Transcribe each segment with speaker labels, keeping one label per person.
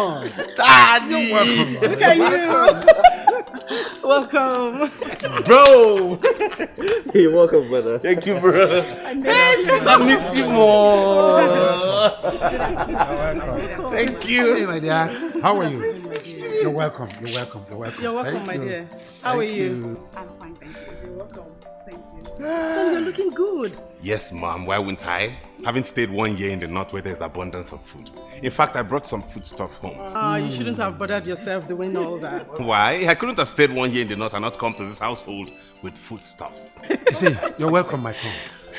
Speaker 1: son.
Speaker 2: Daddy!
Speaker 1: You're welcome.
Speaker 3: Look at you. Welcome.
Speaker 2: Bro!
Speaker 4: Hey, welcome, brother.
Speaker 2: Thank you, bro. I missed you more. Thank
Speaker 1: Hey,
Speaker 2: you.
Speaker 1: my dear. How are you? You're welcome. You're welcome. You're welcome.
Speaker 3: You're welcome,
Speaker 1: Thank
Speaker 3: my
Speaker 1: you.
Speaker 3: dear. How are you? I'm fine, thank you. You're welcome. Thank you. Son, you're looking good.
Speaker 2: Yes, ma'am. Why wouldn't I? Haven't stayed 1 year in the north where there's abundance of food. In fact, I brought some food stuff home.
Speaker 3: You shouldn't have bothered yourself doing all that.
Speaker 2: Why? I couldn't have stayed 1 year in the north and not come to this household with foodstuffs.
Speaker 1: You see, you're welcome, my son.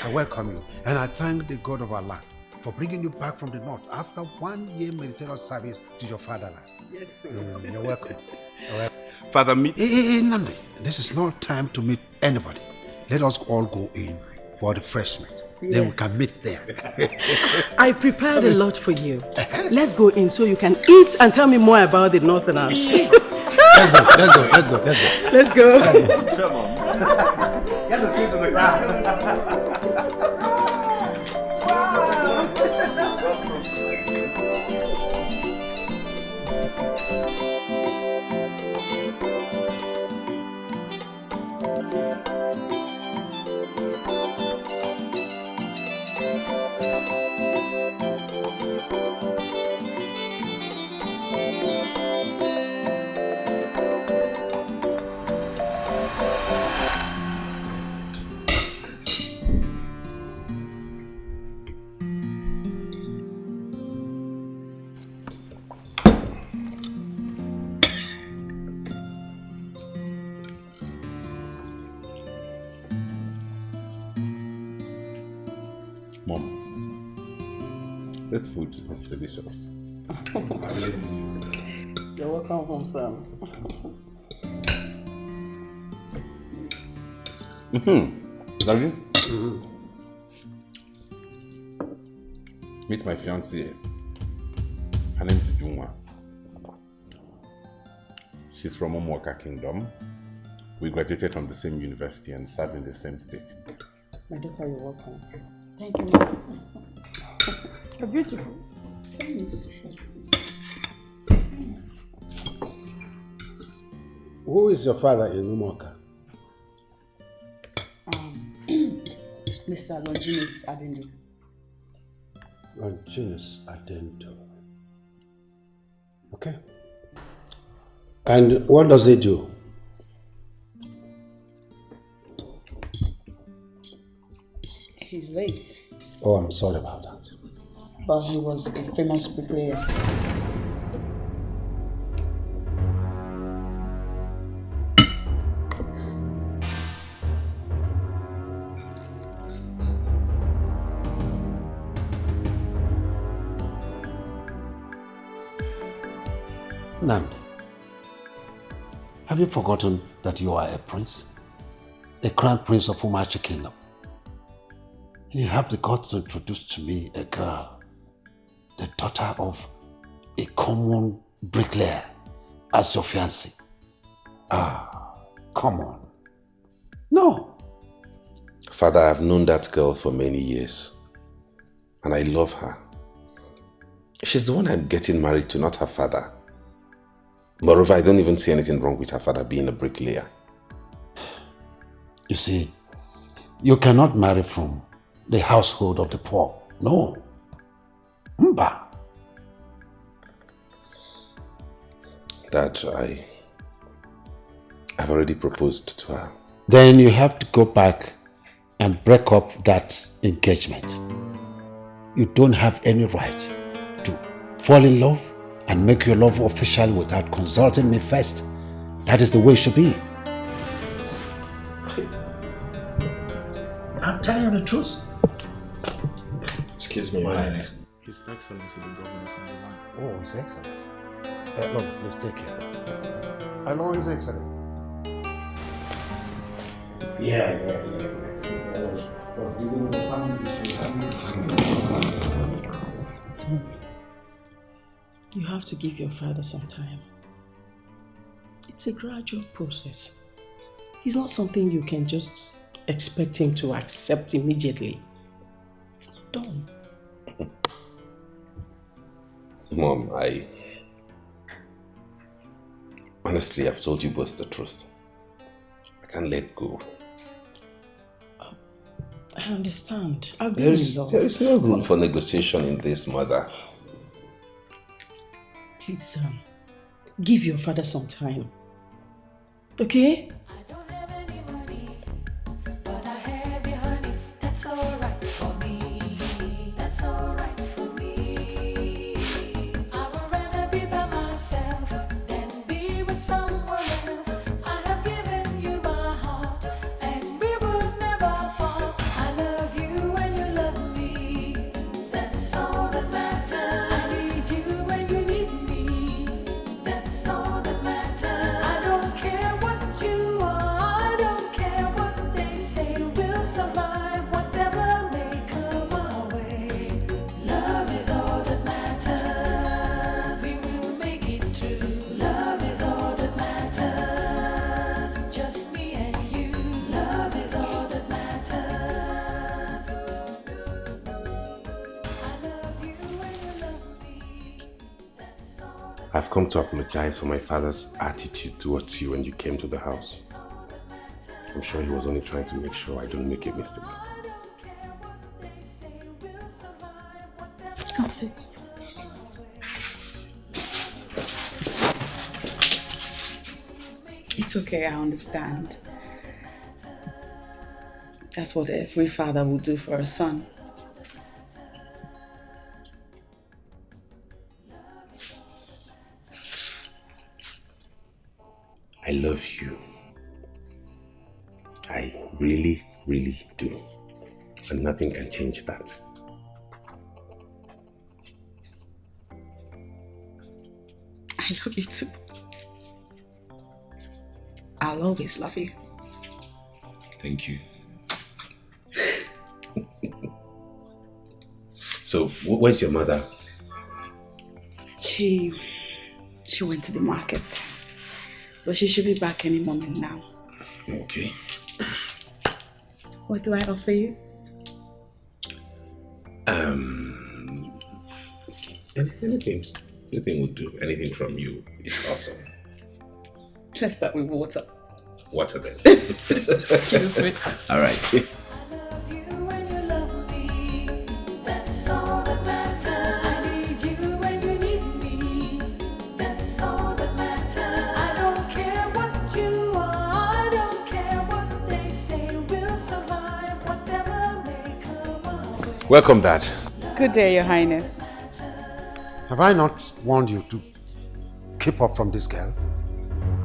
Speaker 1: I welcome you. And I thank the God of our land for bringing you back from the north after 1 year military service to your fatherland.
Speaker 3: Yes, sir.
Speaker 1: You're welcome. You're welcome.
Speaker 2: Father, meet...
Speaker 1: Hey, Nandi, this is not time to meet anybody. Let us all go in for refreshment.
Speaker 3: Yes.
Speaker 1: Then we can meet there.
Speaker 3: I prepared a lot for you. Let's go in so you can eat and tell me more about the northerners.
Speaker 1: Let's go.
Speaker 3: Let's go.
Speaker 4: Come on. Get the food to the ground.
Speaker 2: Mom, this food is delicious.
Speaker 3: You're welcome home, son.
Speaker 2: Darling? Meet my fiancée. Her name is Juna. She's from Omoka Kingdom. We graduated from the same university and served in the same state.
Speaker 3: My daughter, you're welcome.
Speaker 5: Thank you, Mom.
Speaker 3: You're beautiful.
Speaker 5: Thanks.
Speaker 1: Who is your father in Umoka?
Speaker 5: Mr. Longinus Adendo.
Speaker 1: Longinus Adendo. Okay. And what does he do?
Speaker 5: He's late,
Speaker 1: Oh, I'm sorry about that.
Speaker 5: but he was a famous bricklayer.
Speaker 1: Nandi, have you forgotten that you are a prince? The crown prince of Umachi Kingdom. You have the guts to introduce to me a girl, the daughter of a common bricklayer, as your fiancée. Ah, come on. No.
Speaker 2: Father, I've known that girl for many years. And I love her. She's the one I'm getting married to, not her father. Moreover, I don't even see anything wrong with her father being a bricklayer.
Speaker 1: You see, you cannot marry from the household of the poor. No. Mba.
Speaker 2: Dad, I've already proposed to her.
Speaker 1: Then you have to go back and break up that engagement. You don't have any right to fall in love and make your love official without consulting me first. That is the way it should be. I'm telling you the truth.
Speaker 4: Excuse me, Your Highness.
Speaker 6: His Excellency the Governor is on the line.
Speaker 1: Oh, His Excellency. Look, please take care. Hello, His Excellency. Yeah.
Speaker 3: Son, you have to give your father some time. It's a gradual process. It's not something you can just expect him to accept immediately. It's not done.
Speaker 2: Mom, Honestly, I've told you both the truth. I can't let go.
Speaker 3: I understand. I've been
Speaker 2: There
Speaker 3: in love.
Speaker 2: is no room for negotiation in this, mother.
Speaker 3: Please, give your father some time. Okay?
Speaker 7: I don't have any money, but I have you, honey. That's alright for me. That's alright for me. I would rather be by myself than be with someone else. I have given you my heart, and we will never part. I love you and you love me. That's all that matters. I need you and you need me. That's all that matters. I don't care what you are. I don't care what they say. We'll survive whatever may come our way. Love is all that matters. We will make it through. Love is all that matters. Just me and you. Love is all that matters. I love you and you love me. That's all that
Speaker 2: I've come to apologize for my father's attitude towards you when you came to the house. I'm sure he was only trying to make sure I don't make a mistake.
Speaker 5: Come sit. It's okay, I understand. That's what every father would do for a son.
Speaker 2: I love you. I really, really do. And nothing can change that.
Speaker 5: I love you too. I'll always love you.
Speaker 2: Thank you. So, where's your mother?
Speaker 5: She went to the market. But she should be back any moment now.
Speaker 2: Okay.
Speaker 5: What do I offer you?
Speaker 2: Anything will do. Anything from you is awesome.
Speaker 5: Let's start with water.
Speaker 2: Water then.
Speaker 5: Excuse me.
Speaker 2: All right.
Speaker 7: I love you and you love me. That's all that matters. I need you and you need me. That's all that matters. I don't care what you are. I don't care what they say. We'll survive whatever may come our way.
Speaker 2: Welcome, Dad.
Speaker 5: Good day, Your Highness.
Speaker 1: Have I not warned you to keep up from this girl?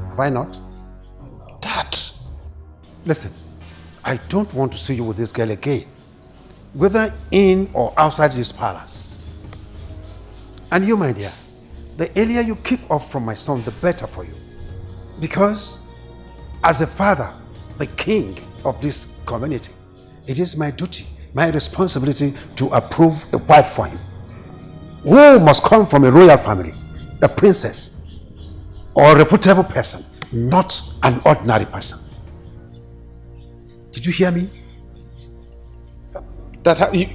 Speaker 1: Have I not?
Speaker 2: Dad.
Speaker 1: Listen, I don't want to see you with this girl again, whether in or outside this palace. And you, my dear, the earlier you keep off from my son, the better for you. Because as a father, the king of this community, it is my duty, my responsibility to approve a wife for him, who must come from a royal family, a princess, or a reputable person, not an ordinary person. Did you hear me?
Speaker 2: Dad, how you...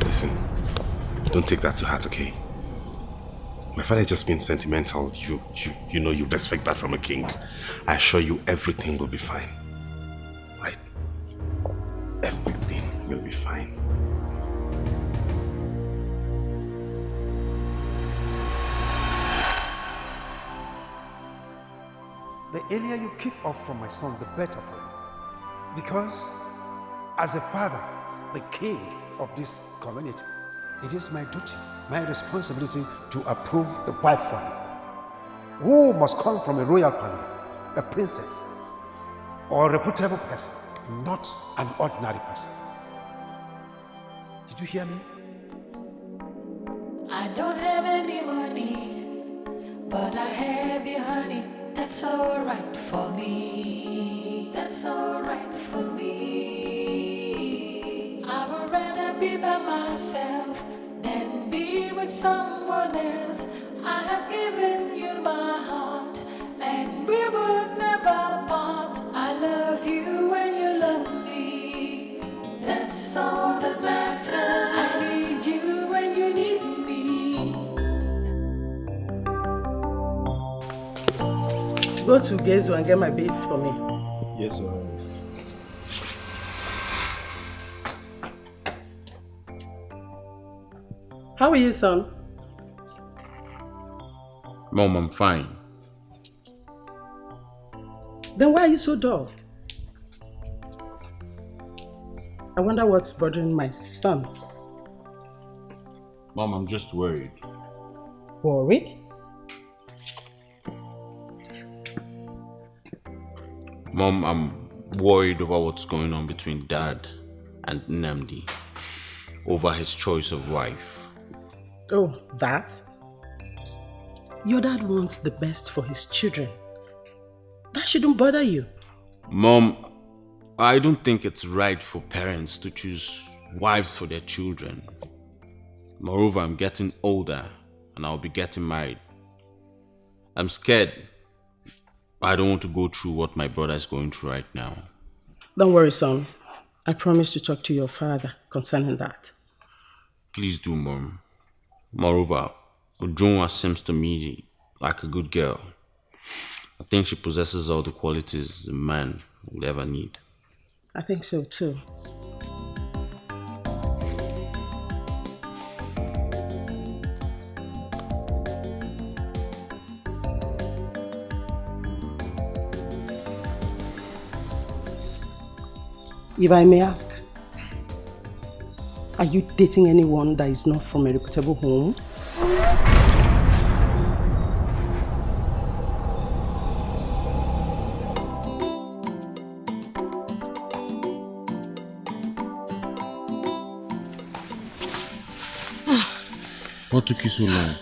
Speaker 2: Listen, don't take that to heart, okay? My father just being sentimental. You know you'd expect that from a king. I assure you everything will be fine. Right? Everything will be fine.
Speaker 1: The earlier you keep off from my son, the better for you. Because as a father, the king of this community, it is my duty, my responsibility to approve a wife for him, who must come from a royal family, a princess, or a reputable person, not an ordinary person. Did you hear me?
Speaker 7: I don't have any money, but I have you, honey. That's alright for me. That's alright for me. I would rather be by myself than be with someone else. I have given you my heart, and we will never part. I love you when you love me. That's all that matters. I need you when you need me.
Speaker 3: Go to Gezu and get my beads for me.
Speaker 6: Yes, sir.
Speaker 3: How are you, son?
Speaker 6: Mom, I'm fine.
Speaker 3: Then why are you so dull? I wonder what's bothering my son.
Speaker 6: Mom, I'm just worried.
Speaker 3: Worried?
Speaker 6: Mom, I'm worried over what's going on between Dad and Nnamdi over his choice of wife.
Speaker 3: Oh, that? Your dad wants the best for his children. That shouldn't bother you.
Speaker 6: Mom, I don't think it's right for parents to choose wives for their children. Moreover, I'm getting older and I'll be getting married. I'm scared. I don't want to go through what my brother is going through right now.
Speaker 3: Don't worry, son. I promise to talk to your father concerning that.
Speaker 6: Please do, Mom. Moreover, Juna seems to me like a good girl. I think she possesses all the qualities a man would ever need.
Speaker 3: I think so too. If I may ask, are you dating anyone that is not from a reputable home?
Speaker 6: What took you so long?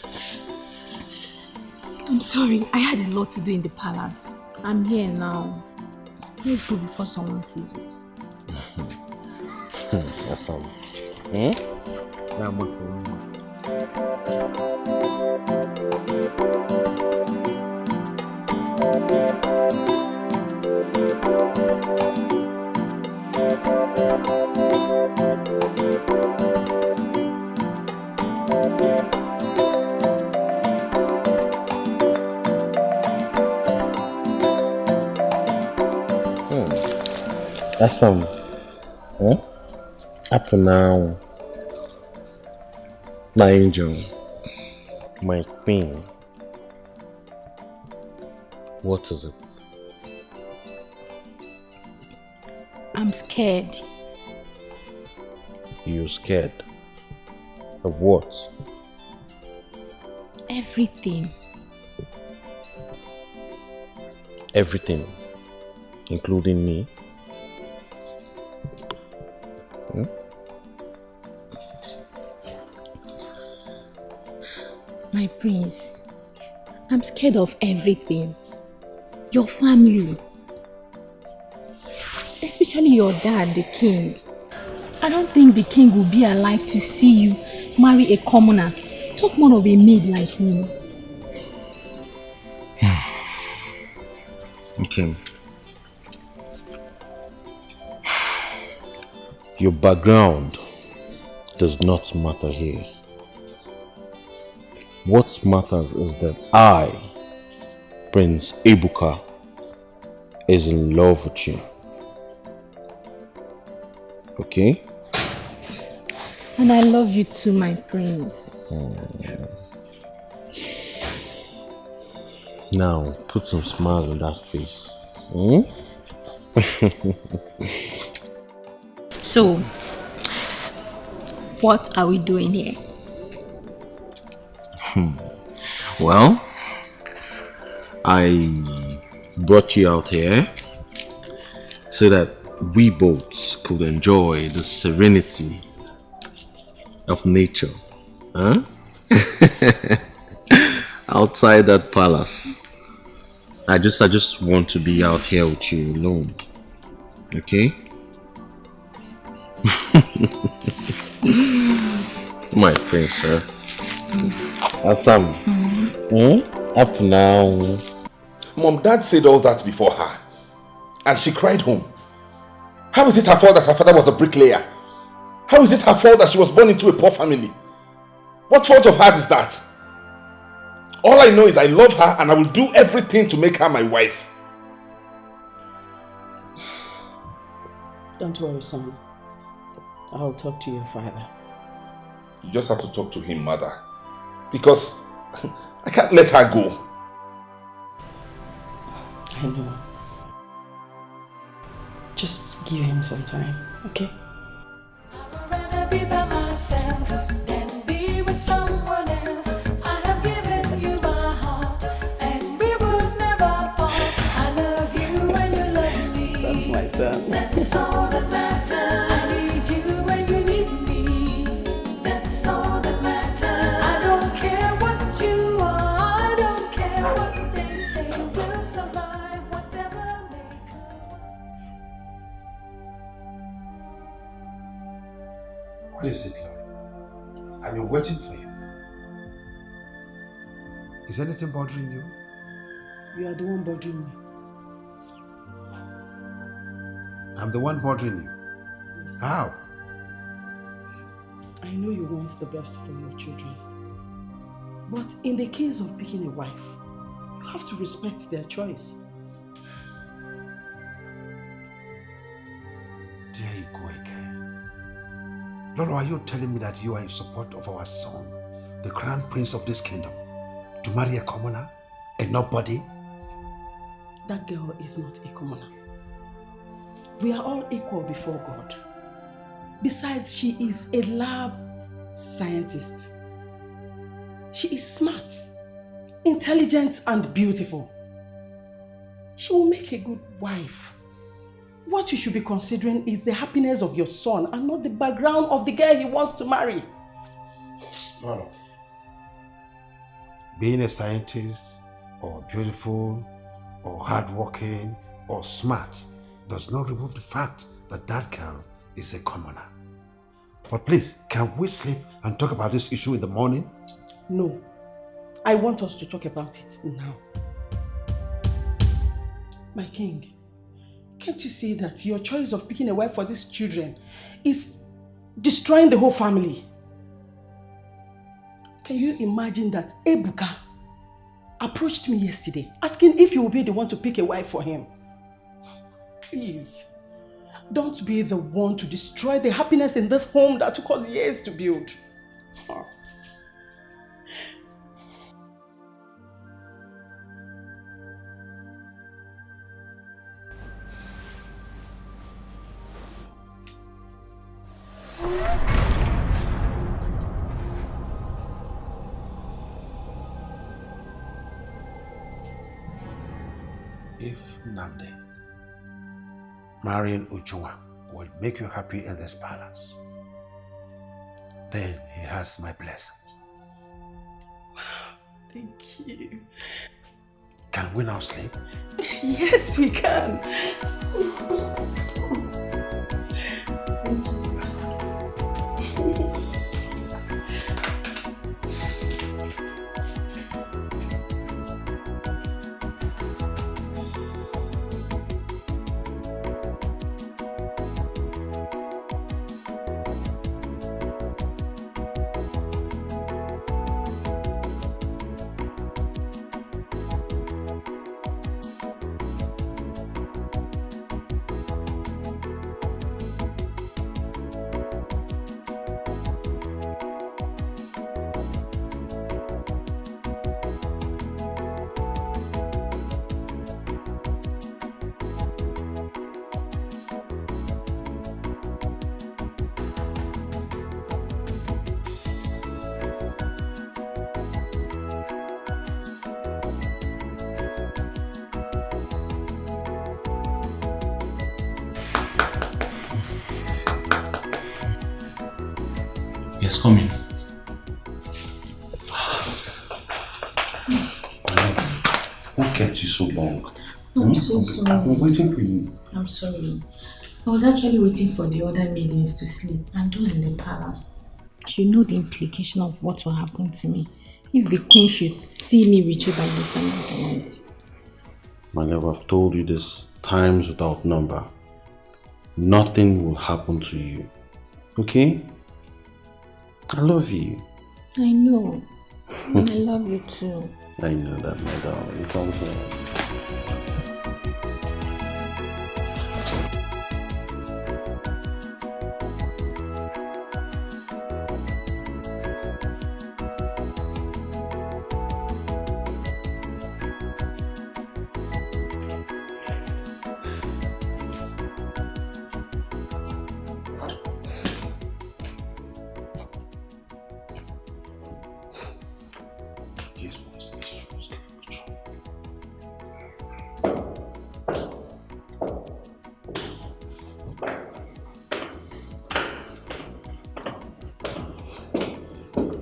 Speaker 8: I'm sorry, I had a lot to do in the palace. I'm here now. Let's go before someone sees us.
Speaker 6: That's all. That must That's some up now. My angel, my queen. What is it?
Speaker 8: I'm scared.
Speaker 6: You're scared? Of what?
Speaker 8: Everything.
Speaker 6: Everything, including me.
Speaker 8: My prince, I'm scared of everything. Your family. Especially your dad, the king. I don't think the king will be alive to see you marry a commoner. Talk more of a maid like me.
Speaker 6: Okay. Your background does not matter here. What matters is that I, Prince Ebuka, is in love with you. Okay?
Speaker 8: And I love you too, my prince.
Speaker 6: Now, put some smile on that face.
Speaker 8: So, what are we doing here?
Speaker 6: Well, I brought you out here so that we both could enjoy the serenity of nature. Huh? Outside that palace. I just want to be out here with you alone. Okay? My princess. Awesome.
Speaker 2: Up to now. Mom, Dad said all that before her. And she cried home. How is it her fault that her father was a bricklayer? How is it her fault that she was born into a poor family? What fault of hers is that? All I know is I love her and I will do everything to make her my wife.
Speaker 3: Don't worry, son. I'll talk to your father.
Speaker 2: You just have to talk to him, Mother. Because I can't let her go.
Speaker 3: I know. Just give him some time, okay?
Speaker 7: I'd rather be by myself than be with someone else. I have given you my heart and we will never part. I love you and you love me.
Speaker 3: That's my son.
Speaker 7: That's all that matters. I need you and you need me. That's all that matters. I don't care what you are. I don't care what they say. We'll survive whatever may come.
Speaker 1: What is it, Lord? I've been waiting for you. Is anything bothering you?
Speaker 3: You are the one bothering me.
Speaker 1: I'm the one bothering you. How?
Speaker 3: I know you want the best for your children. But in the case of picking a wife, you have to respect their choice.
Speaker 1: There you go again. Lord, are you telling me that you are in support of our son, the crown prince of this kingdom, to marry a commoner, a nobody?
Speaker 3: That girl is not a commoner. We are all equal before God. Besides, she is a lab scientist. She is smart, intelligent, and beautiful. She will make a good wife. What you should be considering is the happiness of your son and not the background of the girl he wants to marry.
Speaker 1: No. Being a scientist, or beautiful, or hardworking, or smart does not remove the fact that that girl is a commoner. But please, can we sleep and talk about this issue in the morning?
Speaker 3: No. I want us to talk about it now. My king, can't you see that your choice of picking a wife for these children is destroying the whole family? Can you imagine that Ebuka approached me yesterday asking if you will be the one to pick a wife for him? Please, don't be the one to destroy the happiness in this home that took us years to build.
Speaker 1: If Nnamdi marrying Ujunwa will make you happy in this palace, then he has my blessings.
Speaker 3: Thank you.
Speaker 1: Can we now sleep?
Speaker 3: Yes, we can.
Speaker 6: Yes, come in.
Speaker 2: Who kept you so long?
Speaker 8: I'm so sorry.
Speaker 2: I've been waiting for you.
Speaker 8: I'm sorry. I was actually waiting for the other maidens to sleep and those in the palace. You know the implication of what will happen to me if the queen should see me with you by this time of the night?
Speaker 6: My love, I've told you this times without number. Nothing will happen to you. Okay? I love you.
Speaker 8: I know. And I love you too.
Speaker 6: I know that, my darling. Come here.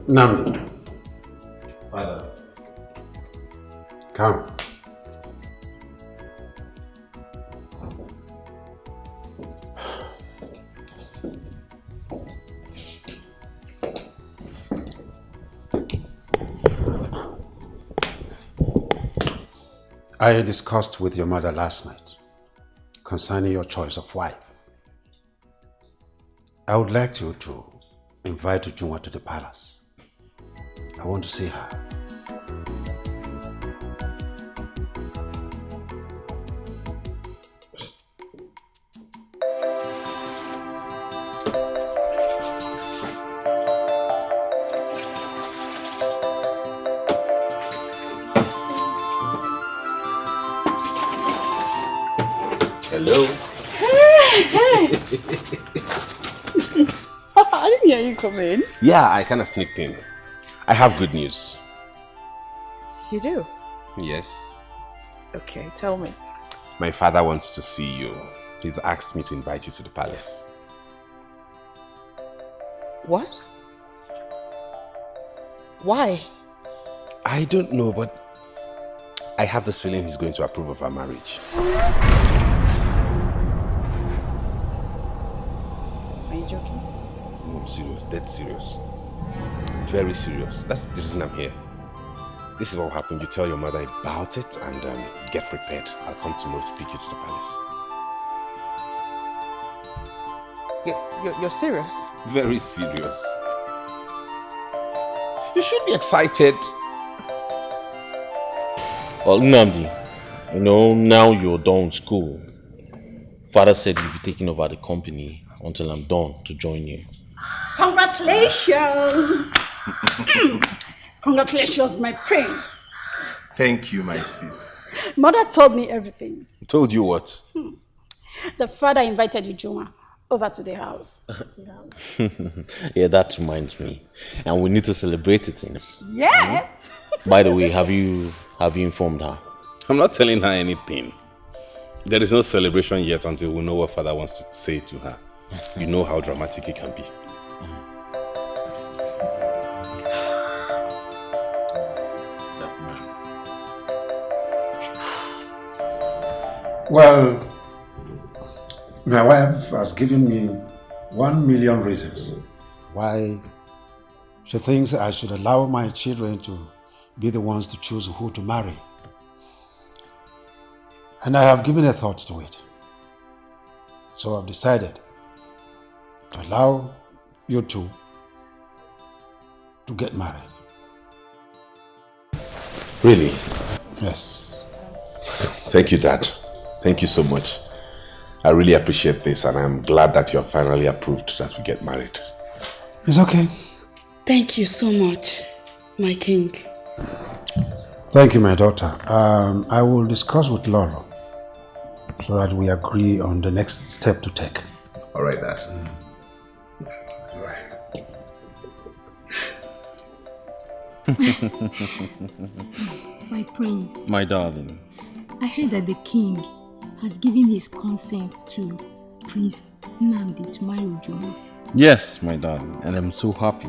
Speaker 1: Namdi.
Speaker 6: Father.
Speaker 1: Come. I discussed with your mother last night concerning your choice of wife. I would like you to invite Juna to the palace. I want to see her.
Speaker 2: Hello.
Speaker 5: Hey! I didn't hear you come in.
Speaker 2: Yeah, I kind of sneaked in. I have good news.
Speaker 5: You do?
Speaker 2: Yes.
Speaker 5: Okay, tell me.
Speaker 2: My father wants to see you. He's asked me to invite you to the palace.
Speaker 5: What? Why?
Speaker 2: I don't know, but I have this feeling he's going to approve of our marriage.
Speaker 5: Are you joking?
Speaker 2: No, I'm serious. Dead serious. Very serious. That's the reason I'm here. This is what will happen. You tell your mother about it and get prepared. I'll come tomorrow to pick you to the palace.
Speaker 5: You're serious?
Speaker 2: Very serious. You should be excited.
Speaker 6: Well, Nnamdi, you know, now you're done with school. Father said you'll be taking over the company until I'm done to join you.
Speaker 5: Congratulations! Congratulations, my prince.
Speaker 2: Thank you, my sis.
Speaker 5: Mother told me everything.
Speaker 2: Told you what?
Speaker 5: The father invited you, Juna, over to the house.
Speaker 6: Yeah, that reminds me. And we need to celebrate it.
Speaker 5: Yeah!
Speaker 6: By the way, have you informed her?
Speaker 2: I'm not telling her anything. There is no celebration yet until we know what father wants to say to her. You know how dramatic it can be.
Speaker 1: Well, my wife has given me 1 million reasons why she thinks I should allow my children to be the ones to choose who to marry. And I have given a thought to it. So I've decided to allow you two to get married.
Speaker 2: Really?
Speaker 1: Yes.
Speaker 2: Thank you, Dad. Thank you so much. I really appreciate this and I'm glad that you have finally approved that we get married.
Speaker 1: It's okay.
Speaker 5: Thank you so much, my king.
Speaker 1: Thank you, my daughter. I will discuss with Lolo so that we agree on the next step to take.
Speaker 2: All right, Dad.
Speaker 1: All right.
Speaker 8: My prince,
Speaker 6: My darling.
Speaker 8: I heard that the king has given his consent to Prince Nnamdi to marry Juna.
Speaker 6: Yes, my darling, and I'm so happy.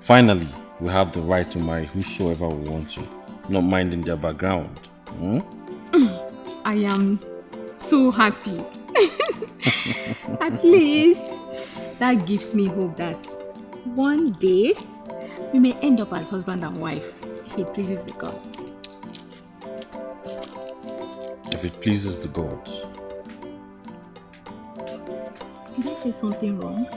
Speaker 6: Finally, we have the right to marry whosoever we want to, not minding their background.
Speaker 8: I am so happy. At least that gives me hope that one day we may end up as husband and wife. if it pleases the gods.
Speaker 6: If it pleases the gods.
Speaker 8: Did I say something wrong?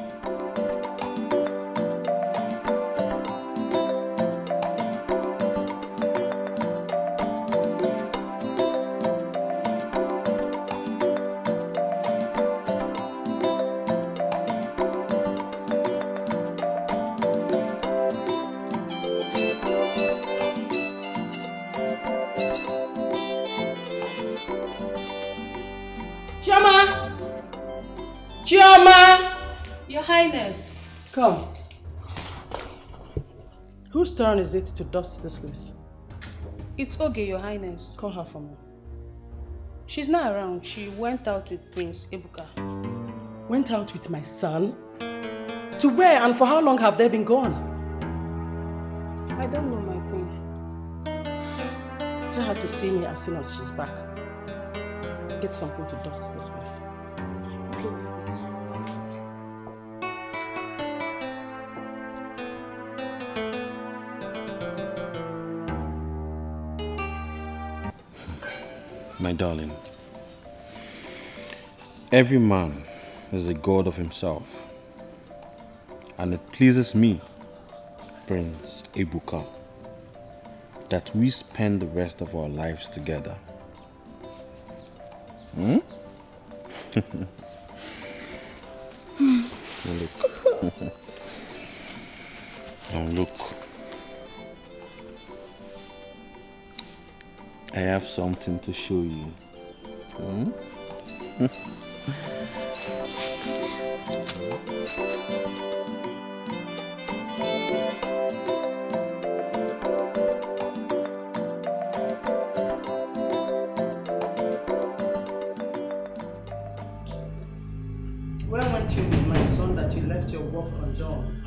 Speaker 3: Your Highness. Come. Whose turn is it to dust this place?
Speaker 9: It's okay, Your Highness.
Speaker 3: Call her for me.
Speaker 9: She's not around. She went out with Prince Ebuka.
Speaker 3: Went out with my son? To where and for how long have they been gone?
Speaker 9: I don't know, my queen.
Speaker 3: Tell her to see me as soon as she's back. Get something to dust this place.
Speaker 6: My darling, every man is a god of himself, and it pleases me, Prince Ebuka, that we spend the rest of our lives together. Now look. Now look. I have something to show you.
Speaker 3: Where went you with my son that you left your work undone?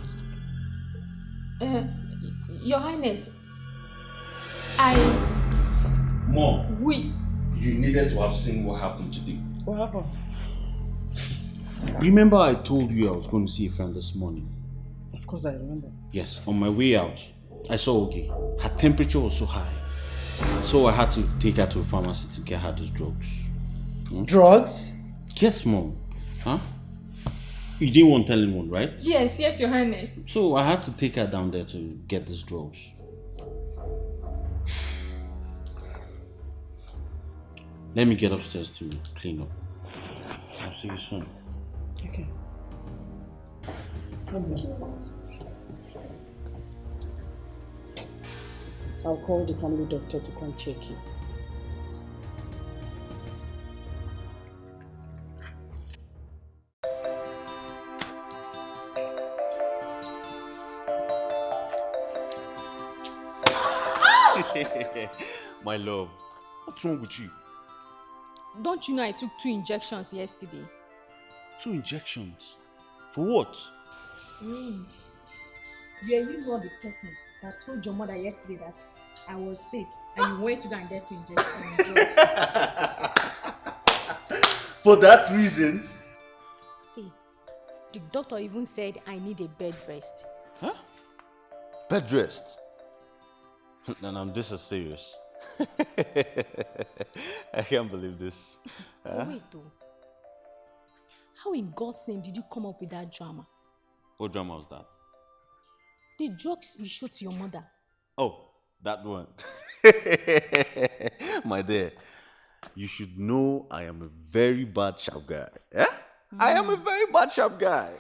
Speaker 8: Your Highness,
Speaker 6: Mom,
Speaker 8: we...
Speaker 6: you needed to have seen what happened today.
Speaker 3: What happened?
Speaker 6: Remember I told you I was going to see a friend this morning?
Speaker 3: Of course I remember.
Speaker 6: Yes, on my way out, I saw Ogie. Her temperature was so high. So I had to take her to a pharmacy to get her those drugs.
Speaker 3: Drugs?
Speaker 6: Yes, Mom. Huh? You didn't want to tell anyone, right?
Speaker 8: Yes, Your Highness.
Speaker 6: So I had to take her down there to get these drugs. Let me get upstairs to clean up. I'll see you soon.
Speaker 3: Okay. I'll call the family doctor to come check you.
Speaker 6: My love, what's wrong with you?
Speaker 8: Don't you know I took 2 injections yesterday?
Speaker 6: 2 injections? For what?
Speaker 8: You not the person that told your mother yesterday that I was sick and you went to go and get 2 injections.
Speaker 6: For that reason?
Speaker 8: See, the doctor even said I need a bed rest.
Speaker 6: Huh? Bed rest? No, this is serious. I can't believe this.
Speaker 8: But wait though. How in God's name did you come up with that drama?
Speaker 6: What drama was that?
Speaker 8: The drugs you showed to your mother.
Speaker 6: Oh, that one. My dear, you should know I am a very bad sharp guy. Eh? I am a very bad sharp guy.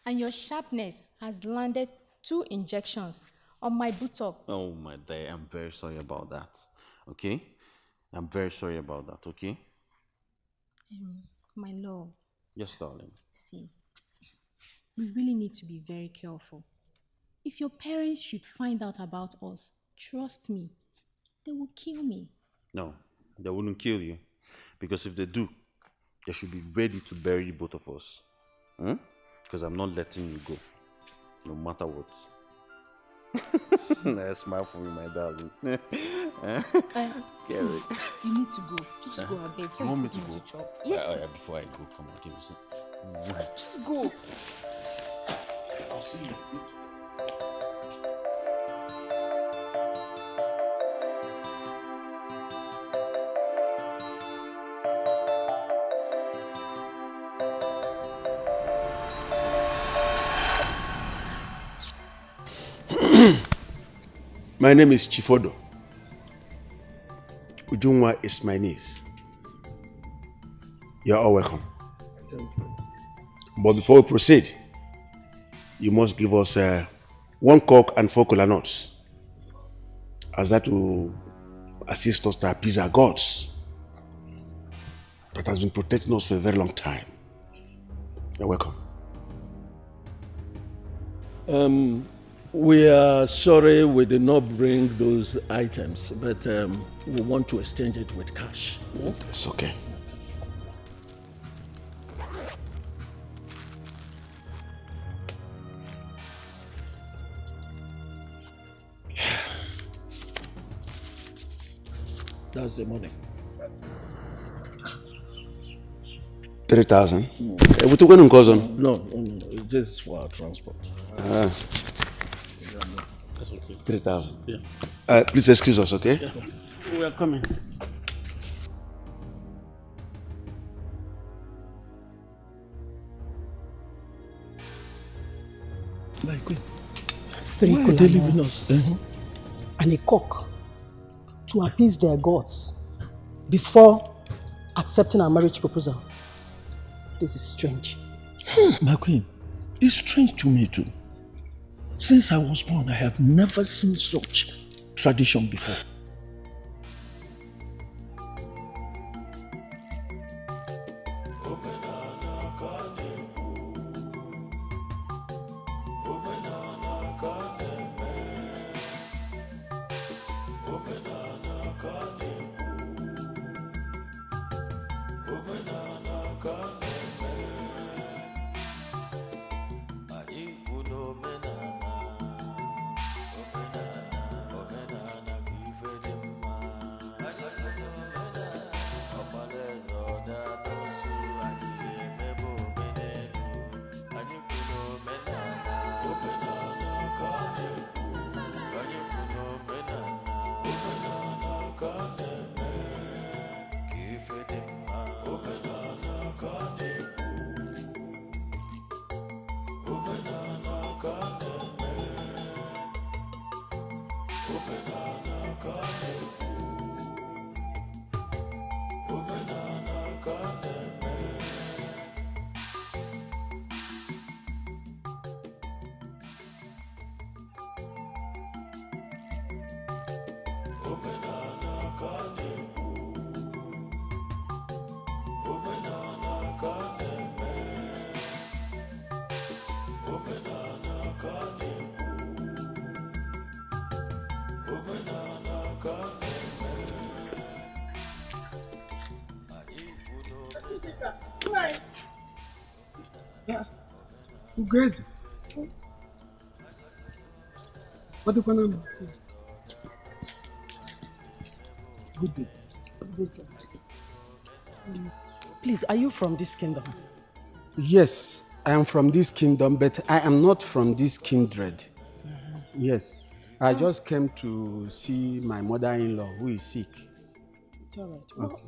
Speaker 8: And your sharpness has landed 2 injections on my buttocks.
Speaker 6: Oh my dear, I'm very sorry about that. Okay? I'm very sorry about that, okay?
Speaker 8: My love.
Speaker 6: Yes, darling.
Speaker 8: See, we really need to be very careful. If your parents should find out about us, trust me, they will kill me.
Speaker 6: No, they wouldn't kill you. Because if they do, they should be ready to bury both of us. Because I'm not letting you go, no matter what. Nice smile for me, my darling. Get it.
Speaker 8: You need to go. Just go, I beg.
Speaker 6: You want me to go?
Speaker 8: Chop. Yes.
Speaker 6: Before I go, come on, give me some.
Speaker 8: Just go.
Speaker 6: I'll see you.
Speaker 10: My name is Chifodo. Ujunwa is my niece. You're all welcome.
Speaker 11: Thank you.
Speaker 10: But before we proceed, you must give us 1 cock and 4 kola nuts, as that will assist us to appease our gods that has been protecting us for a very long time. You're welcome.
Speaker 11: We are sorry we did not bring those items, but we want to exchange it with cash.
Speaker 10: That's okay.
Speaker 11: That's the money.
Speaker 10: 3,000. We took one in cousin.
Speaker 11: No, it's just for our transport.
Speaker 6: That's okay.
Speaker 10: 3,000.
Speaker 6: Yeah.
Speaker 10: Please excuse us, okay?
Speaker 6: Yeah. We are coming.
Speaker 11: My queen.
Speaker 3: 3
Speaker 11: Why are they
Speaker 3: kola
Speaker 11: leaving
Speaker 3: nuts
Speaker 11: us?
Speaker 3: and a cock to appease their gods before accepting our marriage proposal. This is strange.
Speaker 11: My queen, it's strange to me too. Since I was born, I have never seen such tradition before.
Speaker 12: Ugeze. What do you want? Good day.
Speaker 3: Good, sir. Please, are you from this kingdom?
Speaker 12: Yes, I am from this kingdom, but I am not from this kindred. Yes, I just came to see my mother-in-law who is sick.
Speaker 3: It's all right. Okay.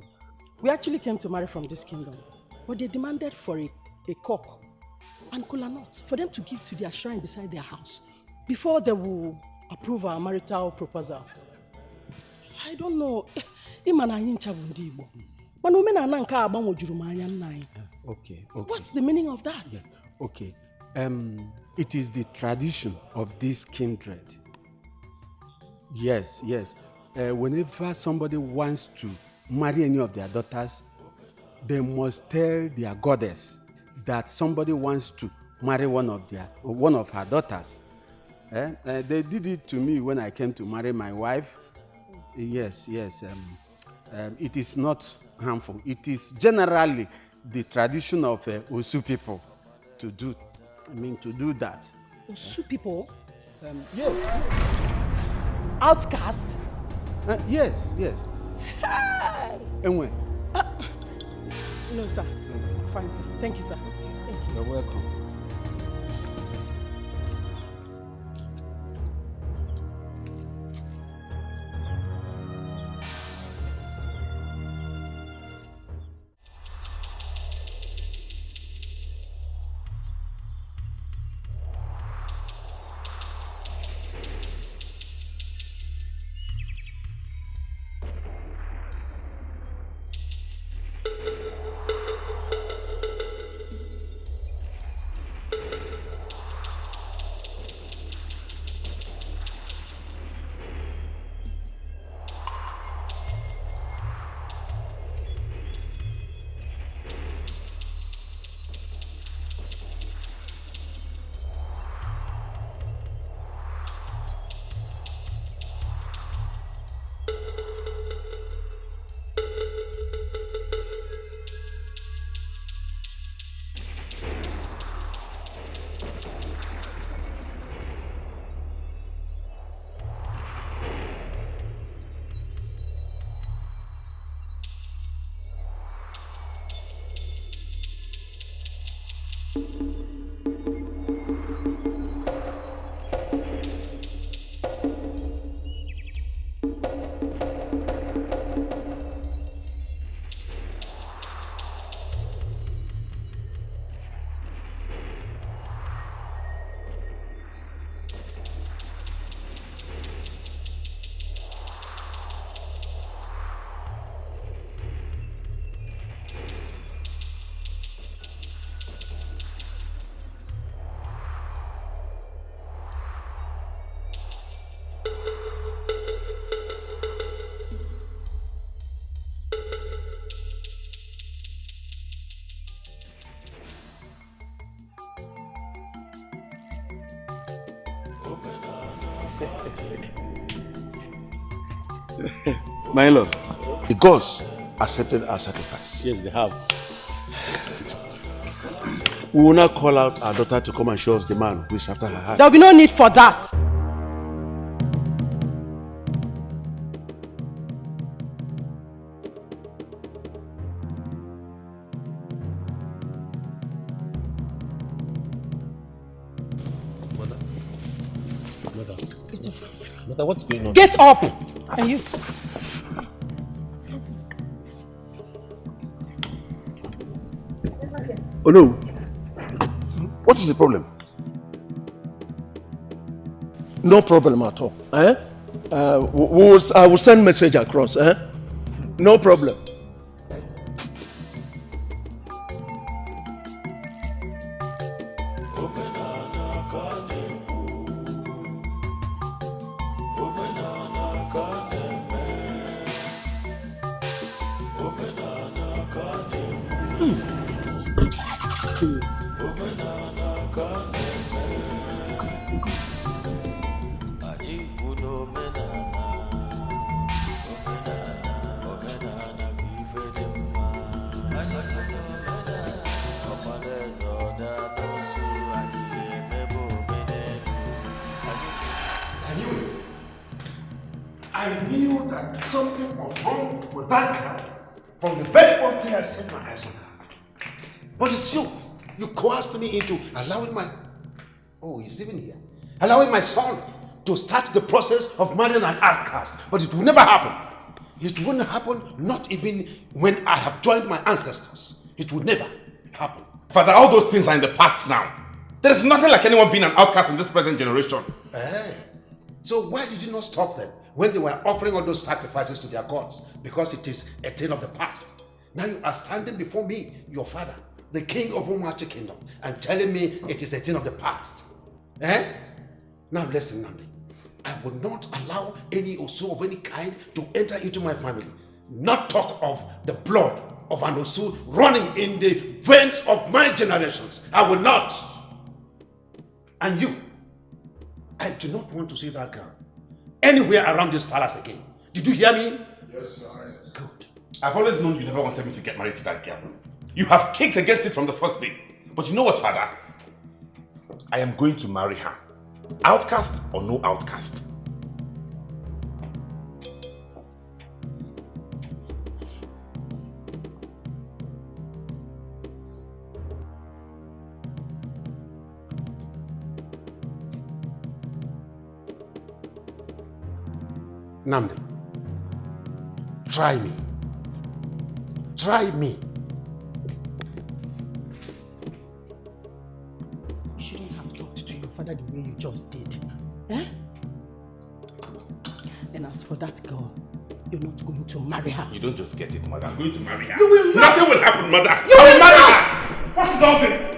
Speaker 3: We actually came to marry from this kingdom, but they demanded for a cock and kola nuts for them to give to their shrine beside their house before they will approve our marital proposal. I don't know.
Speaker 12: Okay.
Speaker 3: What's the meaning of that?
Speaker 12: Yes. Okay. It is the tradition of this kindred. Yes. Whenever somebody wants to marry any of their daughters, they must tell their goddess that somebody wants to marry one of her daughters. They did it to me when I came to marry my wife. Yes. It is not harmful. It is generally the tradition of Osu people to do that.
Speaker 3: Osu people?
Speaker 12: Yes.
Speaker 3: Outcast?
Speaker 12: Yes. And when?
Speaker 3: No, sir. Fine, sir. Thank you, sir. Thank you.
Speaker 12: You're welcome.
Speaker 10: My in-laws, the gods accepted our sacrifice.
Speaker 11: Yes, they have.
Speaker 10: We will now call out our daughter to come and show us the man who is after her heart.
Speaker 9: There will be no need for that.
Speaker 11: Mother, what's going on?
Speaker 9: Get up! And you?
Speaker 10: Oh no. What is the problem?
Speaker 11: No problem at all. I will send message across. No problem.
Speaker 1: I knew that something was wrong with that girl from the very first day I set my eyes on her. But it's you. You coerced me into allowing my... Oh, he's even here. Allowing my son to start the process of marrying an outcast. But it will never happen. It won't happen, not even when I have joined my ancestors. It will never happen.
Speaker 2: Father, all those things are in the past now. There is nothing like anyone being an outcast in this present generation.
Speaker 1: Hey. So why did you not stop them when they were offering all those sacrifices to their gods? Because it is a thing of the past. Now you are standing before me, your father, the king of Umachi Kingdom, and telling me it is a thing of the past. Eh? Now listen, Nandi. I will not allow any Osu of any kind to enter into my family. Not talk of the blood of an Osu running in the veins of my generations. I will not. And you, I do not want to see that girl anywhere around this palace again. Did you hear me?
Speaker 2: Yes, sir. Good. I've always known you never wanted me to get married to that girl. You have kicked against it from the first day. But you know what, Father? I am going to marry her. Outcast or no outcast.
Speaker 1: Namdi, try me. Try me.
Speaker 3: You shouldn't have talked to your father the way you just did. Eh? And as for that girl, you're not going to marry her.
Speaker 2: You don't just get it, Mother. I'm going to marry her.
Speaker 3: You will not.
Speaker 2: Nothing will happen, Mother.
Speaker 3: You
Speaker 2: I will
Speaker 3: will
Speaker 2: marry
Speaker 3: not.
Speaker 2: her. What is all this?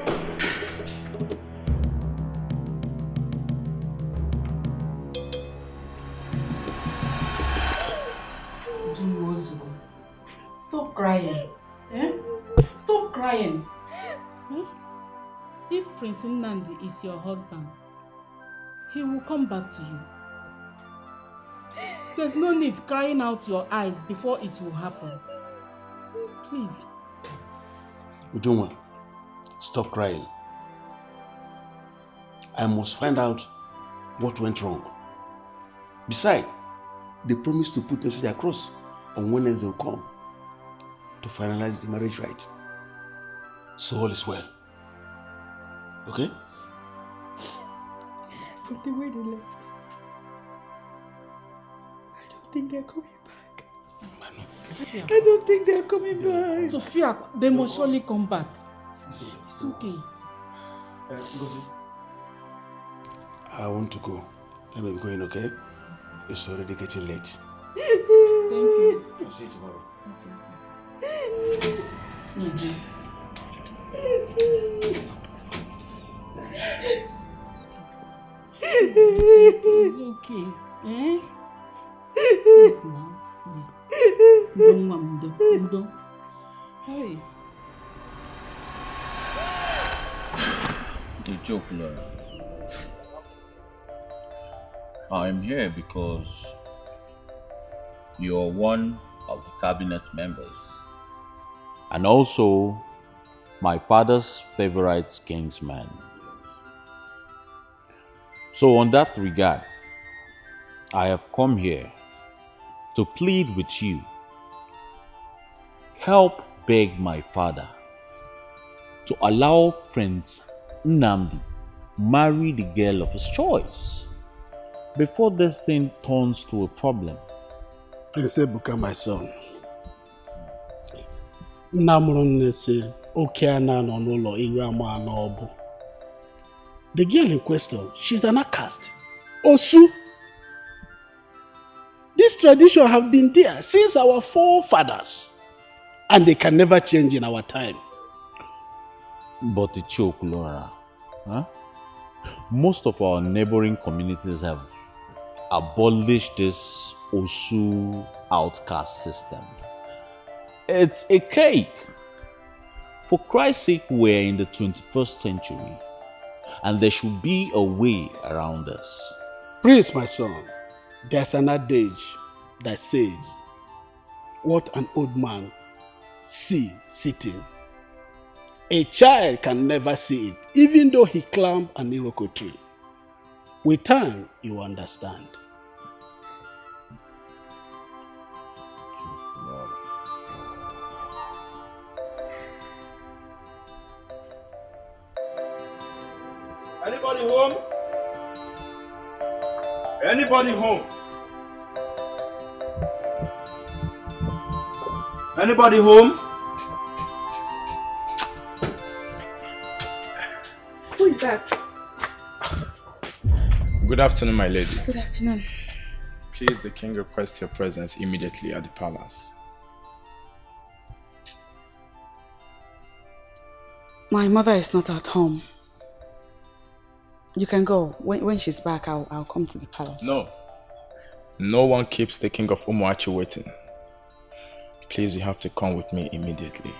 Speaker 3: Stop crying. Eh? Stop crying.
Speaker 9: If Prince Nnamdi is your husband, he will come back to you. There's no need crying out your eyes before it will happen. Please.
Speaker 10: Ujunwa, stop crying. I must find out what went wrong. Besides, they promised to put message across on Wednesday they'll come to finalize the marriage rite. So all is well. Okay?
Speaker 3: From the way they left, I don't think they're coming back. I don't think they're coming back.
Speaker 9: Sophia, they must surely come back. It's okay.
Speaker 10: I want to go. Let me be going, okay? It's already getting late.
Speaker 9: Thank you.
Speaker 10: I'll see you tomorrow.
Speaker 9: It's okay. Eh? Please now. Please. Mudo. Hey.
Speaker 11: The joke, Lord.
Speaker 13: I'm here because you're one of the cabinet members.
Speaker 6: And also my father's favorite kingsman. So on that regard, I have come here to plead with you. Help beg my father to allow Prince Nnamdi marry the girl of his choice before this thing turns to a problem.
Speaker 11: Prince Ebuka, my son. The girl in question, she's an outcast. Osu. This tradition have been there since our forefathers, and they can never change in our time.
Speaker 6: But the choke, Laura. Huh? Most of our neighboring communities have abolished this Osu outcast system. It's a cake. For Christ's sake, we're in the 21st century, and there should be a way around this.
Speaker 11: Prince, my son, there's an adage that says, what an old man see sitting, a child can never see it, even though he climbed an iroko tree. With time, you understand.
Speaker 14: Anybody home? Anybody home? Anybody home?
Speaker 5: Who is that?
Speaker 15: Good afternoon, my lady.
Speaker 5: Good afternoon.
Speaker 15: Please, the king requests your presence immediately at the palace.
Speaker 5: My mother is not at home. You can go. When she's back, I'll come to the palace.
Speaker 15: No. No one keeps the king of Umuachi waiting. Please, you have to come with me immediately.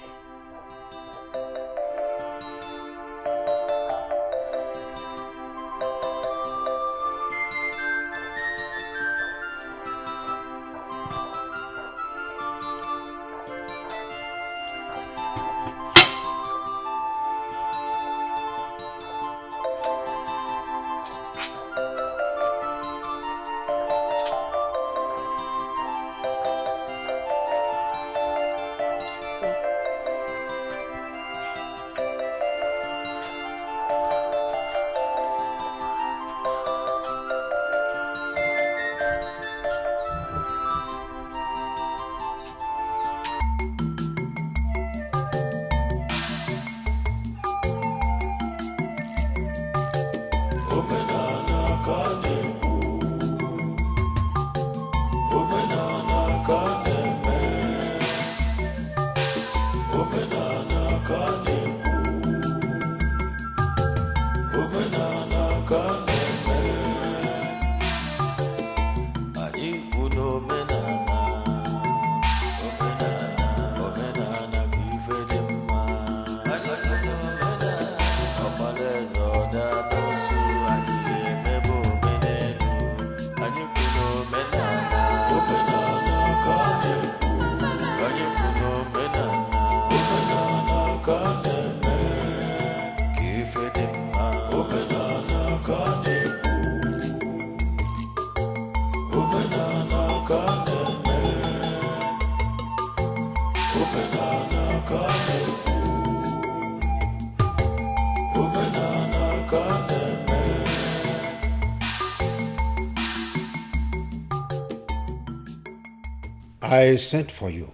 Speaker 1: I sent for you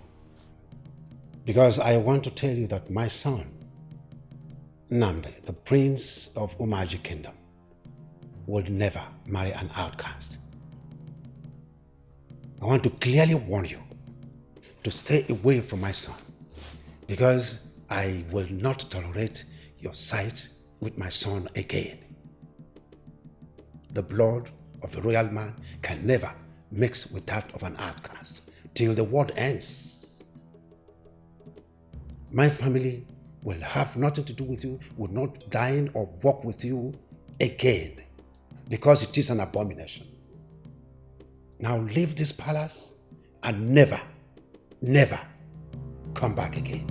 Speaker 1: because I want to tell you that my son, Nnamdi, the prince of Umaji Kingdom, will never marry an outcast. I want to clearly warn you to stay away from my son because I will not tolerate your sight with my son again. The blood of a royal man can never mix with that of an outcast till the world ends. My family will have nothing to do with you, will not dine or walk with you again because it is an abomination.
Speaker 10: Now leave this palace and never, never come back again.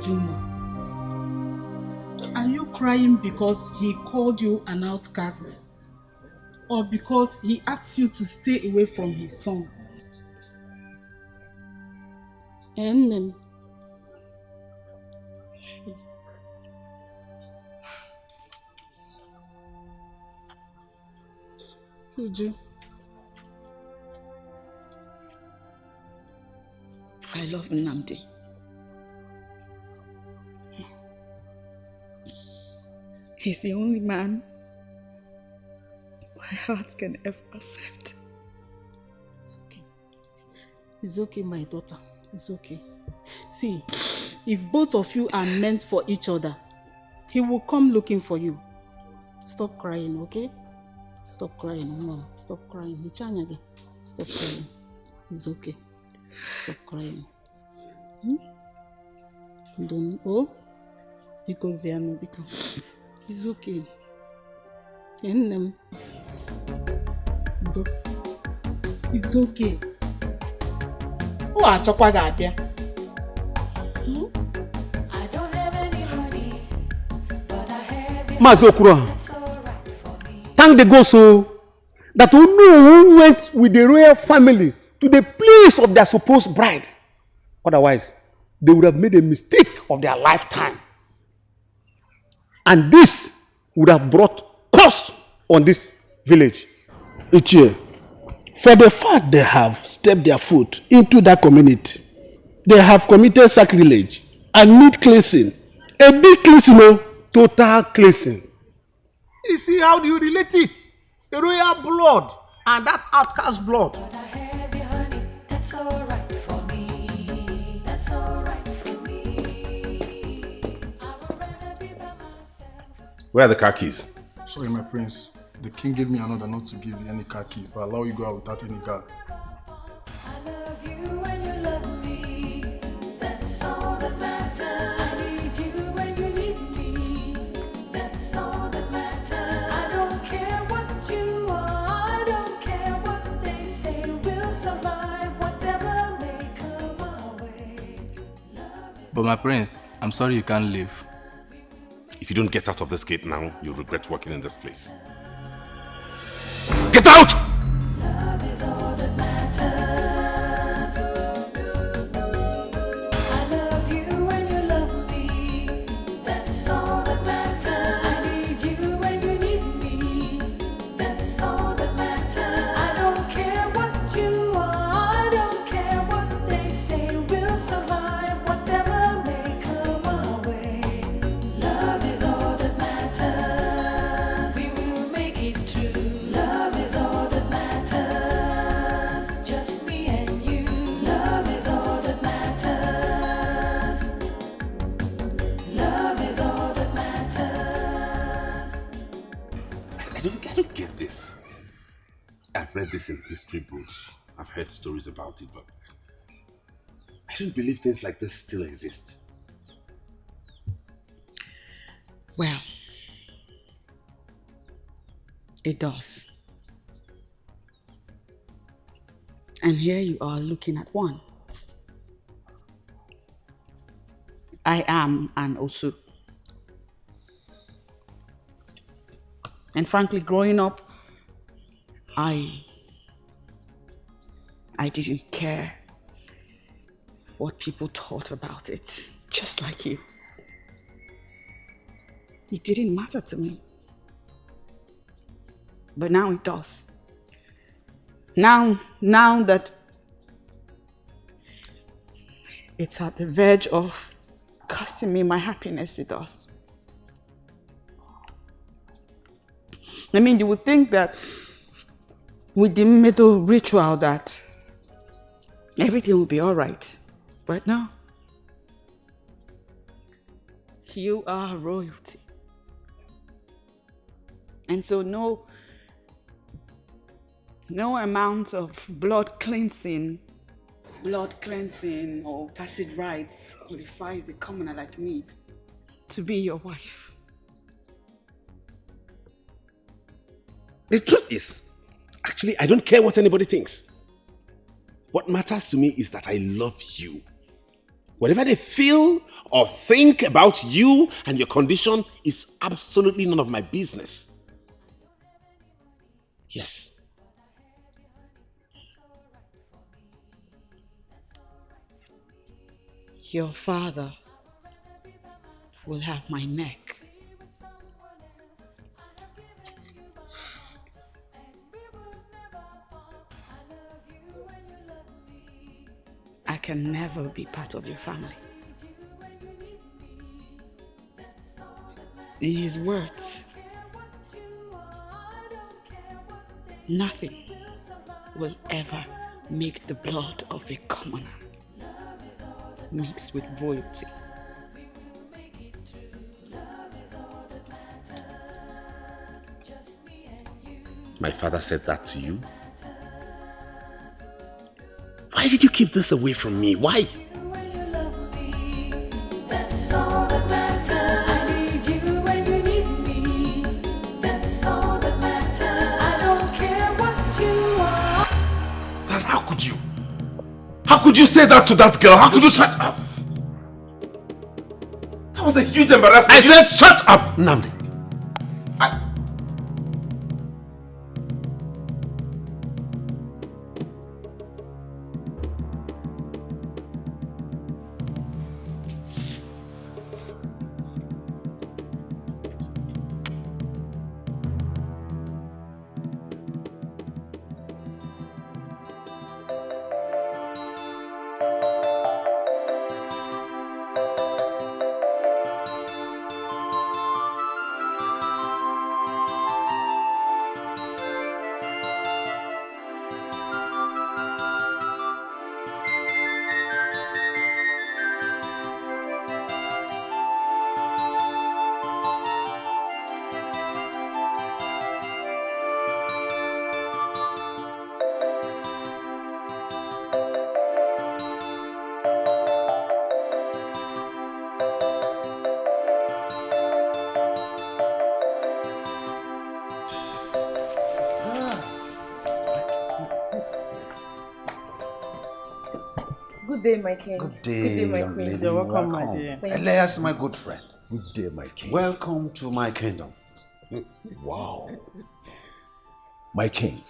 Speaker 9: Juna, are you crying because he called you an outcast? Or because he asked you to stay away from his son?
Speaker 3: And Uju, I love Nnamdi. He's the only man my heart can ever accept.
Speaker 9: It's okay. It's okay, my daughter. It's okay. See, if both of you are meant for each other, he will come looking for you. Stop crying, okay? Stop crying, Mom. Stop crying. Stop crying. It's okay. Stop crying. Don't. Oh? Because they are no because. It's okay. And it's okay. Oh, I talk about that.
Speaker 7: I don't have any money, but I have it.
Speaker 11: Mazokura, thank the God so that who went with the royal family to the place of their supposed bride. Otherwise, they would have made a mistake of their lifetime. And this would have brought curse on this village.
Speaker 10: Ichie, for the fact they have stepped their foot into that community, they have committed sacrilege and need cleansing. A big cleansing, no?
Speaker 11: Total cleansing. You see, how do you relate it? The royal blood and that outcast blood.
Speaker 7: But I have you, honey. That's all right for me. That's all right for me. I would rather be by myself.
Speaker 2: Where are the car keys?
Speaker 16: Sorry, my prince. The king gave me an order not to give you any car keys, but allow you go out without any car.
Speaker 7: I love you and you love me. That's all that matters. I need you and you need me. That's all that matters. I don't care what you are. I don't care what they say. We'll survive whatever may come our way.
Speaker 15: But my prince, I'm sorry you can't leave.
Speaker 2: If you don't get out of this gate now, you'll regret working in this place. Get out!
Speaker 7: Love is all that matters.
Speaker 2: I've read this in history books. I've heard stories about it, but I don't believe things like this still exist.
Speaker 5: Well, it does. And here you are looking at one. I am an Osu. And frankly, growing up, I didn't care what people thought about it, just like you. It didn't matter to me. But now it does. Now that it's at the verge of costing me my happiness, it does. I mean, you would think that with the middle ritual that everything will be all right, but no. You are royalty. And so no amount of blood cleansing or passage rites qualifies a commoner like me to be your wife.
Speaker 2: The truth is, actually, I don't care what anybody thinks. What matters to me is that I love you. Whatever they feel or think about you and your condition is absolutely none of my business. Yes.
Speaker 5: Your father will have my neck. I can never be part of your family. In his words, nothing will ever make the blood of a commoner mix with royalty.
Speaker 2: My father said that to you? Why did you keep this away from me? Why?
Speaker 7: That's all that matters. I need you when you need me. That's all that matters. I don't care what you are.
Speaker 2: Dad, how could you? How could you say that to that girl? How could you shut up? That was a huge embarrassment. I said shut up, Nnamdi.
Speaker 17: Good day, my king.
Speaker 1: Good day,
Speaker 17: my
Speaker 1: young
Speaker 17: queen.
Speaker 1: lady.
Speaker 17: You're welcome, my dear.
Speaker 1: Elias, my good friend.
Speaker 12: Good day, my king.
Speaker 1: Welcome to my kingdom.
Speaker 12: Wow. My king,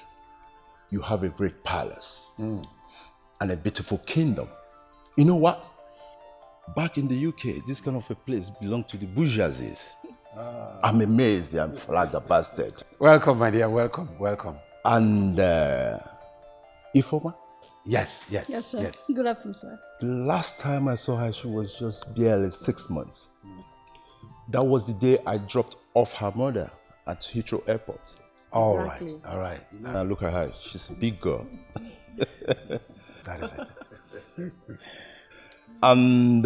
Speaker 12: you have a great palace and a beautiful kingdom. You know what? Back in the UK, this kind of a place belonged to the bourgeoisies. I'm amazed and flabbergasted.
Speaker 1: Welcome, my dear. Welcome, welcome.
Speaker 12: And Ifoma?
Speaker 1: Yes.
Speaker 17: Yes, sir. Good afternoon, sir.
Speaker 12: The last time I saw her, she was just barely 6 months. That was the day I dropped off her mother at Heathrow Airport.
Speaker 1: All right.
Speaker 12: Now look at her. She's a big girl.
Speaker 1: That is it.
Speaker 12: And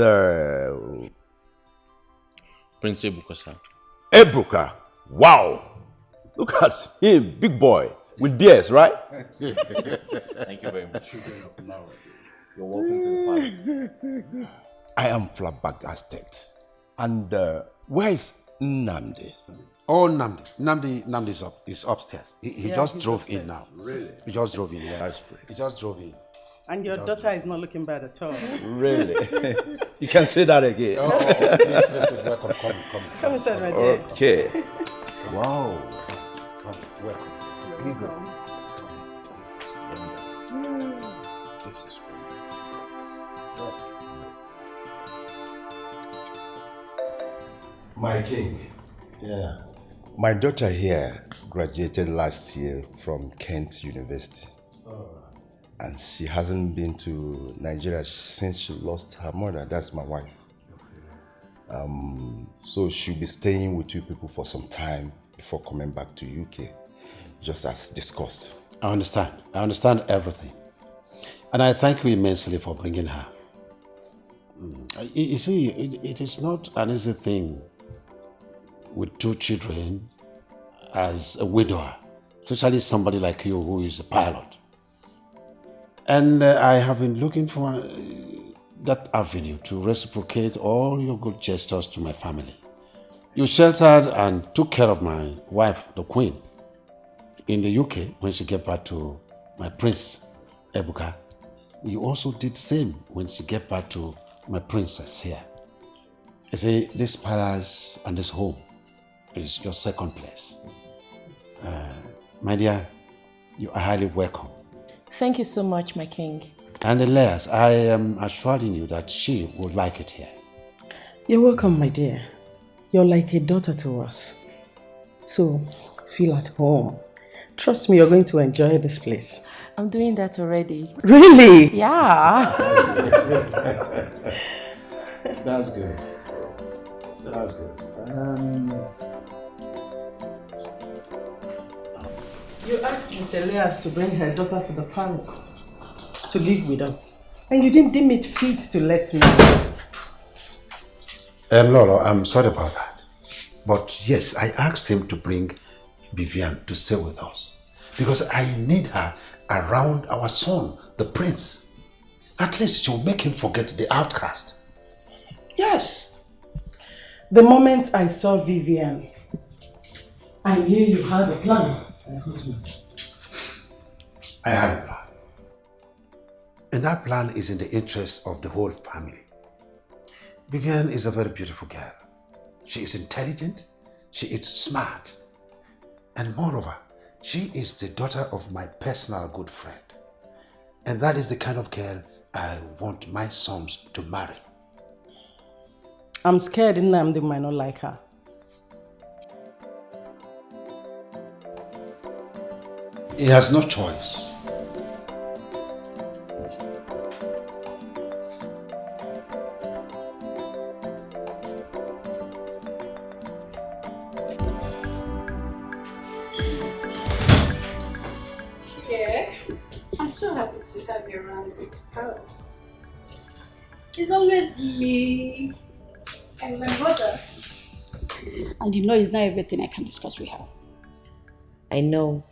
Speaker 6: Prince Ebuka, sir.
Speaker 12: Ebuka. Wow. Look at him, big boy.
Speaker 18: with beers, right?
Speaker 13: Thank you very much. You're welcome to the party.
Speaker 18: I am flabbergasted. And where is Nnamdi?
Speaker 1: Oh, Nnamdi is upstairs. He just drove
Speaker 3: upstairs.
Speaker 1: in now.
Speaker 18: Really?
Speaker 1: He just drove in, yeah.
Speaker 18: That's great.
Speaker 1: He just drove in.
Speaker 3: And your daughter is not looking bad at all.
Speaker 18: Really? You can say that again.
Speaker 1: Welcome,
Speaker 3: Come inside, my dear.
Speaker 18: Okay.
Speaker 1: Wow. Come, welcome.
Speaker 3: You're welcome.
Speaker 1: This is
Speaker 18: My king.
Speaker 1: Yeah.
Speaker 18: My daughter here graduated last year from Kent University. And she hasn't been to Nigeria since she lost her mother. That's my wife. So she'll be staying with you people for some time before coming back to UK, just as discussed.
Speaker 1: I understand everything. And I thank you immensely for bringing her. You see, it is not an easy thing with 2 children as a widower, especially somebody like you who is a pilot. And I have been looking for that avenue to reciprocate all your good gestures to my family. You sheltered and took care of my wife, the Queen, in the UK when she gave birth to my Prince, Ebuka. You also did the same when she gave birth to my princess here. You see, this palace and this home is your second place. My dear, you are highly welcome.
Speaker 17: Thank you so much, my king.
Speaker 1: And Elias, I am assuring you that she would like it here.
Speaker 3: You're welcome, my dear. You're like a daughter to us. So, feel at home. Trust me, you're going to enjoy this place.
Speaker 17: I'm doing that already.
Speaker 3: Really?
Speaker 17: Yeah.
Speaker 1: That's good. That's good.
Speaker 3: You asked Mr. Elias to bring her daughter to the palace to live with us. And you didn't deem it fit to let me know.
Speaker 1: Lolo, I'm sorry about that. But yes, I asked him to bring Vivian to stay with us. Because I need her around our son, the prince. At least she will make him forget the outcast. Yes.
Speaker 3: The moment I saw Vivian, I knew you had a plan.
Speaker 1: I have a plan. And that plan is in the interest of the whole family. Vivian is a very beautiful girl. She is intelligent, she is smart, and moreover, she is the daughter of my personal good friend. And that is the kind of girl I want my sons to marry.
Speaker 3: I'm scared Nnamdi might not like her.
Speaker 1: He has no choice.
Speaker 9: Yeah, I'm so happy to have you around this house. It's always me and my mother. And you know it's not everything I can discuss with her.
Speaker 17: I know.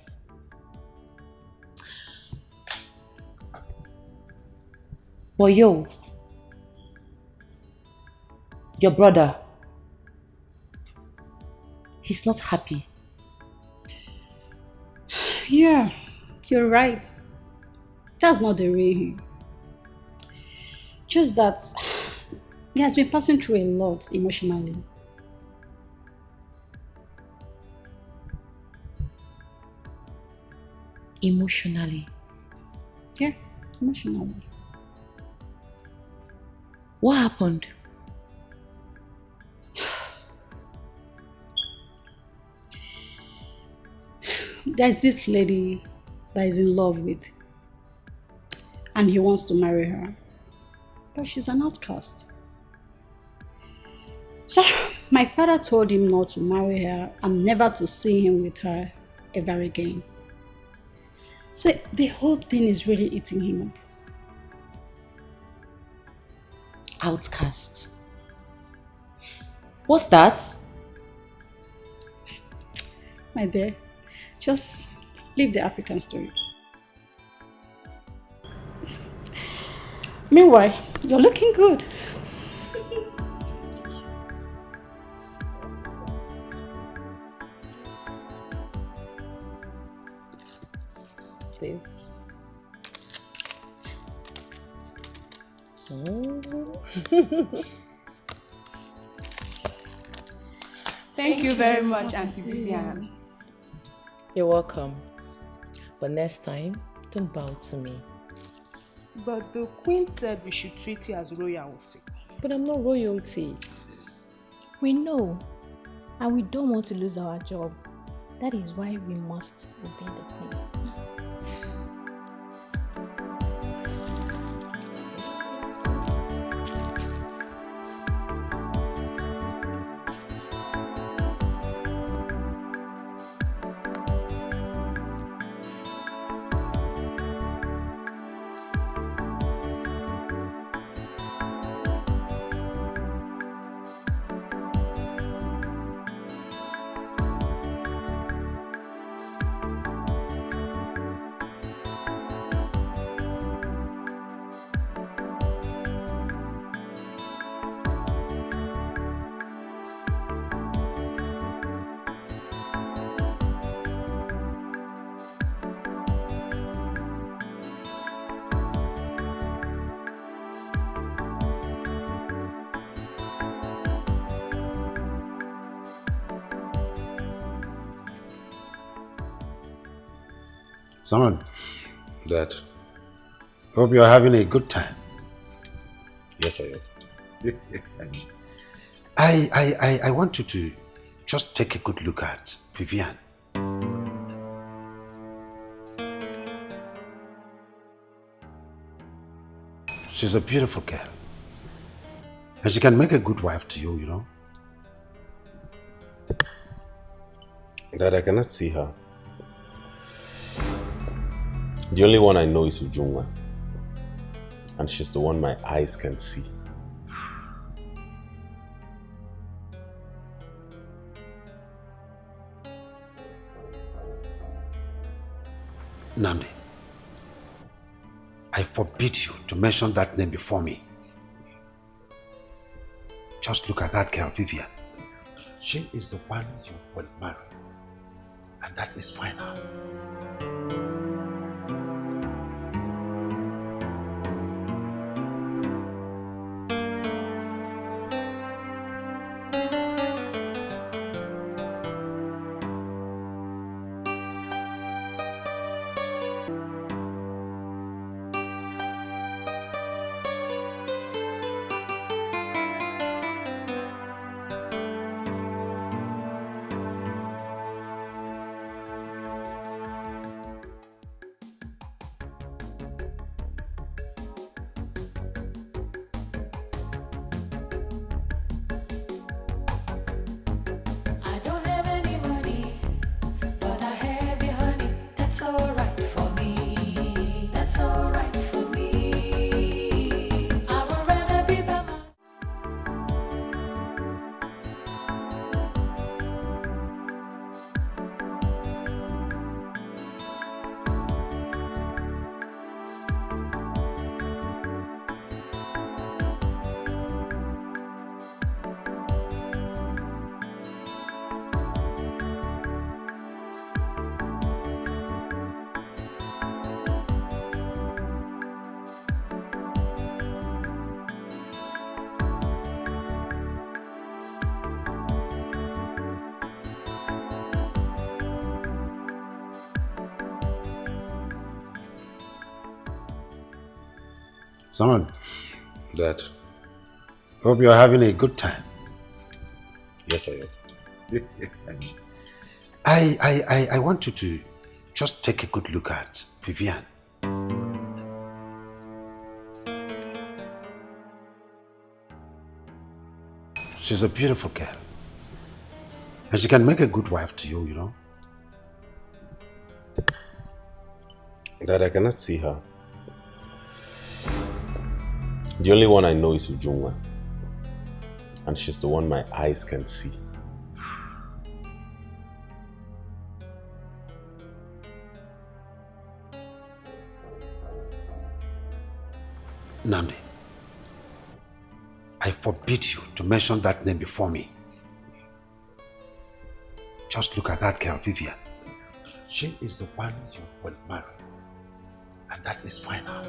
Speaker 17: But your brother, he's not happy.
Speaker 9: Yeah, you're right. That's not the real him. Just that he has been passing through a lot emotionally.
Speaker 17: Emotionally?
Speaker 9: Yeah, emotionally.
Speaker 17: What happened?
Speaker 9: There's this lady that he's in love with, and he wants to marry her, but she's an outcast. So my father told him not to marry her and never to see him with her ever again. So the whole thing is really eating him up.
Speaker 17: Outcast? What's that?
Speaker 9: My dear, just
Speaker 3: Leave the African story. Meanwhile, you're looking good.
Speaker 17: This.
Speaker 8: Thank you very much, Auntie Vivian.
Speaker 17: You're welcome. But next time, don't bow to me.
Speaker 5: But the queen said we should treat you as royalty.
Speaker 17: But I'm not royalty.
Speaker 8: We know, and we don't want to lose our job. That is why we must obey the queen.
Speaker 1: Son.
Speaker 2: Dad.
Speaker 1: Hope you're having a good time.
Speaker 2: Yes, I am.
Speaker 1: I want you to just take a good look at Vivian. She's a beautiful girl. And she can make a good wife to you, you know.
Speaker 2: Dad, I cannot see her. The only one I know is Juna. And she's the one my eyes can see.
Speaker 1: Namdi, I forbid you to mention that name before me. Just look at that girl, Vivian. She is the one you will marry. And that is final. Son.
Speaker 2: Dad.
Speaker 1: Hope you're having a good time.
Speaker 2: Yes, I
Speaker 1: am. I want you to just take a good look at Vivian. She's a beautiful girl. And she can make a good wife to you, you know.
Speaker 2: Dad, I cannot see her. The only one I know is Juna. And she's the one my eyes can see.
Speaker 1: Nnamdi, I forbid you to mention that name before me. Just look at that girl, Vivian. She is the one you will marry. And that is final.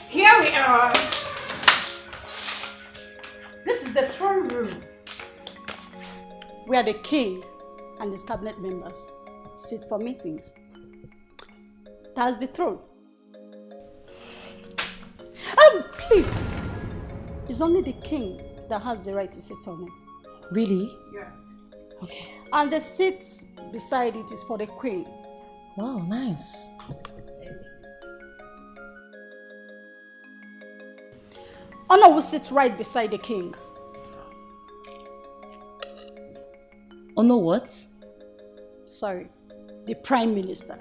Speaker 9: Here we are. This is the throne room where the king and his cabinet members sit for meetings. That's the throne. Please, it's only the king that has the right to sit on it.
Speaker 17: Really?
Speaker 9: Yeah. Okay. And the seats beside it is for the queen.
Speaker 17: Wow, nice.
Speaker 9: Honor will sit right beside the king.
Speaker 17: Honor what?
Speaker 9: Sorry, the prime minister.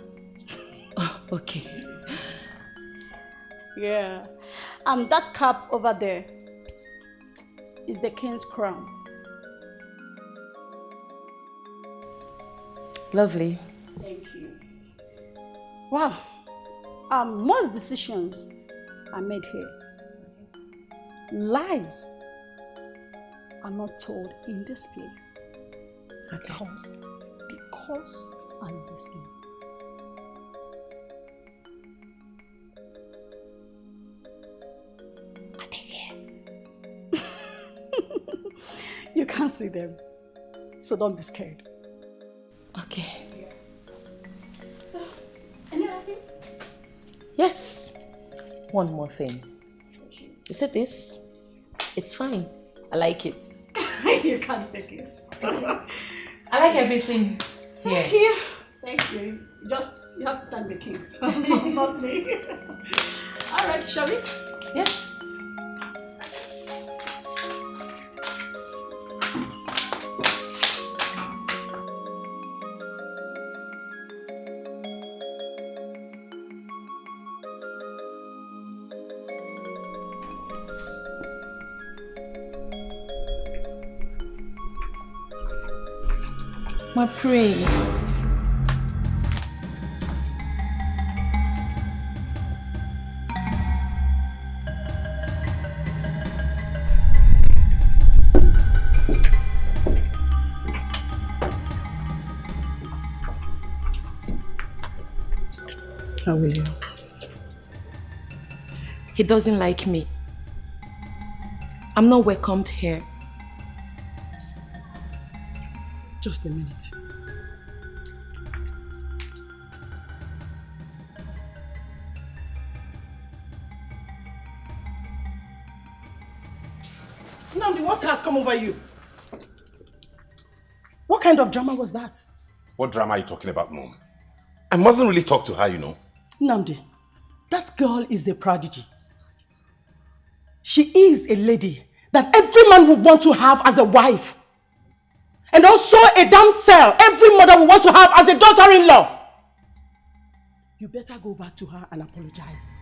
Speaker 17: Oh, okay.
Speaker 9: Yeah. And that cap over there is the king's crown.
Speaker 17: Lovely.
Speaker 9: Thank you. Wow. Most decisions are made here. Lies are not told in this place. Because the courts are listening. Are they here? You can't see them, so don't be scared.
Speaker 17: Okay.
Speaker 9: So, any other thing?
Speaker 17: Yes. One more thing. You said this? It's fine. I like it.
Speaker 9: You can't take it.
Speaker 17: I like everything here.
Speaker 9: Thank you. Thank you. You have to thank the king. Not me. All right, shall we?
Speaker 17: Yes. My prince.
Speaker 3: How will you?
Speaker 17: He doesn't like me. I'm not welcomed here.
Speaker 3: Just a minute. Nnamdi, what has come over you? What kind of drama was that?
Speaker 2: What drama are you talking about, Mom? I mustn't really talk to her, you know.
Speaker 3: Nnamdi, that girl is a prodigy. She is a lady that every man would want to have as a wife. And also a damsel every mother would want to have as a daughter-in-law. You better go back to her and apologize.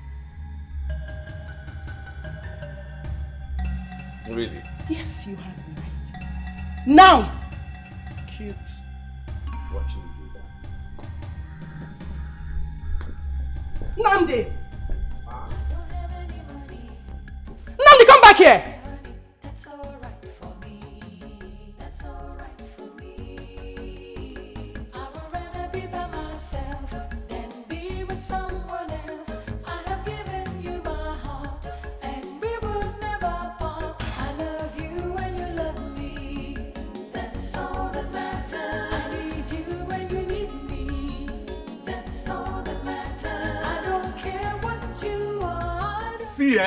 Speaker 2: Really?
Speaker 3: Yes, you have the right. Now!
Speaker 2: Cute. Watching you do that.
Speaker 3: Nnamdi! Nnamdi, come back here!
Speaker 7: That's alright for me. That's alright for me. I would rather be by myself than be with someone else. I have given you my heart, and we will never part. I love you and you love me.
Speaker 19: See,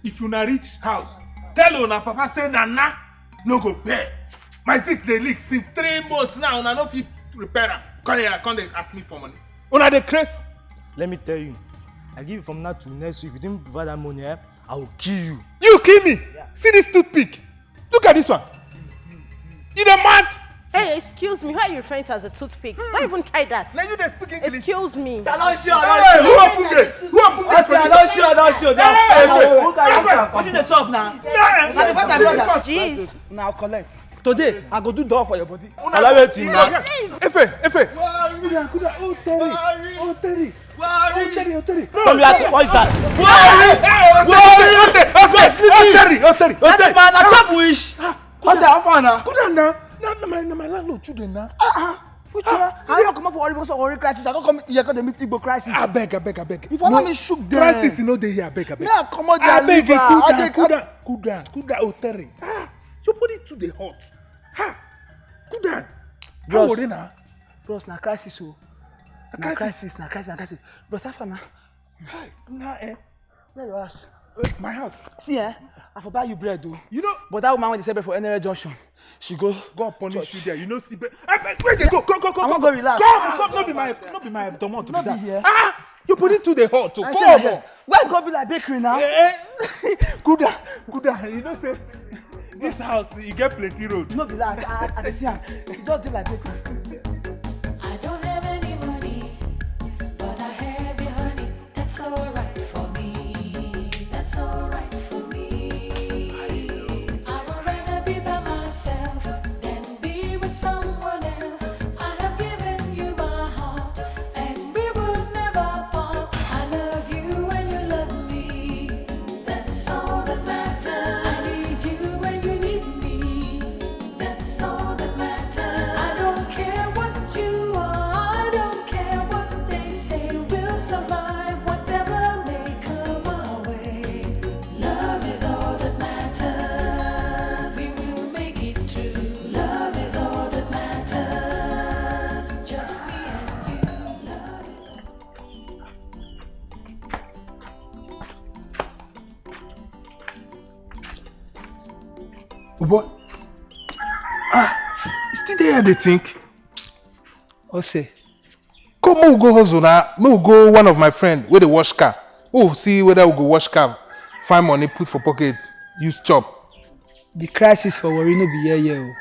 Speaker 19: if you na reach house, tell una papa say Nana no go pay. My zinc dey leak since 3 months now. Una no fit repair am. Come here, come dey ask me for money. Una dey craze.
Speaker 20: Let me tell you, I give you from now to next week. If you didn't provide that money, I will kill you.
Speaker 19: You kill me? Yeah. See this toothpick? Look at this one. You the mad?
Speaker 21: Hey, excuse me. Why are you referring to as a toothpick? Don't even try that.
Speaker 19: Now you dey speak English.
Speaker 21: Excuse me.
Speaker 19: I don't sure. Who opened it? Who opened it?
Speaker 20: I don't sure. What did they solve now?
Speaker 21: Jeez.
Speaker 20: Now collect. Today, I go do door for your body.
Speaker 19: Allow it in now. Efe.
Speaker 20: Come here, what is that? Man, I chop wish. What's that for now?
Speaker 19: Good now. Na my landlord children now.
Speaker 20: Which one? I don't come up for all because of horrible crisis. I don't come here because they meet Igbo crisis.
Speaker 19: I beg.
Speaker 20: If I me shook them.
Speaker 19: Crisis, you know they here. Beg.
Speaker 20: Yeah, come on, I beg.
Speaker 19: Cool down. Oteri. Your body too dey hot. Cool down. How old now?
Speaker 20: Bros, na crisis o. Na crisis. Bros, after now. Where your house?
Speaker 19: My house.
Speaker 20: See, I for buy you bread though.
Speaker 19: You know.
Speaker 20: But that woman when they sell bread for Nollywood Junction, she go.
Speaker 19: God punish you there. You know see bread. Where they go? Go.
Speaker 20: I won't go relax.
Speaker 19: Come. Not be my domot to be that.
Speaker 20: Here.
Speaker 19: You put it to the hot. Come on.
Speaker 20: Where go be like bakery now?
Speaker 19: Good down. You know say this house you get plenty road.
Speaker 20: No be like I dey see am. You just do like bakery.
Speaker 7: I don't have any money, but I have your honey. That's alright for me. That's alright for me. I would rather be by myself than be with someone else. I have given you my heart, and we will never part. I love you and you love me. That's all that matters. I need you and you need me. That's all that matters. I don't care what you are. I don't care what they say. We'll survive whatever may come our way. Love is all that matters. We will make it through. Love is all that matters. Just me and you. Love is all.
Speaker 19: Oh boy. You still there they think?
Speaker 20: What say?
Speaker 19: Come we go hustle now. We go one of my friend where they wash car. Oh, see whether we go wash car, find money, put for pocket, use chop.
Speaker 20: The crisis for worry no be here.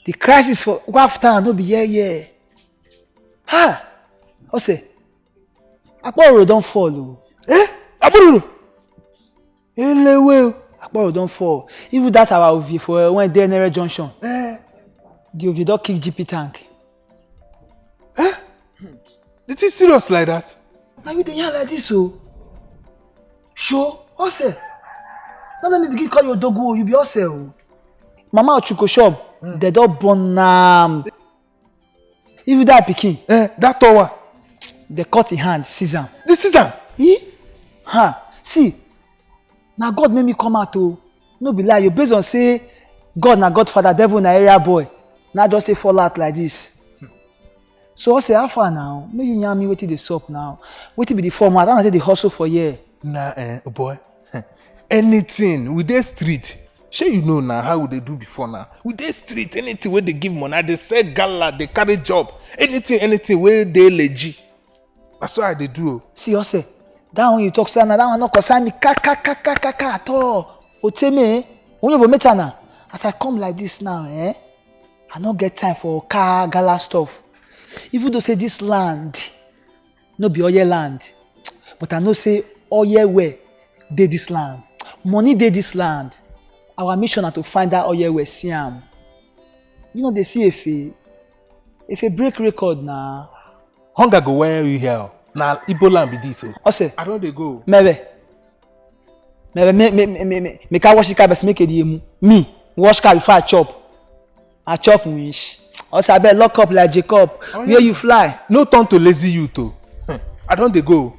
Speaker 20: The crisis for go after no be here. Ha! What say? Akporo don't fall.
Speaker 19: Akporo?
Speaker 20: Akporo don't fall. Even that our OV for when they near Junction. The OV don't kick GP tank.
Speaker 19: It is serious like that?
Speaker 20: Now you dey yarn like this o. Sure, Ose. Now let me begin call your dog o, you be Ose o. Mama Ochuko shop, they don burn am. Even that pikin.
Speaker 19: That tower.
Speaker 20: They cut him hand, seize am.
Speaker 19: The seize am?
Speaker 20: See, na God make me come out o. No be lie, you based on say God na Godfather, devil na area boy. Now just say fall out like this. So I say how far now? Make you yarn me wetin dey sup now. Wetin be the format? I don't take the hustle for here.
Speaker 19: Nah, boy. Anything we dey street. Shey you know now how we dey do before now. We dey street. Anything where they give money, they sell gala, they carry job. Anything where they legit. That's what I dey do.
Speaker 20: See, Ose, that one you talk so now, that one no concern me. Ka at all. Oteme, when you go meet now. As I come like this now, I no get time for car gala stuff. Even though say this land no be oil land, but I know say oil where dey this land, money dey this land. Our mission na to find that oil where see am. You know they see if a break record na
Speaker 19: hunger go where you here. Na Igbo land be this o.
Speaker 20: Ose,
Speaker 19: I don dey go.
Speaker 20: Mebe, make I wash the car best make it me wash car before I chop wish. Also, I bet lock up like Jacob. Where you fly?
Speaker 19: No turn to lazy youth o. I don dey go.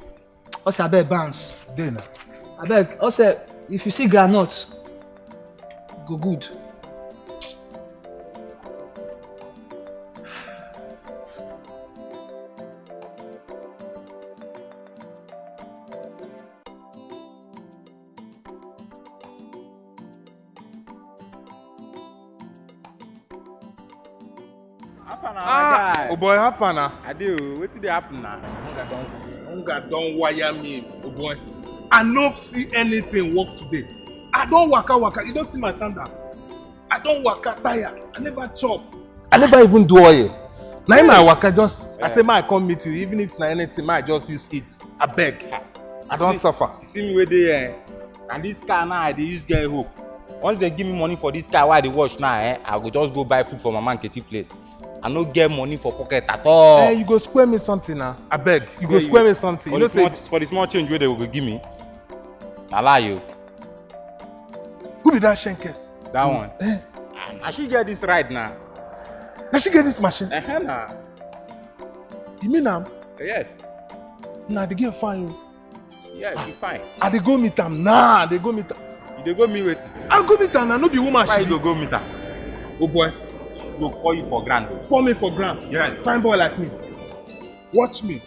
Speaker 20: Also, I bet bounce.
Speaker 19: Dey na.
Speaker 20: I bet. Also, if you see groundnut, go good.
Speaker 19: Oh boy, have fun now.
Speaker 14: I do. What did happen now?
Speaker 19: Hunger don't wire me, oh boy. I no see anything work today. I don't waka. You don't see my sandal. I don't waka tire. I never chop. I never even do oil. Now my waka just, I say, I come meet you. Even if na anything, I just use it. I beg. I don't suffer.
Speaker 14: See me where they and this car now, they use get hook. Once they give me money for this car while they wash now, I will just go buy food for my man Nketi place. I no get money for pocket at all.
Speaker 19: Hey, you go square me something now. I beg. You go square me something. You know say
Speaker 14: for the small change where they will give me. I lie you.
Speaker 19: Who be that Shenkes?
Speaker 14: That one. I should get this right now.
Speaker 19: I should get this machine.
Speaker 14: Nah.
Speaker 19: You mean am?
Speaker 14: Yes.
Speaker 19: Nah, they get fine.
Speaker 14: Yeah, you fine.
Speaker 19: I they go meet am. Nah, they go meet am.
Speaker 14: You dey go meet wetin?
Speaker 19: I go meet am. I no be woman.
Speaker 14: Why you go meet am?
Speaker 19: Oh boy.
Speaker 14: Go call you for grand.
Speaker 19: Call me for grand.
Speaker 14: Yeah.
Speaker 19: Fine boy like me. Watch me.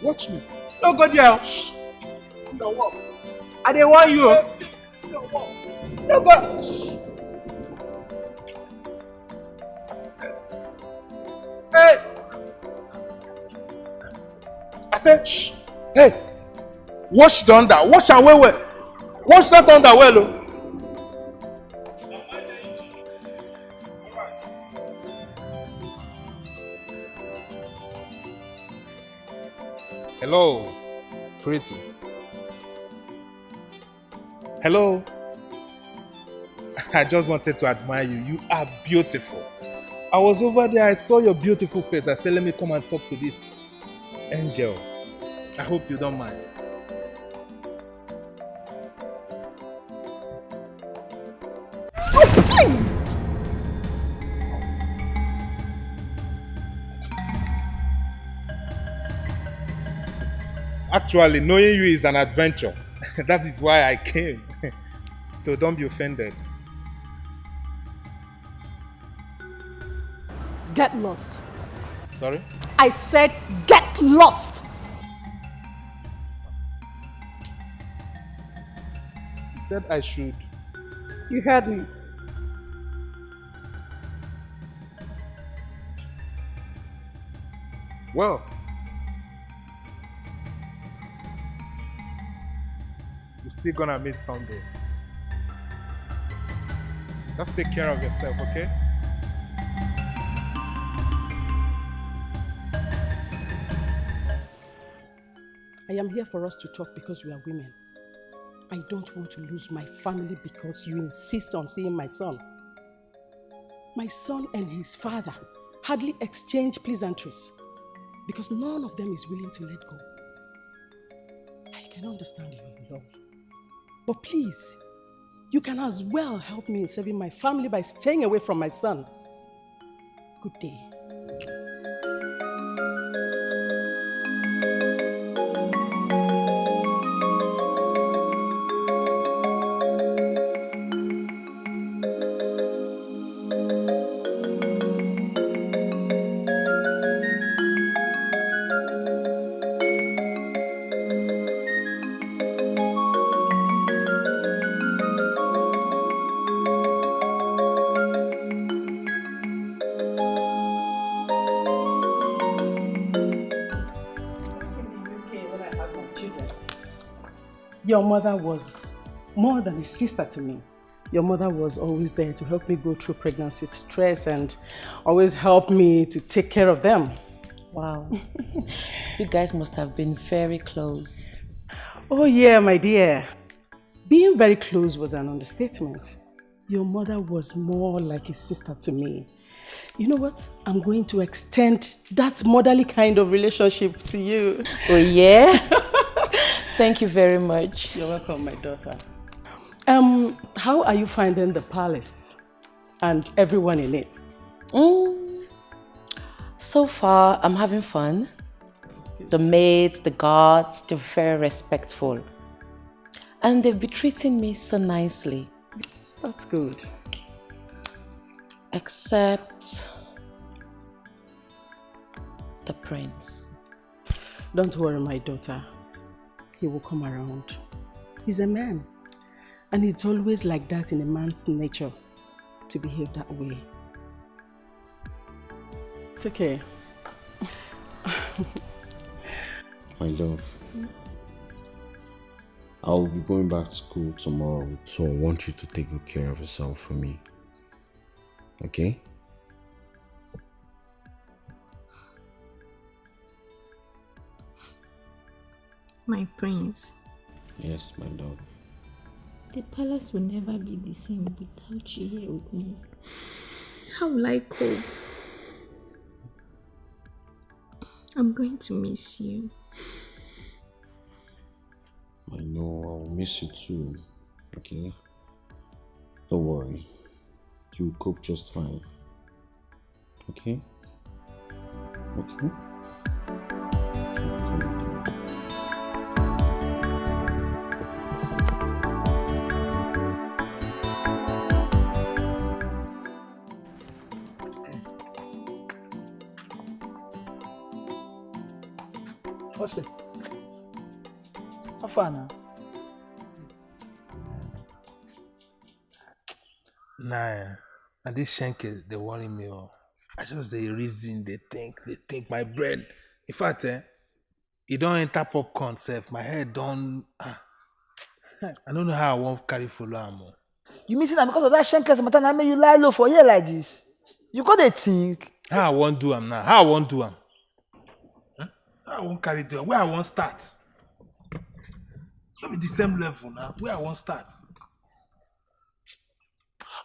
Speaker 14: No go there. Shh.
Speaker 19: No walk.
Speaker 14: I dey warn you.
Speaker 19: No walk.
Speaker 14: No go. Shh. Hey.
Speaker 19: I said, shh. Hey. Wash the under. Wash am well. Wash that under well. Oh. Hello, pretty. Hello. I just wanted to admire you. You are beautiful. I was over there. I saw your beautiful face. I said, let me come and talk to this angel. I hope you don't mind.
Speaker 9: Oh, please!
Speaker 19: Actually, knowing you is an adventure. That is why I came. So don't be offended.
Speaker 21: Get lost.
Speaker 19: Sorry?
Speaker 21: I said get lost.
Speaker 19: You said I should.
Speaker 9: You heard me.
Speaker 19: Well, we're still gonna meet someday. Just take care of yourself, okay?
Speaker 3: I am here for us to talk because we are women. I don't want to lose my family because you insist on seeing my son. My son and his father hardly exchange pleasantries because none of them is willing to let go. I can understand your love. But please, you can as well help me in saving my family by staying away from my son. Good day. Your mother was more than a sister to me. Your mother was always there to help me go through pregnancy stress and always help me to take care of them.
Speaker 17: Wow. You guys must have been very close.
Speaker 3: Oh yeah, my dear. Being very close was an understatement. Your mother was more like a sister to me. You know what? I'm going to extend that motherly kind of relationship to you.
Speaker 17: Oh yeah? Thank you very much.
Speaker 3: You're welcome, my daughter. How are you finding the palace and everyone in it?
Speaker 17: So far, I'm having fun. The maids, the guards, they're very respectful. And they've been treating me so nicely.
Speaker 3: That's good.
Speaker 17: Except the prince.
Speaker 3: Don't worry, my daughter. He will come around. He's a man. And it's always like that in a man's nature to behave that way. Take care.
Speaker 6: My love, I'll be going back to school tomorrow, so I want you to take good care of yourself for me. Okay?
Speaker 8: My prince,
Speaker 6: Yes, my love.
Speaker 8: the palace will never be the same without you here with me. How will I cope? I'm going to miss you.
Speaker 6: I know I'll miss you too. Okay? Don't worry. You'll cope just fine. Okay? Okay?
Speaker 20: What's it? How far now?
Speaker 19: Nah, and this shank they worry me. Oh. I just the reason they think my brain. In fact, it don't enter popcorn self. My head don't. I don't know how I won't carry follow am.
Speaker 20: You missing that because of that shankers matter that made you lie low for here like this. You got to think.
Speaker 19: How I won't do am now? How I won't do am? Huh? How I won't carry do am? Where I won't start? Not be the same level now. Where I won't start?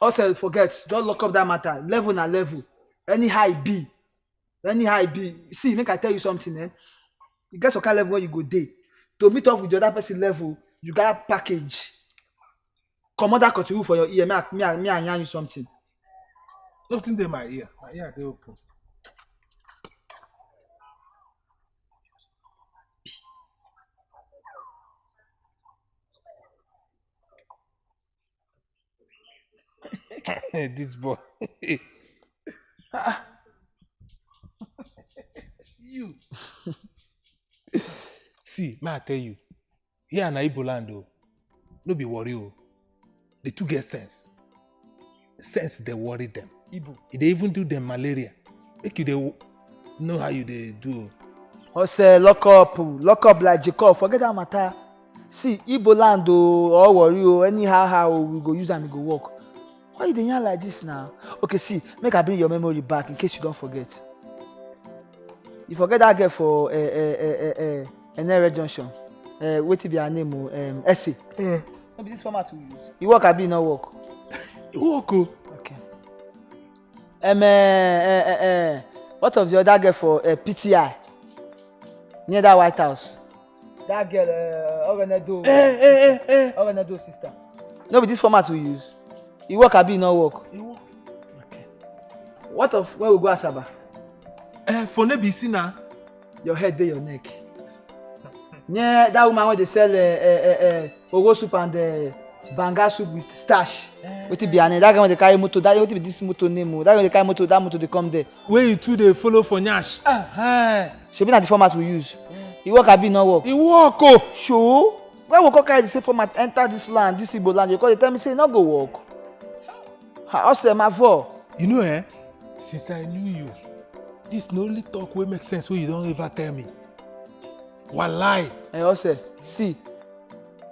Speaker 20: Also, forget. Don't lock up that matter. Level na level. Any high B. Any high B. See, make I tell you something, eh? You get some kind of level where you go day. To meet up with the other person level, you got package. Come on that cut for your ear. Me and yarn you something.
Speaker 19: Nothing in my ear. My ear they open. This boy. You. See, may I tell you, here na Igbo land oh, no be worry oh. They too get sense. Sense they worry them.
Speaker 20: Igbo.
Speaker 19: They even do them malaria. Make you they know how you they do.
Speaker 20: Also, lock up like Jacob. Forget that matter. See, Igbo land oh, all worry oh. Anyhow how we go use and we go work. Why you dey yarn like this now? Okay, see, make I bring your memory back in case you don't forget. You forget that girl for Heir Junction. What be her name? Essie. No be this format we use. You work abi no work?
Speaker 19: You work oh.
Speaker 20: Okay. What of the other girl for PTI? Near that White House. That girl, Orenedo sister. No be this format we use. You work abi no work?
Speaker 19: You work.
Speaker 20: Okay. What of when we go Asaba?
Speaker 19: For no be seen now.
Speaker 20: Your head dey your neck. Yeah, that woman where they sell ogo soup and banga soup with stash. Wetin be her name? That guy when they carry motor. That wetin be this motor name? That when they carry motor, that motor they come there.
Speaker 19: Where you two they follow for nyash?
Speaker 20: Shebi na the format we use. You work abi no work?
Speaker 19: You work oh.
Speaker 20: Sure. When we go carry the same format enter this land, this Igbo land, you call they tell me say no go work. Also, my voice.
Speaker 19: You know since I knew you, this no only talk will make sense when you don't ever tell me. Walai.
Speaker 20: Also, see,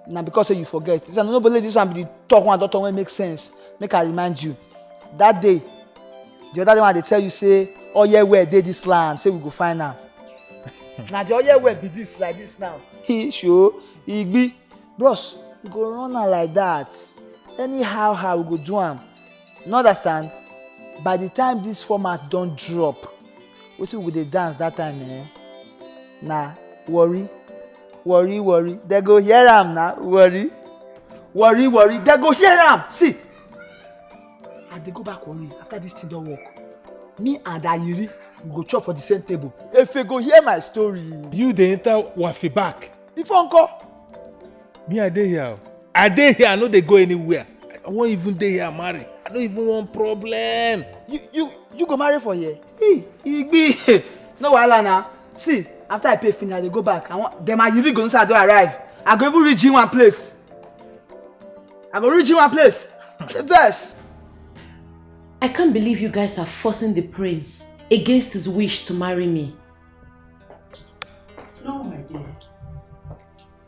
Speaker 20: now because you forget. This no believe this one be the talk one don't make sense. Make I remind you. That day, the other day when they tell you say, oh yeah, where they this land, say we go find am. Now the other where be this like this now. He sure, he be, bros, we go run am like that. Anyhow, how we go do am. You understand? By the time this format don't drop, wetin we dey dance that time na worry. They go hear am na worry. They go hear am. See, I dey go back worry after this thing don work. Me and Ayiri we go chop for the same table. If you go hear my story.
Speaker 19: You dey enter wafi back.
Speaker 20: Before uncle.
Speaker 19: Me I dey here. I dey here. I no dey go anywhere. I won't even dey here marry. I don't even want problem.
Speaker 20: You go marry for here? Hey, Igbi. No wahala na. See, after I pay finish, I dey go back. I want them Ayiri go inside don arrive. I go even reach in one place. The best.
Speaker 17: I can't believe you guys are forcing the prince against his wish to marry me.
Speaker 3: No, my dear.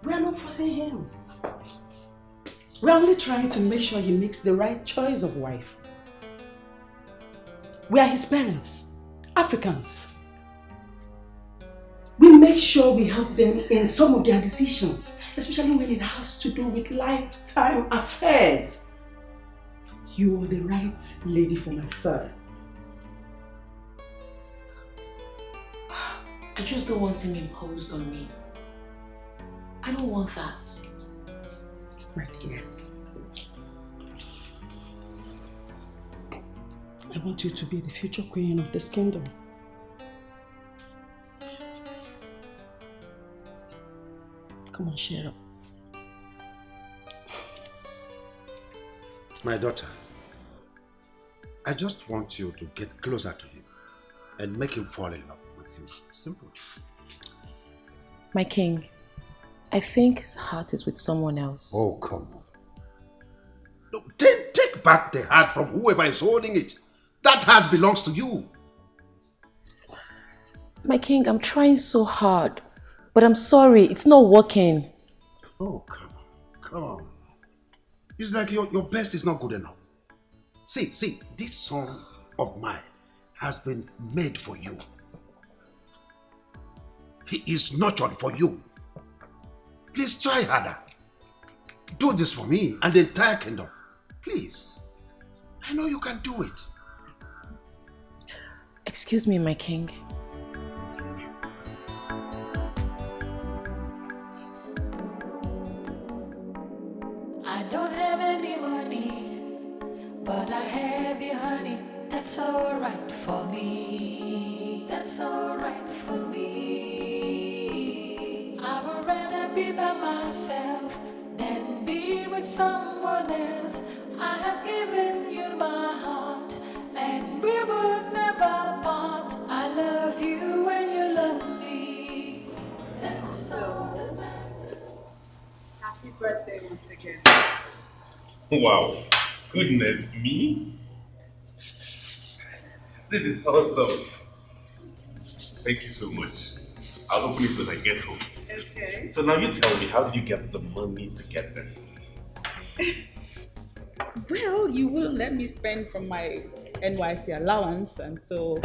Speaker 3: We are not forcing him. We are only trying to make sure he makes the right choice of wife. We are his parents, Africans. We make sure we help them in some of their decisions, especially when it has to do with lifetime affairs. You are the right lady for my son.
Speaker 17: I just don't want him imposed on me. I don't want that.
Speaker 3: My dear, I want you to be the future queen of this kingdom. Yes. Come on, share up.
Speaker 1: My daughter, I just want you to get closer to him and make him fall in love with you. Simple.
Speaker 17: My king, I think his heart is with someone else.
Speaker 1: Oh, come on. No, then take back the heart from whoever is holding it. That heart belongs to you.
Speaker 17: My king, I'm trying so hard, but I'm sorry, it's not working.
Speaker 1: Oh, come on, come on. It's like your best is not good enough. See, this son of mine has been made for you. He is nurtured for you. Please try harder. Do this for me and the entire kingdom. Please. I know you can do it.
Speaker 17: Excuse me, my king.
Speaker 7: I don't have any money, but I have you, honey. That's alright for me. That's alright for me. I would rather be by myself than be with someone else. I have given you my heart, and we will never part. I love you and you love me. That's all that matters.
Speaker 4: Happy birthday once again.
Speaker 2: Wow, goodness me. This is awesome. Thank you so much. I'll open it when I get home.
Speaker 4: Okay.
Speaker 2: So now you tell me, how did you get the money to get this?
Speaker 4: Well, you wouldn't let me spend from my NYC allowance, and so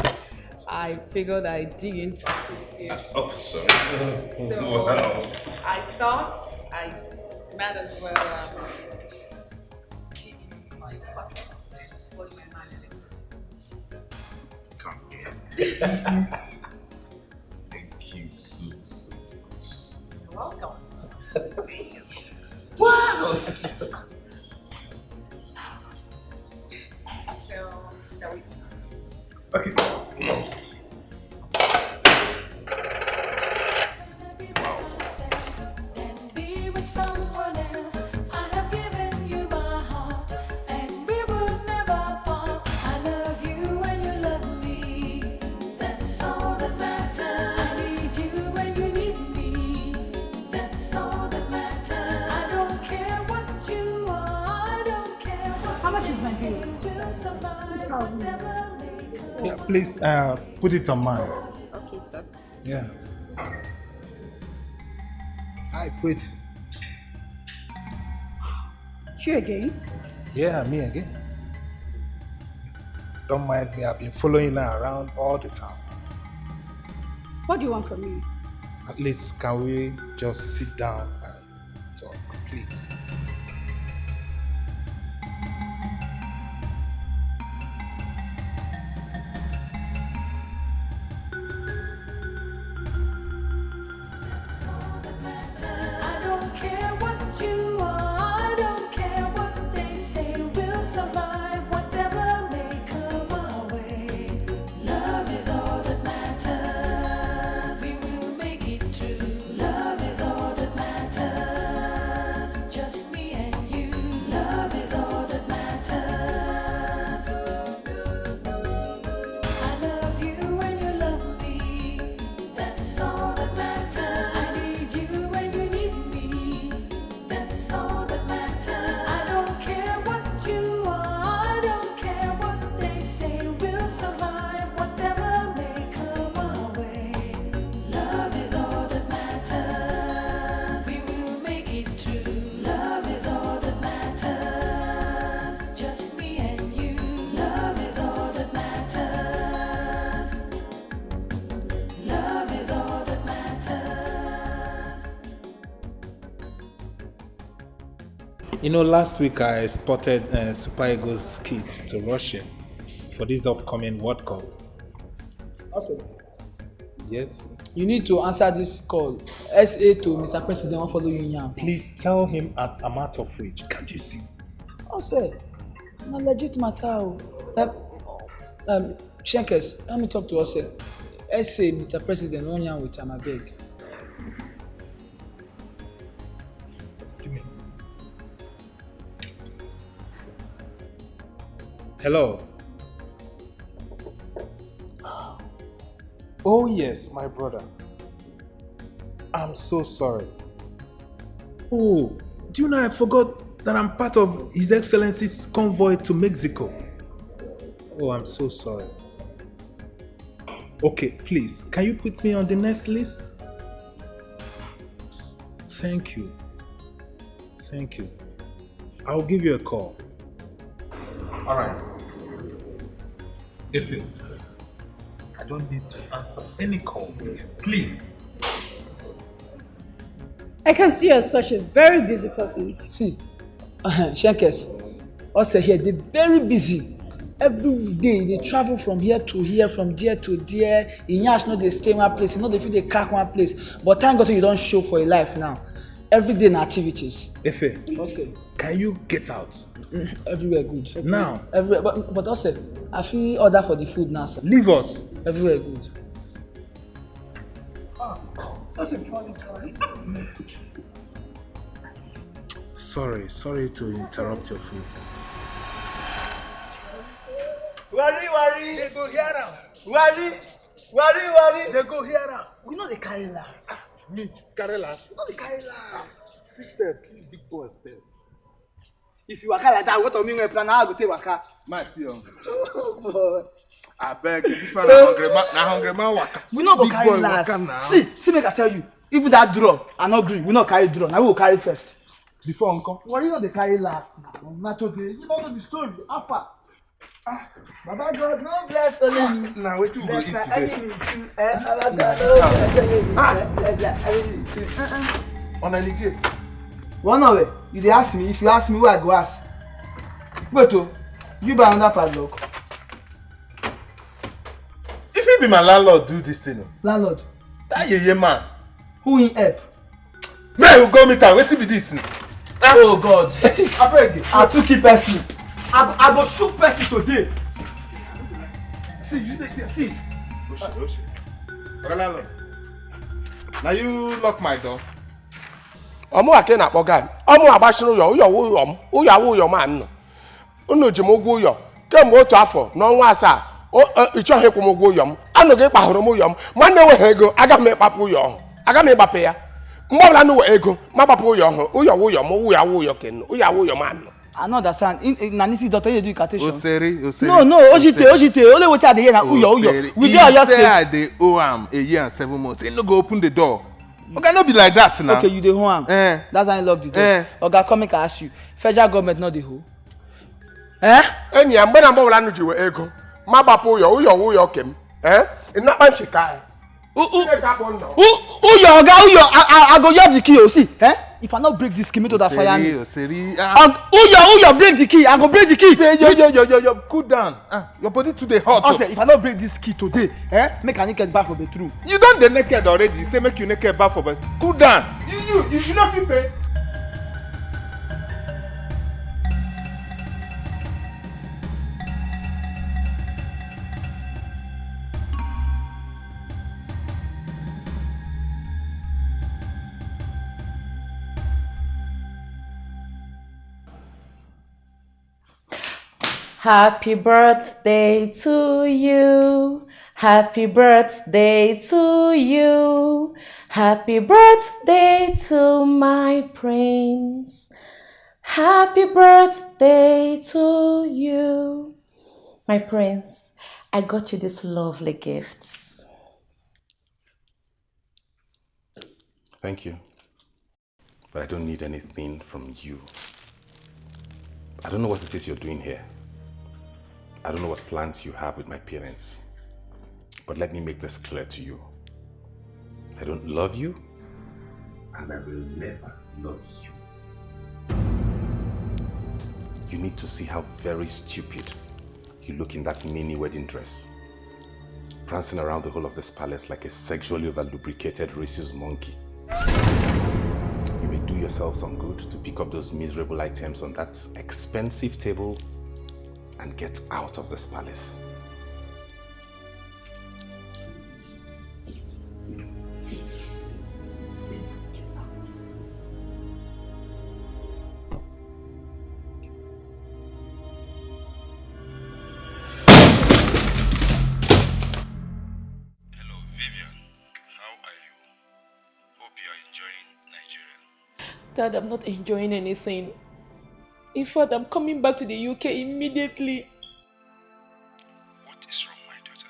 Speaker 4: I figured I'd dig into it here.
Speaker 2: Oh, sorry.
Speaker 4: So
Speaker 2: Wow.
Speaker 4: I thought I might as well dig in my pocket and spoil my money a little.
Speaker 2: Come here. Thank you so much.
Speaker 4: You're welcome.
Speaker 2: Wow!
Speaker 4: Shall we?
Speaker 2: Okay.
Speaker 7: Be with someone else. I have given you my heart, and we will never part. I love you and you love me. That's all that matters. I need you and you need me. That's all that matters. I don't care what you are. I don't care what.
Speaker 20: How much is my bill?
Speaker 7: We'll survive.
Speaker 20: 2,000.
Speaker 19: Yeah, please put it on mine.
Speaker 4: Okay, sir.
Speaker 19: Yeah. Hi, Pretty.
Speaker 20: You again?
Speaker 19: Yeah, me again. Don't mind me, I've been following her around all the time.
Speaker 20: What do you want from me?
Speaker 19: At least can we just sit down and talk, please?
Speaker 7: I don't care what you are, I don't care what they say. We'll survive whatever may come our way. Love is all that matters. We will make it through. Love is all that matters. Just
Speaker 19: You know, last week I spotted Super Eagles kit to Russia for this upcoming World Cup.
Speaker 20: Awesome.
Speaker 19: Yes.
Speaker 20: You need to answer this call. SA to Mr. President, won't follow you now.
Speaker 19: Please tell him I'm out of reach. Can't you see?
Speaker 20: Also, no legit matter. Shankers, let me talk to us. SA, Mr. President, one year with him, I beg.
Speaker 19: Hello. Oh yes, my brother. I'm so sorry. Oh, do you know I forgot that I'm part of His Excellency's convoy to Mexico? Oh, I'm so sorry. Okay, please, can you put me on the next list? Thank you. Thank you. I'll give you a call. All right. If I don't need to answer any call, please.
Speaker 10: I can see you're such a very busy person.
Speaker 20: See, Shankers, also here, they're very busy. Every day, they travel from here to here, from there to there. In Yash, no, they stay in one place, no, they feel they cack one place. But thank God you don't show for your life now. Every day in activities.
Speaker 19: Efe, can you get out?
Speaker 20: Everywhere good.
Speaker 19: Now?
Speaker 20: Everywhere, but also, I feel order for the food now, sir.
Speaker 19: Leave us.
Speaker 20: Everywhere good.
Speaker 10: Such a funny guy.
Speaker 19: Sorry to interrupt your food.
Speaker 20: Worry.
Speaker 22: They go hear am.
Speaker 20: Worry.
Speaker 22: They go hear am.
Speaker 20: We know they carry last.
Speaker 22: Me carry last.
Speaker 20: We know they carry last.
Speaker 22: 6 steps, 6 big boy steps.
Speaker 20: If you waka like that, what on me plan now? I go take waka.
Speaker 22: Man, see you.
Speaker 20: Oh boy.
Speaker 22: I beg you, this man na hungry man waka.
Speaker 20: We no go carry last. See, make I tell you. Even that draw, I no gree. We no carry draw. Now we go carry first.
Speaker 22: Before uncle.
Speaker 20: Well, you know they carry last. Now today, you don't know the story. How far? Baba God, no bless only me.
Speaker 22: Now wait till we go eat today.
Speaker 20: Baba God, no bless enemy too.
Speaker 22: On any day.
Speaker 20: One of it, you dey ask me. If you ask me, where I go ask. Wait, you buy another padlock.
Speaker 22: If you be my landlord, do this thing.
Speaker 20: Landlord?
Speaker 22: That yeye man.
Speaker 20: Who in help?
Speaker 22: Man, you go meet am. Wetin be this?
Speaker 20: Oh God.
Speaker 22: I beg.
Speaker 20: I too keep person. I go shoot person today. See.
Speaker 22: Okay, landlord. Now you lock my door.
Speaker 23: Omo ake na kpoga. Omo agbashiro uyo man. Unu ji m ụgwọ ụyọ kemgbe otu afọ n'ọnwa asaa ịchọghị ịkwụ m ụgwọ ụyọ m anọghị ịkpahụrụ m ụyọ m nwanne enweghị ego aga m ịkpapụ ụyọ ọhụụ aga m ịgbapụ ya mgbe ọbụla nụ ego ma gbapụ ụyọ ọhụụ ụyọ m ụyọ kenu ụyọ m anụ. I no understand. Na niti doctor you do incantation.
Speaker 22: Oseri.
Speaker 20: No, ojite. Only what I dey hear na uyo. We dey Oyo State.
Speaker 22: Say I dey owe am a year and 7 months. He no go open the door. Oga no be like that now.
Speaker 20: Okay, you dey owe am. That's why I love the door. Oga come make I ask you. Federal government no dey owe.
Speaker 23: Enyi ya mgbe na mgbe ọbụla nụ ji wee ego ma gbapụ ụyọ kem. Ịnakpa nchika.
Speaker 20: Uyo, I go use the key, see. If I not break this key, me to that fire me. Uyo, break the key. I go break the key.
Speaker 22: Yo, cool down. Your body too dey hot.
Speaker 20: If I not break this key today, make I naked back for the truth.
Speaker 22: You don't dey naked already. You say make you naked back for the. Cool down. You should not be pay.
Speaker 17: Happy birthday to you. Happy birthday to you. Happy birthday to my prince. Happy birthday to you. My prince, I got you these lovely gifts.
Speaker 2: Thank you. But I don't need anything from you. I don't know what it is you're doing here. I don't know what plans you have with my parents. But let me make this clear to you. I don't love you, and I will never love you. you need to see how very stupid you look in that mini wedding dress. Prancing around the whole of this palace like a sexually over-lubricated rhesus monkey. You may do yourself some good to pick up those miserable items on that expensive table and get out of this palace.
Speaker 11: Dad, I'm not enjoying anything. In fact, I'm coming back to the UK immediately.
Speaker 18: What is wrong, my daughter?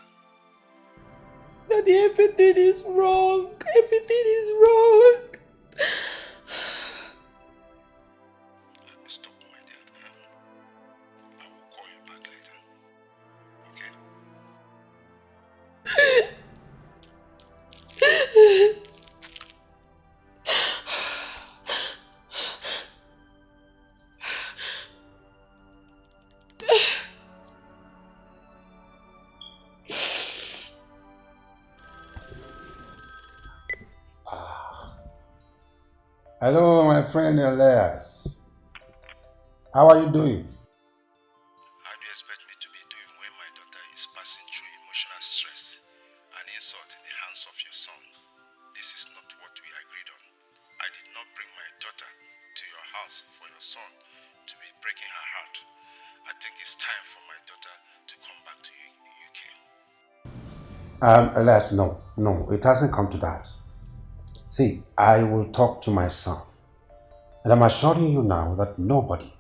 Speaker 11: Daddy, everything is wrong. Everything is wrong.
Speaker 18: Stop, my dear. I will call you back later. Okay?
Speaker 1: Hello, my friend Elias. How are you doing?
Speaker 18: How do you expect me to be doing when my daughter is passing through emotional stress and insult in the hands of your son? This is not what we agreed on. I did not bring my daughter to your house for your son to be breaking her heart. I think it's time for my daughter to come back to UK.
Speaker 1: Elias, no, it hasn't come to that. See, I will talk to my son. And I'm assuring you now that nobody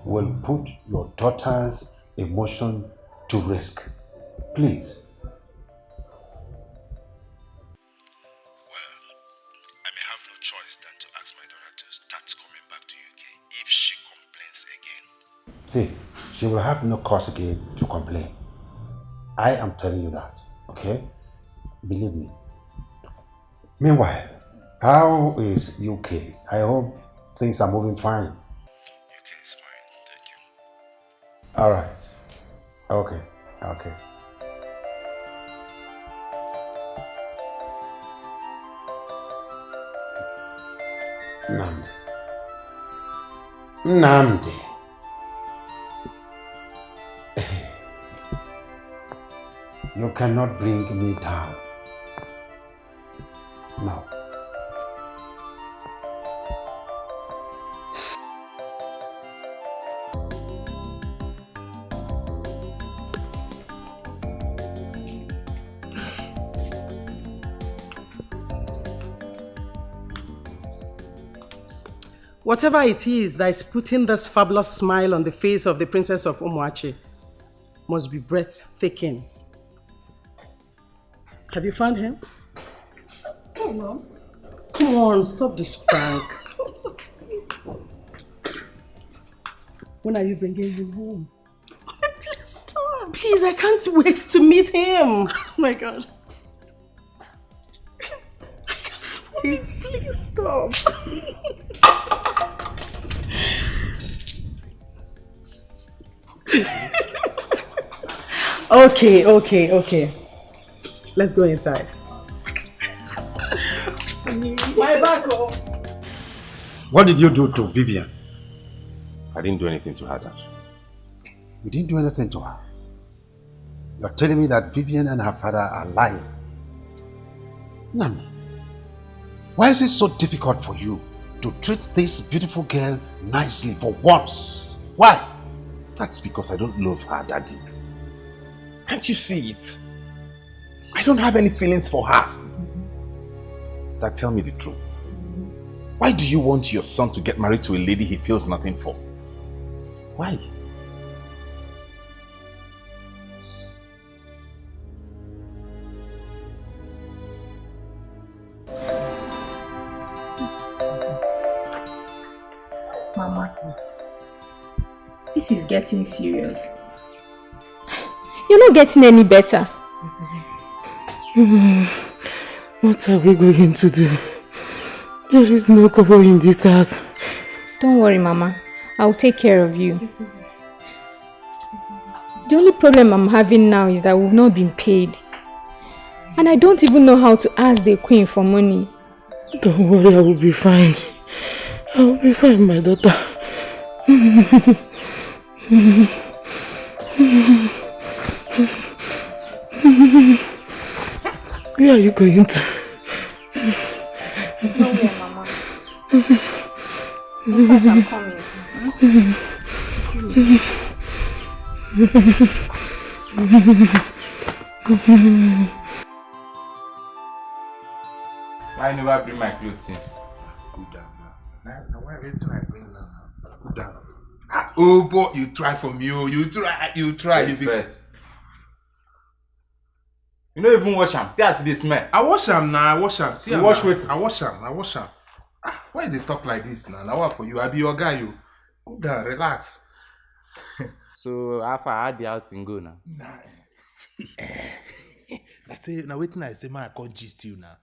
Speaker 1: will put your daughter's emotion to risk. Please.
Speaker 18: Well, I may have no choice than to ask my daughter to start coming back to UK if she complains again.
Speaker 1: See, she will have no cause again to complain. I am telling you that, okay? Believe me. Meanwhile, how is UK? I hope things are moving fine.
Speaker 18: UK is fine, thank you.
Speaker 1: All right. Okay. Nnamdi. You cannot bring me down. No.
Speaker 3: Whatever it is that is putting this fabulous smile on the face of the Princess of Umuachi must be breathtaking. Have you found him?
Speaker 10: Oh, Mom.
Speaker 3: Come on, stop this prank. When are you bringing him home?
Speaker 10: Please stop.
Speaker 3: Please, I can't wait to meet him.
Speaker 10: Oh my God. I can't wait. Please stop.
Speaker 3: Okay. Let's go inside. My back home.
Speaker 1: What did you do to Vivian?
Speaker 2: I didn't do anything to her, Dad.
Speaker 1: You didn't do anything to her? You're telling me that Vivian and her father are lying? Nami, why is it so difficult for you to treat this beautiful girl nicely for once? Why?
Speaker 2: That's because I don't love her, Daddy. Can't you see it? I don't have any feelings for her. Dad, tell me the truth. Why do you want your son to get married to a lady he feels nothing for? Why?
Speaker 8: Mama, this is getting serious. You're not getting any better.
Speaker 5: What are we going to do? There is no cover in this house.
Speaker 8: Don't worry, Mama. I'll take care of you. The only problem I'm having now is that we've not been paid. And I don't even know how to ask the queen for money.
Speaker 12: Don't worry, I will be fine. I will be fine, my daughter. Where are you going to?
Speaker 8: Nowhere, Mama. In fact, I'm coming.
Speaker 14: Why never bring my clothes since?
Speaker 19: Good down now. Now why everything I bring now? Good down. Oh boy, you try for me. Oh, you try.
Speaker 14: Wait first. You don't even wash them. See how they smell.
Speaker 19: I wash them now. I wash them. See,
Speaker 14: you wash with.
Speaker 19: I wash them. Why they talk like this now? Now what for you? I be your guy. You good down. Relax.
Speaker 14: So after I had the outing go now.
Speaker 19: Nah. I say now waiting. I say man, I can't gist you now.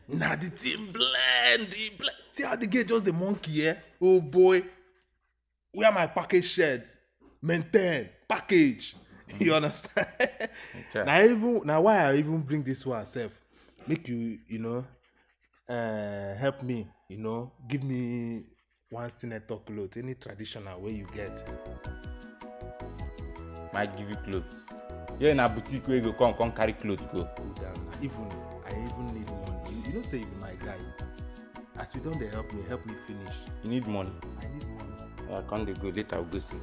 Speaker 19: Now the team blend. See how they get just the monkey, yeah? Oh boy. Where my package shed? Maintain package. You understand? Okay. Now why I even bring this one self? Make you help me, give me one senator cloth, any traditional way you get.
Speaker 14: Might give you clothes. Yeah, in a boutique where you go come carry clothes go.
Speaker 19: I even need money. You don't say you be my guy. As you don't help me finish.
Speaker 14: You need money.
Speaker 19: I need money.
Speaker 14: I can't go. Later I'll go see.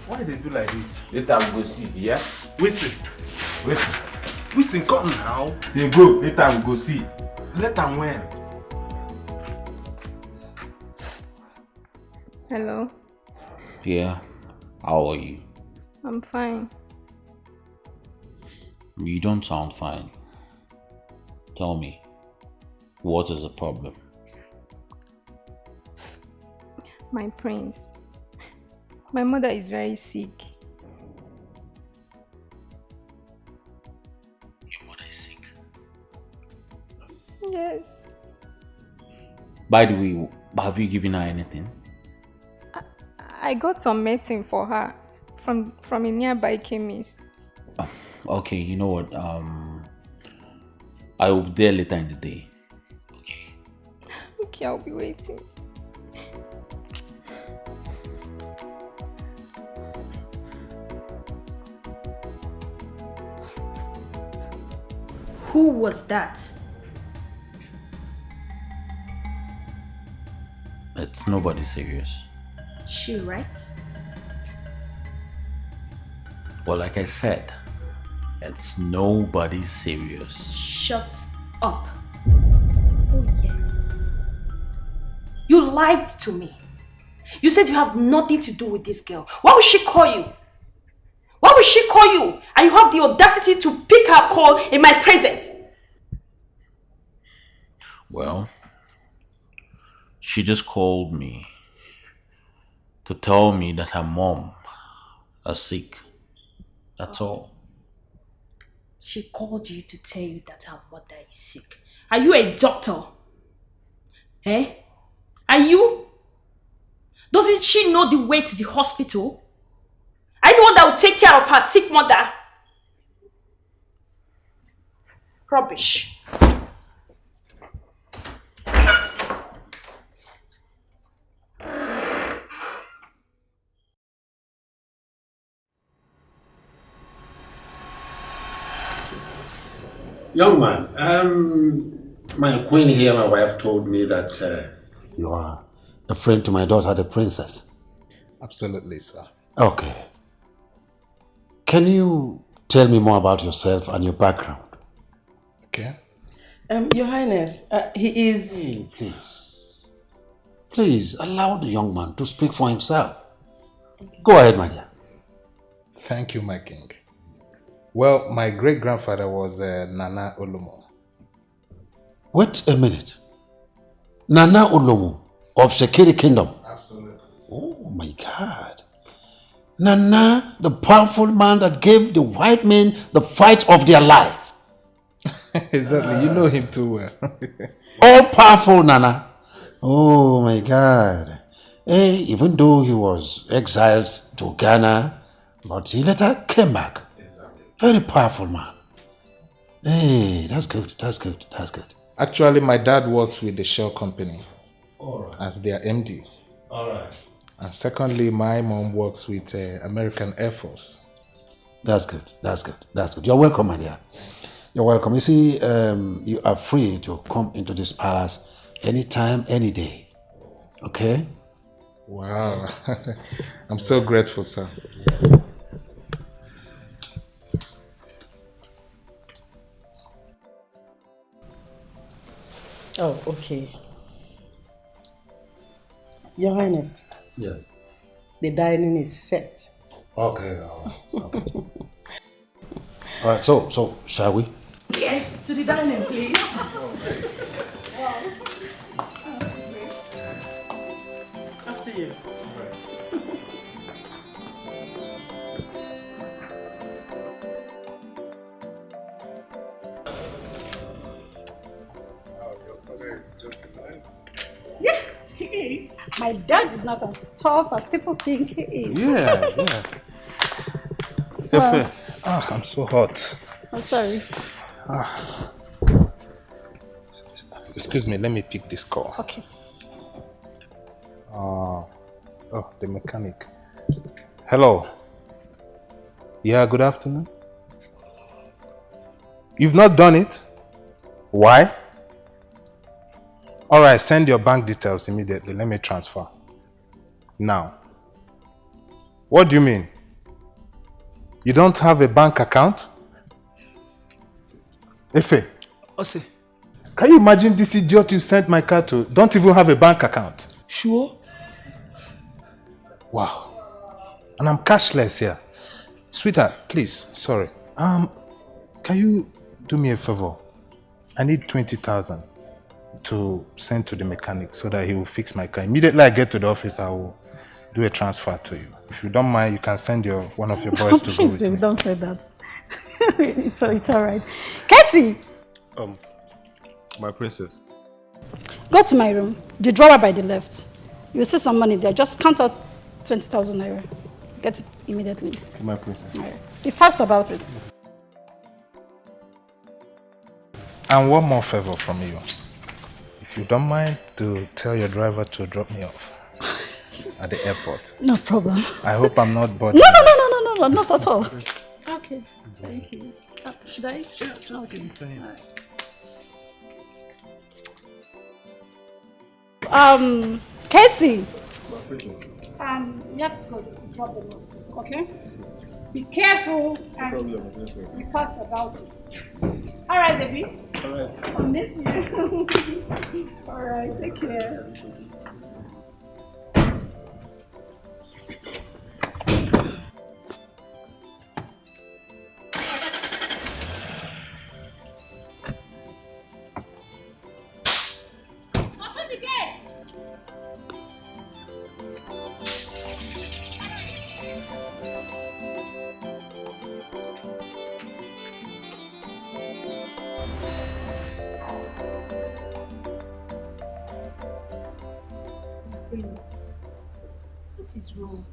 Speaker 19: Why they do like this?
Speaker 14: Later I'll go see. Yeah.
Speaker 19: Listen, come now.
Speaker 14: They go. Later I'll go see.
Speaker 19: Later when?
Speaker 8: Hello.
Speaker 6: Yeah. How are you?
Speaker 8: I'm fine.
Speaker 6: You don't sound fine. Tell me, what is the problem?
Speaker 8: My prince. My mother is very sick.
Speaker 6: Your mother is sick?
Speaker 8: Yes.
Speaker 6: By the way, have you given her anything?
Speaker 8: I got some medicine for her from a nearby chemist.
Speaker 6: Okay, you know what? I will be there later in the day.
Speaker 8: Okay, I'll be waiting.
Speaker 15: Who was that?
Speaker 6: It's nobody serious.
Speaker 15: She, right?
Speaker 6: Well, like I said, it's nobody serious.
Speaker 15: Shut up. Oh, yes. You lied to me. You said you have nothing to do with this girl. Why would she call you? Why would she call you? And you have the audacity to pick her call in my presence.
Speaker 6: Well, she just called me to tell me that her mom is sick. That's all.
Speaker 15: She called you to tell you that her mother is sick. Are you a doctor? Eh? Are you? Doesn't she know the way to the hospital? Are you the one that will take care of her sick mother? Rubbish.
Speaker 1: Young man, my queen here, my wife, told me that you are a friend to my daughter, the princess.
Speaker 19: Absolutely, sir.
Speaker 1: Okay. Can you tell me more about yourself and your background?
Speaker 19: Okay.
Speaker 3: Your Highness, he is...
Speaker 1: Hey, please, allow the young man to speak for himself. Go ahead, my dear.
Speaker 19: Thank you, my king. Well, my great-grandfather was Nana Olomo.
Speaker 1: Wait a minute. Nana Olomo of Shekiri Kingdom?
Speaker 19: Absolutely.
Speaker 1: Oh my God. Nana, the powerful man that gave the white men the fight of their life.
Speaker 19: Exactly, you know him too well.
Speaker 1: All powerful Nana. Oh my God. Even though he was exiled to Ghana, but he later came back. Very powerful man. Hey, that's good, that's good, that's good.
Speaker 19: Actually, my dad works with the Shell company as their MD.
Speaker 1: Alright.
Speaker 19: And secondly, my mom works with American Air Force.
Speaker 1: That's good, that's good, that's good. You're welcome, my dear. You're welcome. You see, you are free to come into this palace anytime, any day. Okay?
Speaker 19: Wow. I'm so grateful, sir.
Speaker 3: Oh, okay. Your Highness.
Speaker 1: Yeah.
Speaker 3: The dining is set.
Speaker 1: Okay. Okay. All right. So shall we?
Speaker 3: Yes, to the dining, please. After you.
Speaker 9: Yeah, he is. My dad is not as tough as people think he is.
Speaker 19: Yeah. Definitely. I'm so hot.
Speaker 9: I'm sorry.
Speaker 19: Excuse me, let me pick this call.
Speaker 9: Okay.
Speaker 19: The mechanic. Hello. Yeah, good afternoon. You've not done it? Why? Alright, send your bank details immediately. Let me transfer. Now. What do you mean? You don't have a bank account? Efe.
Speaker 20: Ose.
Speaker 19: Can you imagine this idiot you sent my car to don't even have a bank account?
Speaker 20: Sure.
Speaker 19: Wow. And I'm cashless here. Sweetheart, please, sorry. Can you do me a favor? I need 20,000 to send to the mechanic so that he will fix my car. Immediately I get to the office, I will do a transfer to you. If you don't mind, you can send one of your boys to go
Speaker 9: Please,
Speaker 19: with
Speaker 9: baby,
Speaker 19: me.
Speaker 9: don't say that. It's all right. Casey!
Speaker 6: My princess.
Speaker 9: Go to my room. The drawer by the left. You'll see some money there. Just count out 20,000 naira. Get it immediately.
Speaker 6: My princess.
Speaker 9: Right. Be fast about it.
Speaker 19: And one more favor from you. If you don't mind, to tell your driver to drop me off at the airport.
Speaker 9: No problem.
Speaker 19: I hope I'm not bothering.
Speaker 9: No, not at all. Okay, thank you. Should I?
Speaker 19: Yeah, just
Speaker 9: okay.
Speaker 19: give it to him.
Speaker 9: Casey. You have to go drop them off, okay? Be careful and be fast about it. All right, baby.
Speaker 6: All right.
Speaker 9: I'll miss you. All right, take care.
Speaker 8: Prince, what is wrong?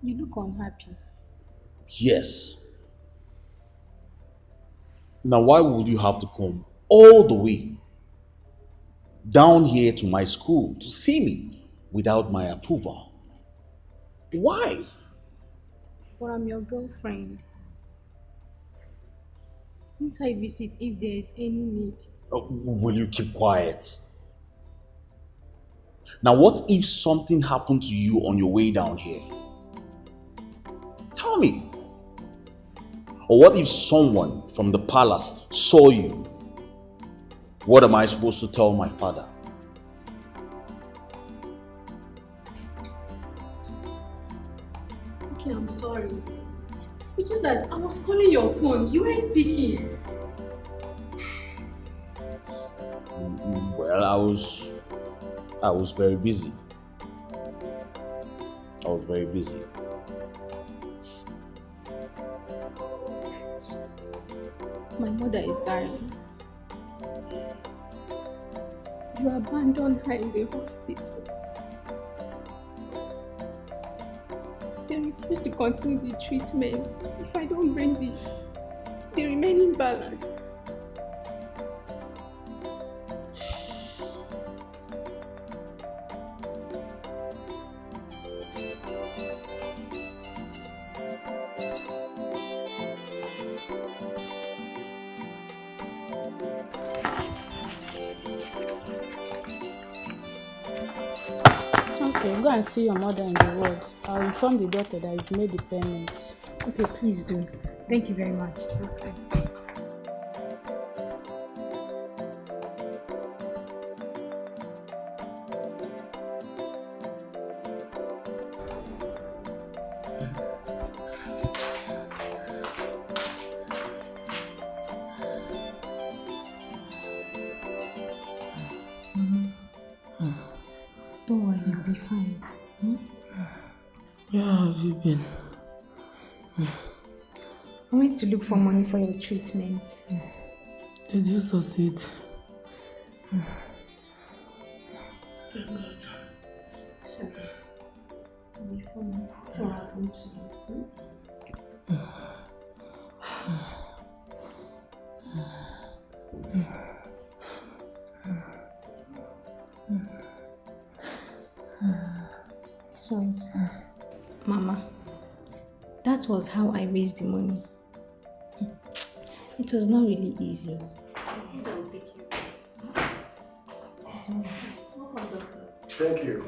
Speaker 8: You look unhappy.
Speaker 13: Yes. Now, why would you have to come all the way down here to my school to see me without my approval? Why?
Speaker 8: But I'm your girlfriend. Won't I visit if there is any need?
Speaker 13: Will you keep quiet? Now, what if something happened to you on your way down here? Tell me. Or what if someone from the palace saw you? What am I supposed to tell my father?
Speaker 8: Okay, I'm sorry. It's just that I was calling your phone. You weren't picking.
Speaker 13: Well, I was very busy. I was very busy.
Speaker 8: My mother is dying. You abandoned her in the hospital.
Speaker 11: they refuse to continue the treatment if I don't bring the remaining balance.
Speaker 8: Okay, go and see your mother in the ward. I'll inform the doctor that you've made the payment.
Speaker 4: Okay, please do. Thank you very much. Okay. Don't worry, you'll be fine.
Speaker 12: Where have you been?
Speaker 4: I went to look for money for your treatment.
Speaker 12: Did you succeed?
Speaker 4: Thank God. Sorry. You'll be fine. What's what happened to you? Sorry. Mama, that was how I raised the money. It was not really easy.
Speaker 23: Thank you.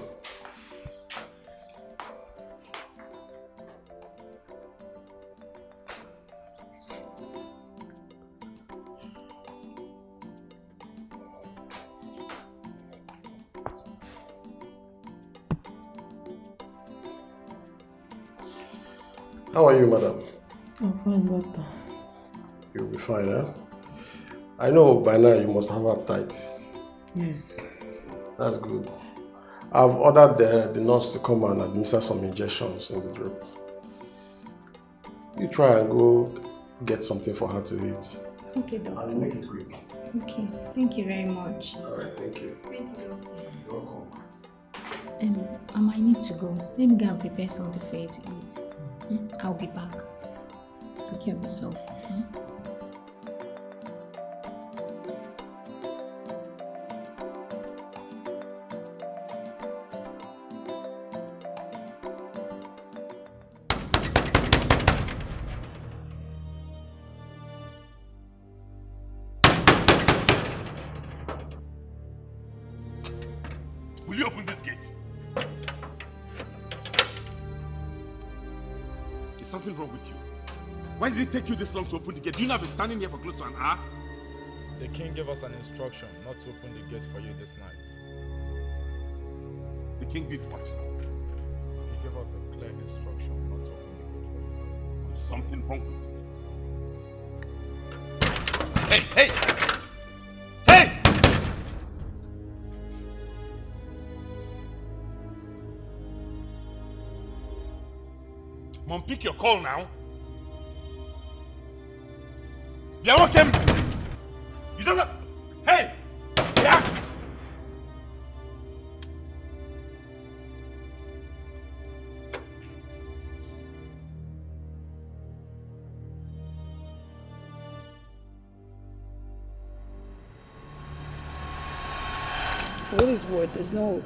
Speaker 23: How are you, madam?
Speaker 12: I'm fine, doctor.
Speaker 23: You'll be fine, eh? I know by now you must have appetite.
Speaker 12: Yes.
Speaker 23: That's good. I've ordered the nurse to come and administer some injections in the drip. You try and go get something for her to eat.
Speaker 4: Okay, doctor.
Speaker 23: I'll make it quick.
Speaker 4: Okay, thank you very much.
Speaker 23: Alright, thank you.
Speaker 4: Thank you, doctor.
Speaker 23: You're welcome.
Speaker 4: I might need to go. Let me go and prepare something for you to eat. I'll be back. Take care of yourself.
Speaker 22: Will you open this gate? Is something wrong with you? Why did it take you this long to open the gate? You not been standing here for close to an hour?
Speaker 14: The king gave us an instruction not to open the gate for you this night.
Speaker 22: The king did what?
Speaker 14: He gave us a clear instruction not to open the gate for you.
Speaker 22: There's something wrong with it. Hey! Hey! Mom, pick your call now. Yeah, okay. You don't know. Hey! Yeah!
Speaker 5: For what is worth, there's no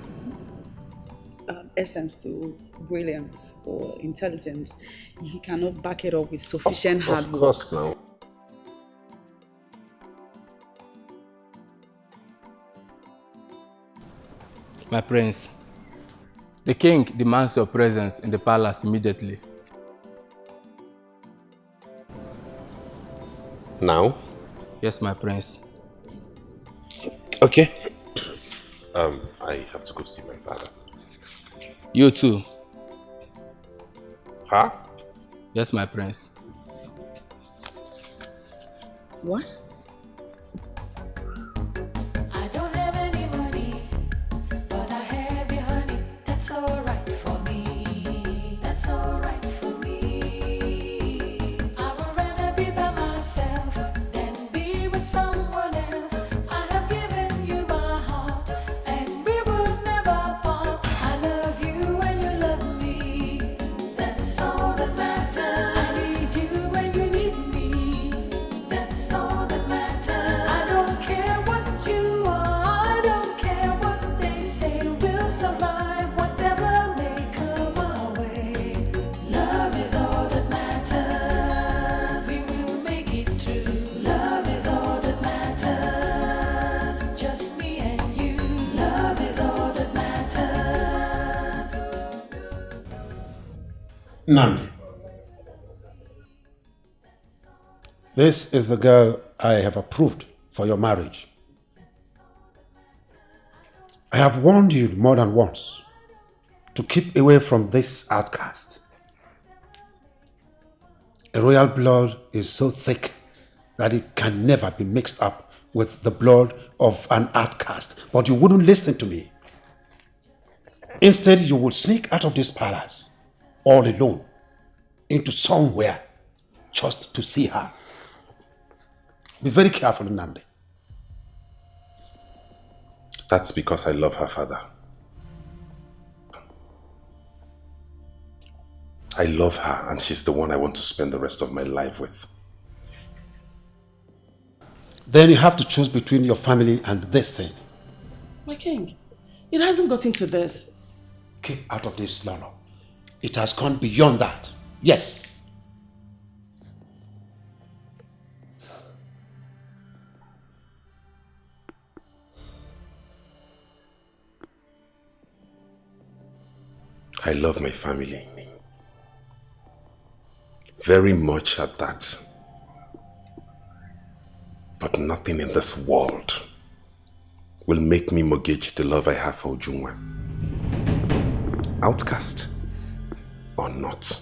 Speaker 5: essence to brilliance or intelligence if you cannot back it up with sufficient hard work.
Speaker 23: Of course now.
Speaker 14: My prince, the king demands your presence in the palace immediately.
Speaker 2: Now?
Speaker 14: Yes, my prince.
Speaker 2: Okay. I have to go see my father.
Speaker 14: You too.
Speaker 2: Huh?
Speaker 14: Yes, my prince.
Speaker 5: What?
Speaker 7: I don't have any money, but I have your honey. That's alright for me. That's alright for me. I would rather be by myself than be with someone else. I have given you my heart, and we will never part. I love you and you love me. That's
Speaker 1: Nandi. This is the girl I have approved for your marriage. I have warned you more than once to keep away from this outcast. A royal blood is so thick that it can never be mixed up with the blood of an outcast. But you wouldn't listen to me. Instead, you would sneak out of this palace all alone into somewhere just to see her. Be very careful, Nandi.
Speaker 2: That's because I love her, father. I love her, and she's the one I want to spend the rest of my life with.
Speaker 1: Then you have to choose between your family and this thing.
Speaker 3: My king, it hasn't gotten to this.
Speaker 1: Keep out of this, Lolo. It has gone beyond that. Yes.
Speaker 2: I love my family. Very much at that. But nothing in this world will make me mortgage the love I have for Juna. Outcast or not.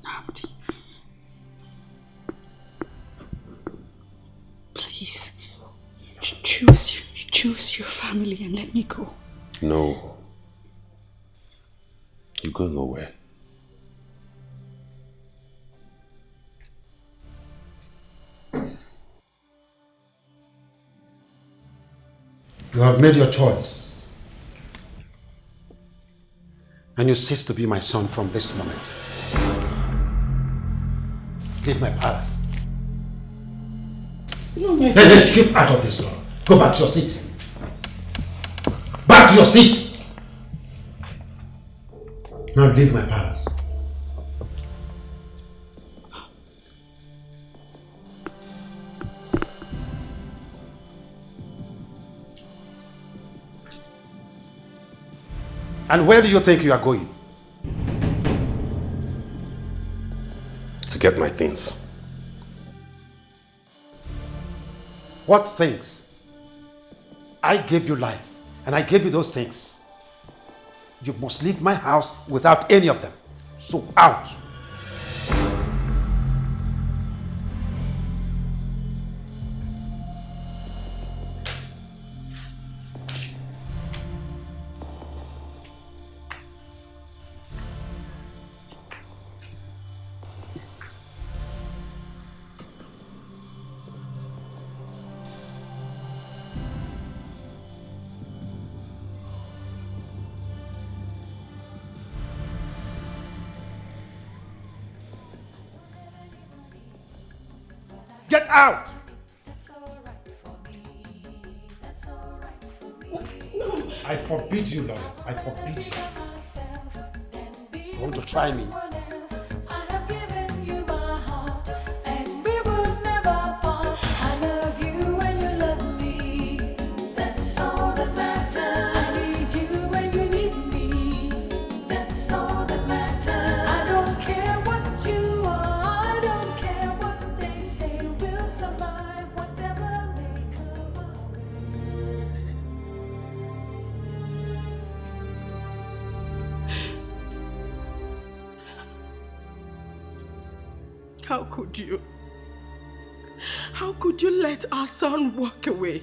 Speaker 5: Nandi. Please, choose your family and let me go.
Speaker 2: No. You go nowhere.
Speaker 1: You have made your choice. And you cease to be my son from this moment. Leave my palace.
Speaker 3: No, my
Speaker 1: Hey, keep out of this, Lord. Go back to your seat. Back to your seat. Now leave my palace. And where do you think you are going?
Speaker 2: To get my things.
Speaker 1: What things? I gave you life, and I gave you those things. You must leave my house without any of them. So out. Get out! I forbid you, Lord. I forbid you. You want to try me?
Speaker 5: How could you? How could you let our son walk away?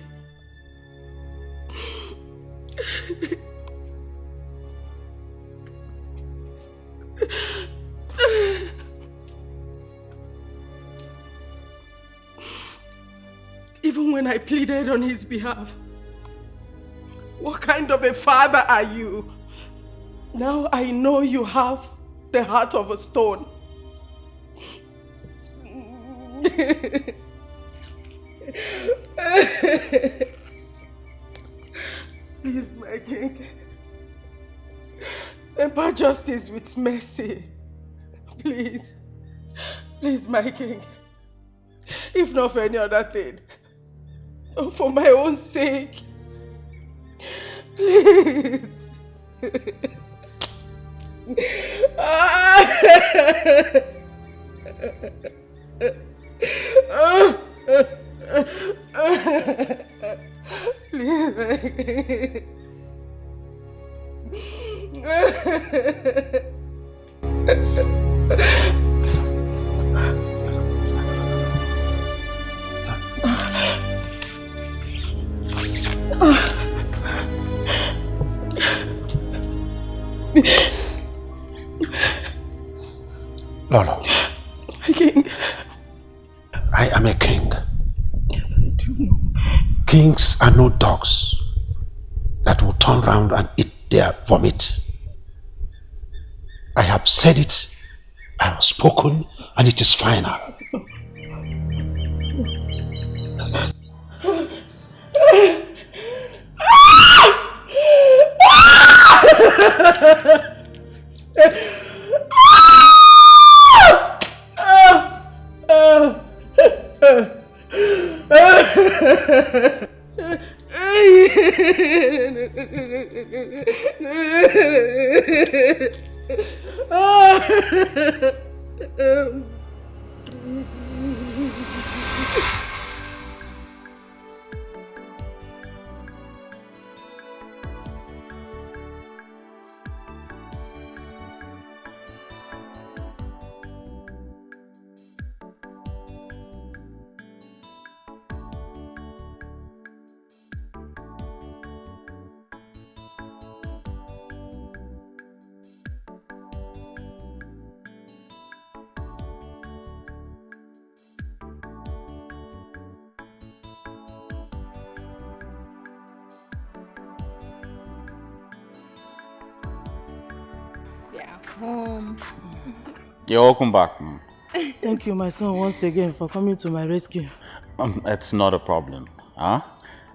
Speaker 5: Even when I pleaded on his behalf, what kind of a father are you? Now I know you have the heart of a stone. Please, my king, temper justice with mercy. Please, please, my king. If not for any other thing, for my own sake, Please. Please.
Speaker 1: Lolo.
Speaker 5: King.
Speaker 1: I am a king.
Speaker 5: Yes, I do know.
Speaker 1: Kings are no dogs that will turn around and eat their vomit. I have said it, I have spoken, and it is final.
Speaker 6: You're welcome back, Mom.
Speaker 5: Thank you, my son, once again for coming to my rescue.
Speaker 6: It's not a problem, huh?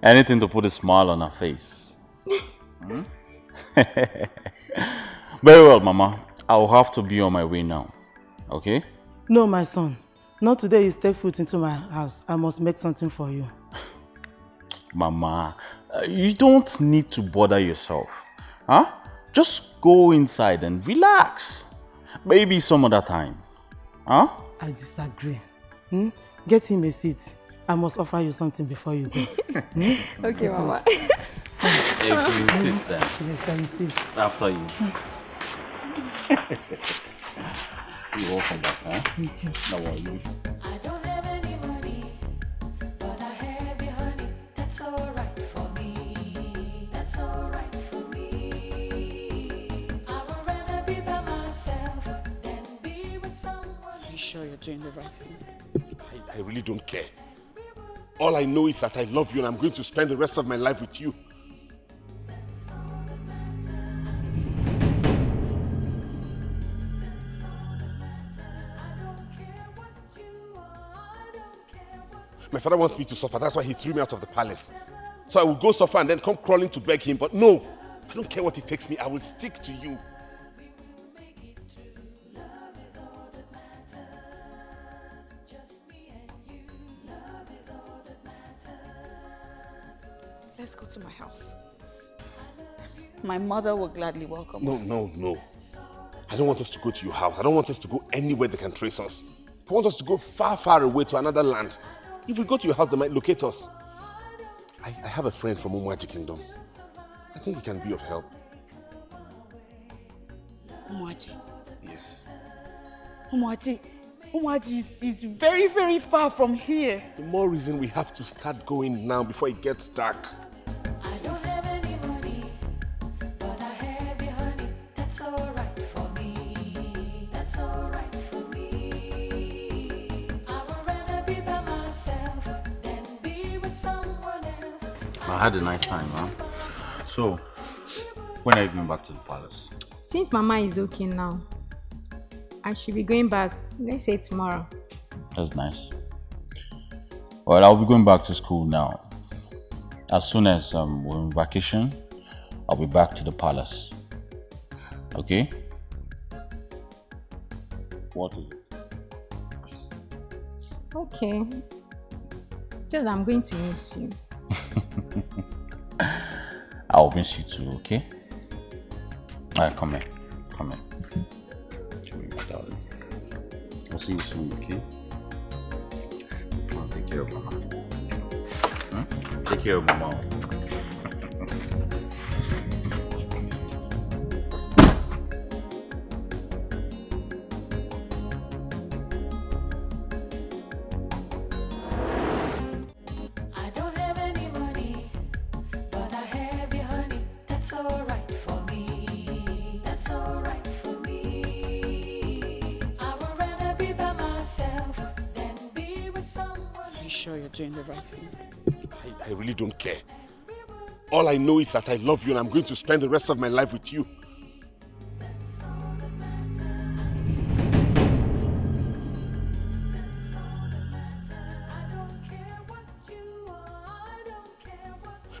Speaker 6: Anything to put a smile on her face. Very well, Mama. I'll have to be on my way now. Okay?
Speaker 5: No, my son. Not today you step foot into my house. I must make something for you.
Speaker 6: Mama, you don't need to bother yourself. Huh? Just go inside and relax. Maybe some other time. Huh?
Speaker 5: I disagree. Get him a seat. I must offer you something before you go.
Speaker 15: Okay, Mama.
Speaker 6: If you insist then.
Speaker 5: Yes, I insist.
Speaker 6: After you. You're welcome back, huh?
Speaker 5: Thank you.
Speaker 6: No worries.
Speaker 7: I don't have any money, but I have you, honey. That's alright for me. That's alright for me. I would rather be by myself than be with someone.
Speaker 5: Are you sure you're doing the right thing?
Speaker 23: I really don't care. All I know is that I love you and I'm going to spend the rest of my life with you. My father wants me to suffer. That's why he threw me out of the palace. So I will go suffer and then come crawling to beg him. But no, I don't care what it takes me. I will stick to you.
Speaker 5: Let's go to my house. My mother will gladly welcome us.
Speaker 23: No. I don't want us to go to your house. I don't want us to go anywhere they can trace us. I want us to go far, far away to another land. If we go to your house, they might locate us. I have a friend from Umwaji Kingdom. I think he can be of help.
Speaker 5: Umwaji?
Speaker 23: Yes.
Speaker 5: Umwaji is very, very far from here.
Speaker 23: The more reason we have to start going now before it gets dark.
Speaker 7: I don't have any money, but I have you, honey. That's alright for me. That's alright for me. I would rather be by myself than be with someone else.
Speaker 6: I had a nice time, huh? So, when are you going back to the palace?
Speaker 4: Since Mama is okay now, I should be going back, let's say tomorrow.
Speaker 6: That's nice. Well, I'll be going back to school now. As soon as we're on vacation, I'll be back to the palace. Okay? What is it?
Speaker 4: Okay. Just I'm going to miss you.
Speaker 6: I
Speaker 14: I'll miss you too, okay? Alright, come here. Come here. Come here, my darling. I'll see you soon, okay? I'll take care of Mama. Take care of Mama.
Speaker 7: I don't have any money, but I have your honey. That's alright for me. That's alright for me. I would rather be by myself than be with someone.
Speaker 5: Are you sure you're doing the right thing?
Speaker 23: I really don't care. All I know is that I love you and I'm going to spend the rest of my life with you.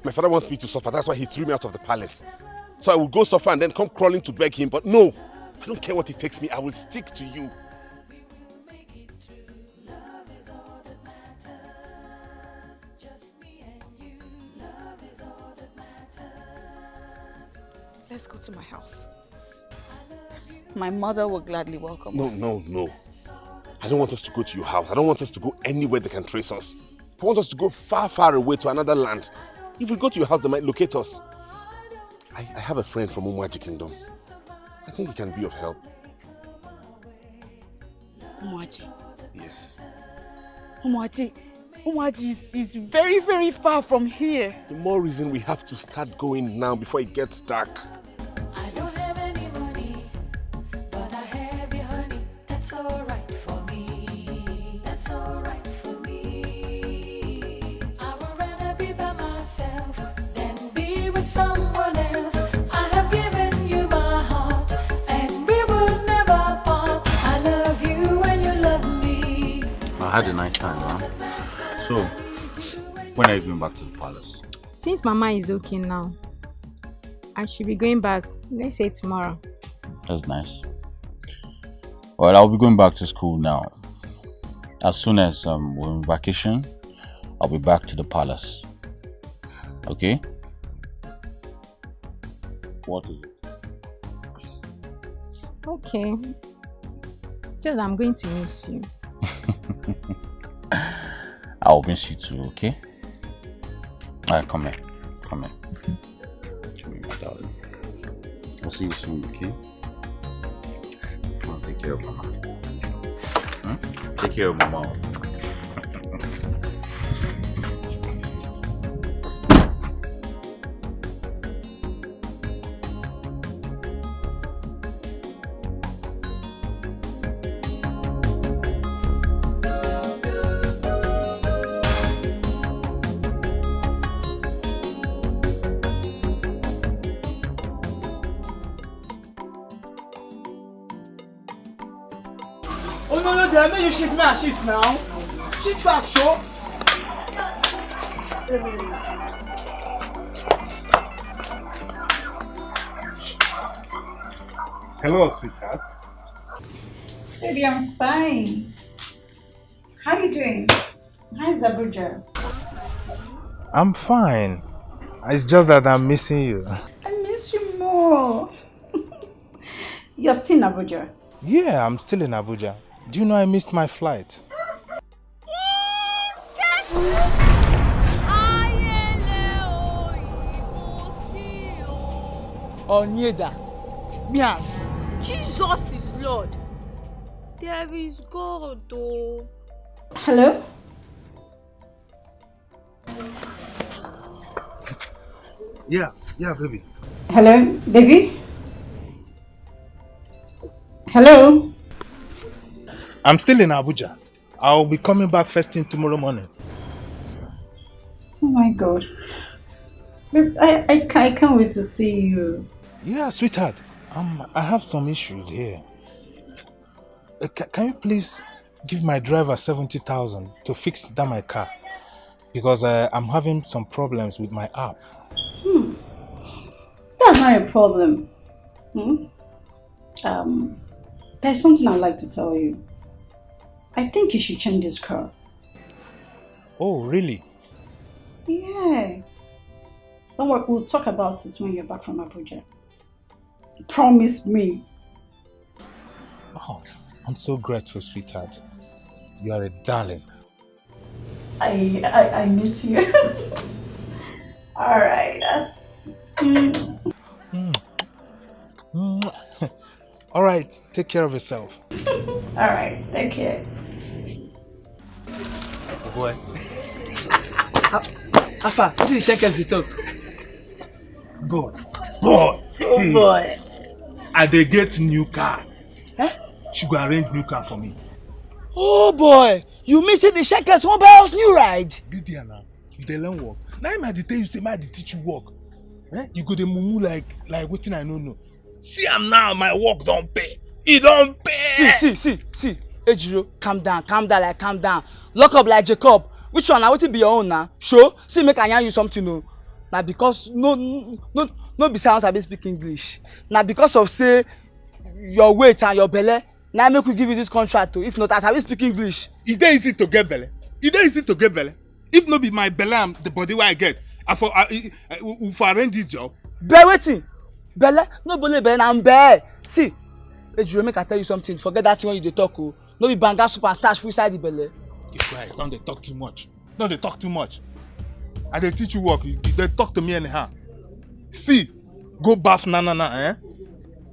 Speaker 23: My father wants me to suffer, that's why he threw me out of the palace. So I will go suffer and then come crawling to beg him, but no, I don't care what it takes me, I will stick to you.
Speaker 5: Let's go to my house. My mother will gladly welcome us.
Speaker 23: No. I don't want us to go to your house. I don't want us to go anywhere they can trace us. I want us to go far, far away to another land. If we go to your house, they might locate us. I have a friend from Umuaji Kingdom. I think he can be of help.
Speaker 5: Umuaji?
Speaker 23: Yes.
Speaker 5: Umuaji is very, very far from here.
Speaker 23: The more reason we have to start going now before it gets dark.
Speaker 7: I don't have any money, but I have your honey. That's alright for me. That's alright for me. I would rather be by myself than be with someone else. I have given you my heart, and we will never part. I love you and you love me.
Speaker 14: I had a nice time, huh? So, when are you going back to the palace?
Speaker 8: Since Mama is okay now, I should be going back, let's say tomorrow.
Speaker 14: That's nice. Well, I'll be going back to school now. As soon as we're on vacation, I'll be back to the palace. Okay? What is it?
Speaker 8: Okay. Just I'm going to miss you.
Speaker 14: I'll miss you too, okay? Alright, come here. Come here. Come here, my darling. I'll see you soon, okay? I'll take care of Mama. Take care of Mama.
Speaker 10: Oh no, there, you shift me and shift now. Shift fast, show.
Speaker 19: Hello, sweetheart.
Speaker 16: Baby, I'm fine. How are you doing? How's Abuja?
Speaker 19: I'm fine. It's just that I'm missing you.
Speaker 16: I miss you more. You're still in Abuja?
Speaker 19: Yeah, I'm still in Abuja. Do you know I missed my flight?
Speaker 5: Onyeda. Mias.
Speaker 10: Jesus is Lord. There is God, though.
Speaker 16: Hello?
Speaker 19: Yeah, baby.
Speaker 16: Hello, baby? Hello?
Speaker 19: I'm still in Abuja. I'll be coming back first thing tomorrow morning.
Speaker 16: Oh my God. Babe, I can't wait to see you.
Speaker 19: Yeah, sweetheart. I have some issues here. Can you please give my driver 70,000 to fix down my car? Because I'm having some problems with my app.
Speaker 16: That's not a problem. There's something I'd like to tell you. I think you should change this car.
Speaker 19: Oh, really?
Speaker 16: Yeah. Don't worry, we'll talk about it when you're back from Abuja. Promise me.
Speaker 19: Oh, I'm so grateful, sweetheart. You are a darling.
Speaker 16: I miss you. Alright.
Speaker 19: Alright, take care of yourself.
Speaker 16: Alright, take care.
Speaker 19: Oh boy.
Speaker 20: Afa, what did the shekels they talk?
Speaker 19: Boy. Oh
Speaker 20: boy.
Speaker 19: And they get new car. She go arrange new car for me.
Speaker 20: Oh boy, you missed the shekels won't buy us new ride.
Speaker 19: Get there now. You dey learn work. Now I might tell you say I dey teach you work. You go dey mumu like wetin I no know. See am now, my work don't pay. It don't pay.
Speaker 20: See. Ejiro, calm down, like calm down. Lock up like Jacob. Which one? Now what be your own now? Show. See, make I yarn you something no. Now because no be sounds I be speak English. Now because of say your weight and your belly. Now make we give you this contract too. If not, I will speak English.
Speaker 19: It dey easy to get belly. If no be my belly and the body where I get, I for arrange this job.
Speaker 20: Bear waiting. Belly? No belly, I'm bear. See, Ejiro, make I tell you something. Forget that thing when you dey talk. Oh. No be banga soup and stash inside the belly.
Speaker 19: Keep quiet. Don't they talk too much. And they teach you work. They talk to me anyhow. See, go bath na.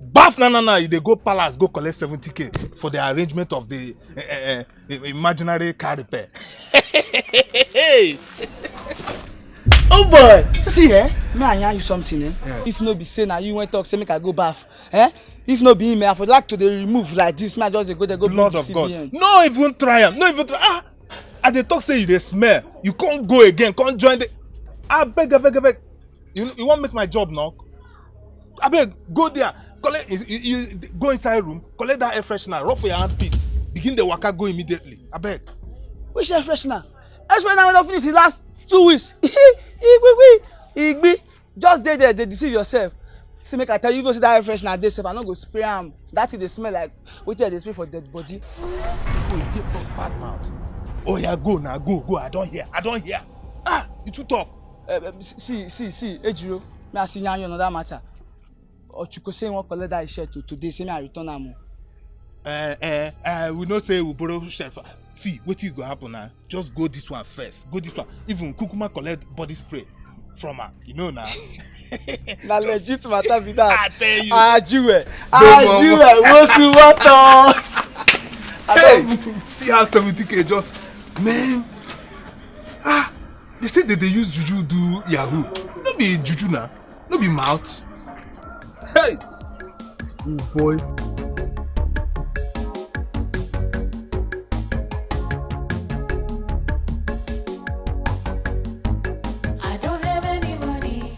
Speaker 19: Bath na. They go palace, go collect 70k for the arrangement of the imaginary car repair.
Speaker 20: Oh boy! See, may I yarn you something, Yeah. If no be say now you went talk, say make I go bath, If no be me, I would like to remove like this. Man, just go there, go
Speaker 19: Lord of God. No even try am. And they talk say you dey smell. You can't go again. Can't join the. I beg. You want make my job now? I beg, go there. Collect. You go inside room. Collect that air freshener. Rub for your armpit. Begin the waka. Go immediately. I beg.
Speaker 20: Which air freshener? Air freshener when I finish the last 2 weeks. Igbi. Just there, they deceive yourself. See, make I tell you, go see that air freshener dey safe. I no go spray am. That thing dey smell like wetin they spray for dead body.
Speaker 19: Oh, you get bad mouth. Oh yeah, go now, go. I don't hear. You too talk.
Speaker 20: See, Ejiro, may I see you on that matter. Or you could say you want to collect that shirt today, say me I return am.
Speaker 19: We not say we borrow shirt. See, what you go happen now? Just go this one first. Go this one. Even Kukuma collect body spray from her. You know now.
Speaker 20: Na legit matter be that.
Speaker 19: I tell you.
Speaker 20: Ajiwe, what's the matter?
Speaker 19: Hey, see how 70k just, man. They say that they use juju do Yahoo. No be juju now. No be mouth. Hey, oh boy.
Speaker 7: I don't have any money,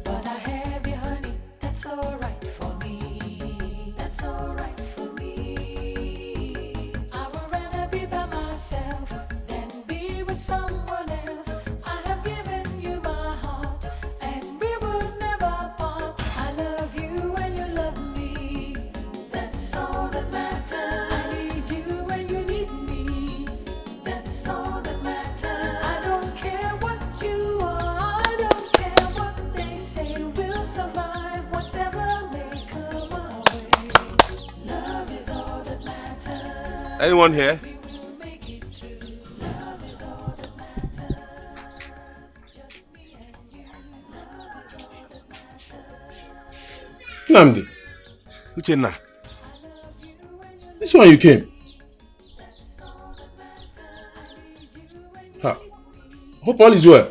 Speaker 7: but I have your honey. That's alright for me. That's alright for me. I would rather be by myself than be with someone else. I have given you my heart, and we will never part. I love you and you love me. That's all that matters. I need you and you need me. That's all that matters. I don't care what you are. I don't care what they say. We'll survive whatever may come our way. Love is all that matters.
Speaker 2: Anyone here?
Speaker 23: Nnamdi,
Speaker 2: Uchenna,
Speaker 23: this one you came. Hope all is well.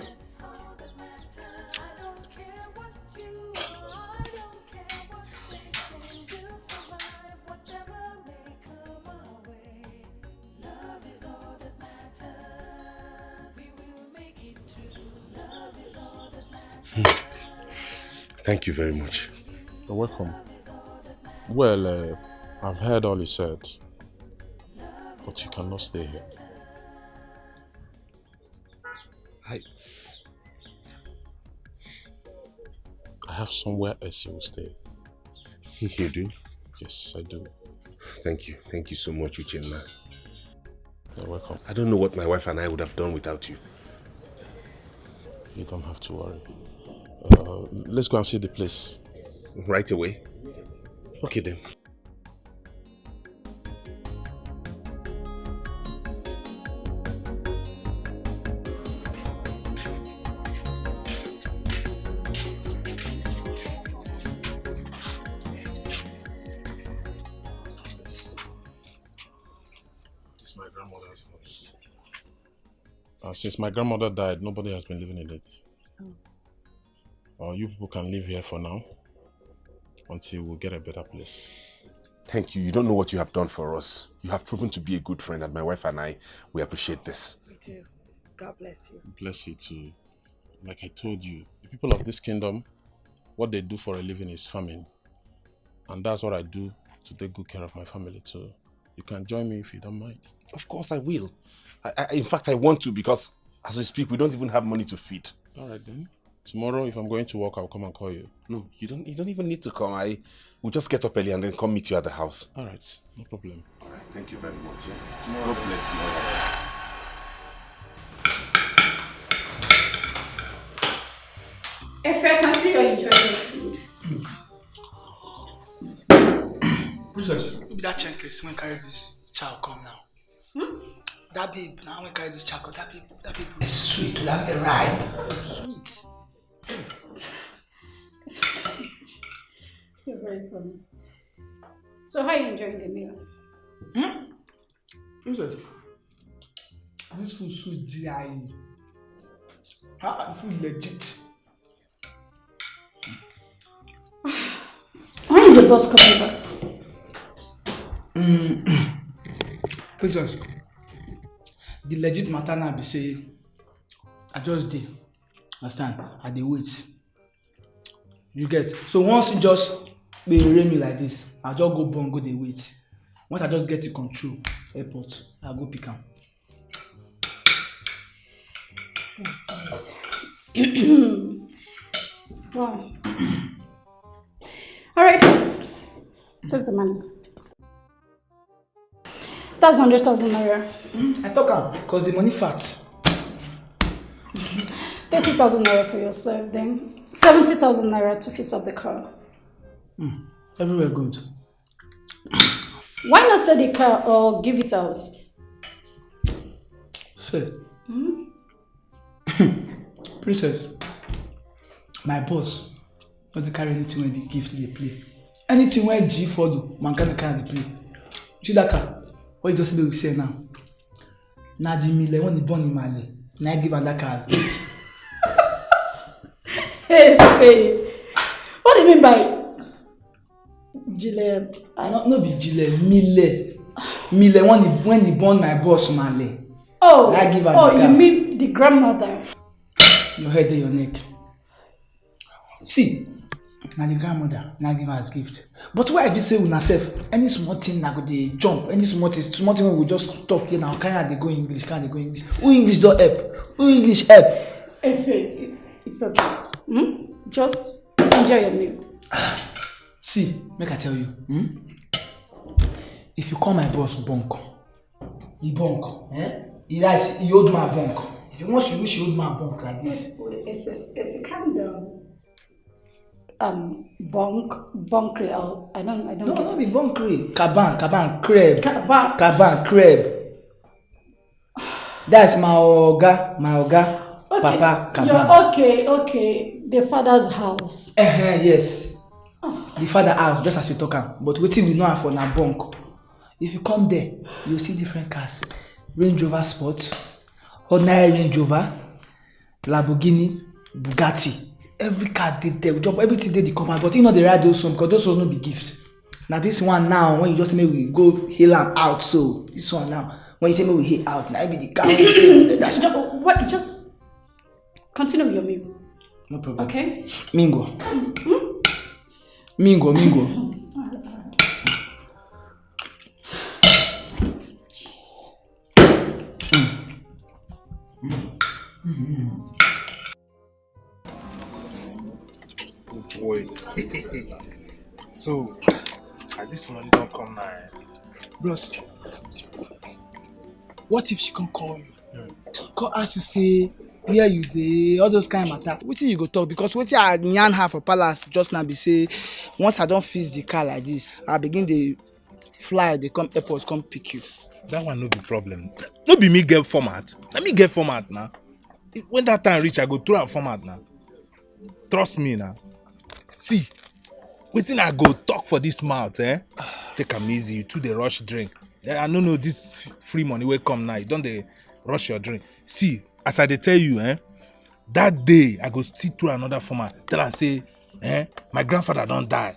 Speaker 2: Thank you very much.
Speaker 17: You're welcome. Well, I've heard all he said, but you cannot stay here. I have somewhere else you will stay.
Speaker 2: You do?
Speaker 17: Yes, I do.
Speaker 2: Thank you. Thank you so much, Uchenna.
Speaker 17: You're welcome.
Speaker 2: I don't know what my wife and I would have done without you.
Speaker 17: You don't have to worry. let's go and see the place.
Speaker 2: Right away? Okay then.
Speaker 17: It's my grandmother's house. Since my grandmother died, nobody has been living in it. You people can live here for now until we get a better place.
Speaker 2: Thank you. You don't know what you have done for us. You have proven to be a good friend, and my wife and I, we appreciate this.
Speaker 5: We do. God bless you.
Speaker 17: Bless you too. Like I told you, the people of this kingdom, what they do for a living is farming. And that's what I do to take good care of my family too. You can join me if you don't mind.
Speaker 2: Of course I will. In fact, I want to, because as we speak, we don't even have money to feed.
Speaker 17: All right then. Tomorrow, if I'm going to work, I'll come and call you.
Speaker 2: No, you don't even need to come. We'll just get up early and then come meet you at the house.
Speaker 17: All right, no problem.
Speaker 2: All right, thank you very much. Yeah? Tomorrow, God bless you. All right.
Speaker 16: If I can see you enjoying food.
Speaker 20: Princess, who be that chancless when carry this child come now? That babe, now when carry this child, that babe is sweet, that be ripe. Sweet.
Speaker 16: You're very funny. So how are you enjoying the meal?
Speaker 20: Princess, this food sweet dry. The food legit.
Speaker 16: When is your boss coming back?
Speaker 20: Princess, the legit matter now be say, I just dey, understand? I dey wait. You get? So once you just be me like this, I just go born, go dey wait. Once I just get to control airport, I go pick am.
Speaker 16: Wow. All right. That's the money. That's 100,000 naira.
Speaker 20: I talk am because the money fat.
Speaker 16: 30,000 naira for yourself, then 70,000 naira to fix up the car.
Speaker 20: Everywhere good.
Speaker 16: Why not sell the car or give it out?
Speaker 20: Say, Princess, my boss don't carry anything when they gift they play. Anything when G follow, man can carry the play. See that car? What you just be say now? Na the mille when he born in Mali, na I give am that car as gift.
Speaker 16: Hey, what do you mean by Gile?
Speaker 20: No be Gile, mille. Mille when he born my boss Mali.
Speaker 16: Oh,
Speaker 20: I give her the car.
Speaker 16: You mean the grandmother?
Speaker 20: Your head and your neck. See, na the grandmother, na give her as gift. But why I be say una sef, any small thing na go dey jump, any small thing we just talk here now, carry they go English, Who English don't help? Who English help?
Speaker 16: It's okay. Just enjoy your meal.
Speaker 20: See, make I tell you, if you call my boss bunk, he bunk, he likes, he hold my bunk. If you want to wish you hold my bunk like this.
Speaker 16: If you calm down. Bunkry, I don't get it.
Speaker 20: No, be bunkry. Caban, crab. That's my oga, okay. Papa, Caban.
Speaker 16: Okay. The father's house.
Speaker 20: Yes. The father house, just as you talk am. But wetin we know am for na bunk. If you come there, you'll see different cars. Range Rover Sport, ordinary Range Rover, Lamborghini, Bugatti. Every car they there, everything they come out, but you know they ride those ones because those ones no be gift. Now this one now, when you just say we go hail am out, so this one now, when you say we hail out, now be the car you say dash.
Speaker 16: What? Just continue with your meal.
Speaker 20: No problem.
Speaker 16: Okay.
Speaker 20: Mingo.
Speaker 19: Boy. So, this money don't come now.
Speaker 20: Bros, what if she can call you? Call ask you say, where you dey, all those kind matter. Wetin you go talk? Because wetin I yarn her for palace just now be say once I don fix the car like this, I begin dey fly, dey come airport, come pick you.
Speaker 19: That one no be problem. No be me get format. Let me get format now. When that time reach, I go throw am format now. Trust me now. See, wetin I go talk for this mouth, eh? Take am easy. You too dey rush drink. I no know this free money wey come now. You don dey rush your drink. See, as I dey tell you, that day I go still through another format. Tell am say, my grandfather don die.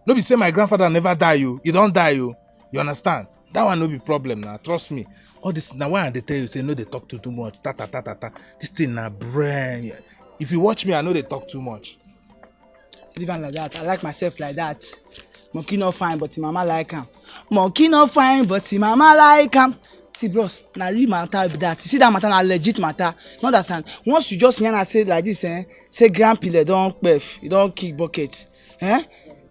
Speaker 19: No be say my grandfather never die, you. He don die, you. You understand? That one no be problem now. Trust me. All this now why they tell you say no they talk too much. Ta ta ta ta ta. This thing na brain. If you watch me, I know they talk too much.
Speaker 20: Leave am like that. I like myself like that. Monkey not fine, but him mama like him. Monkey not fine, but him mama like him. See, bros, na real matter be that. You see that matter na legit matter. You understand? Once you just hear and say like this, say grandpile don pef, you don kick bucket,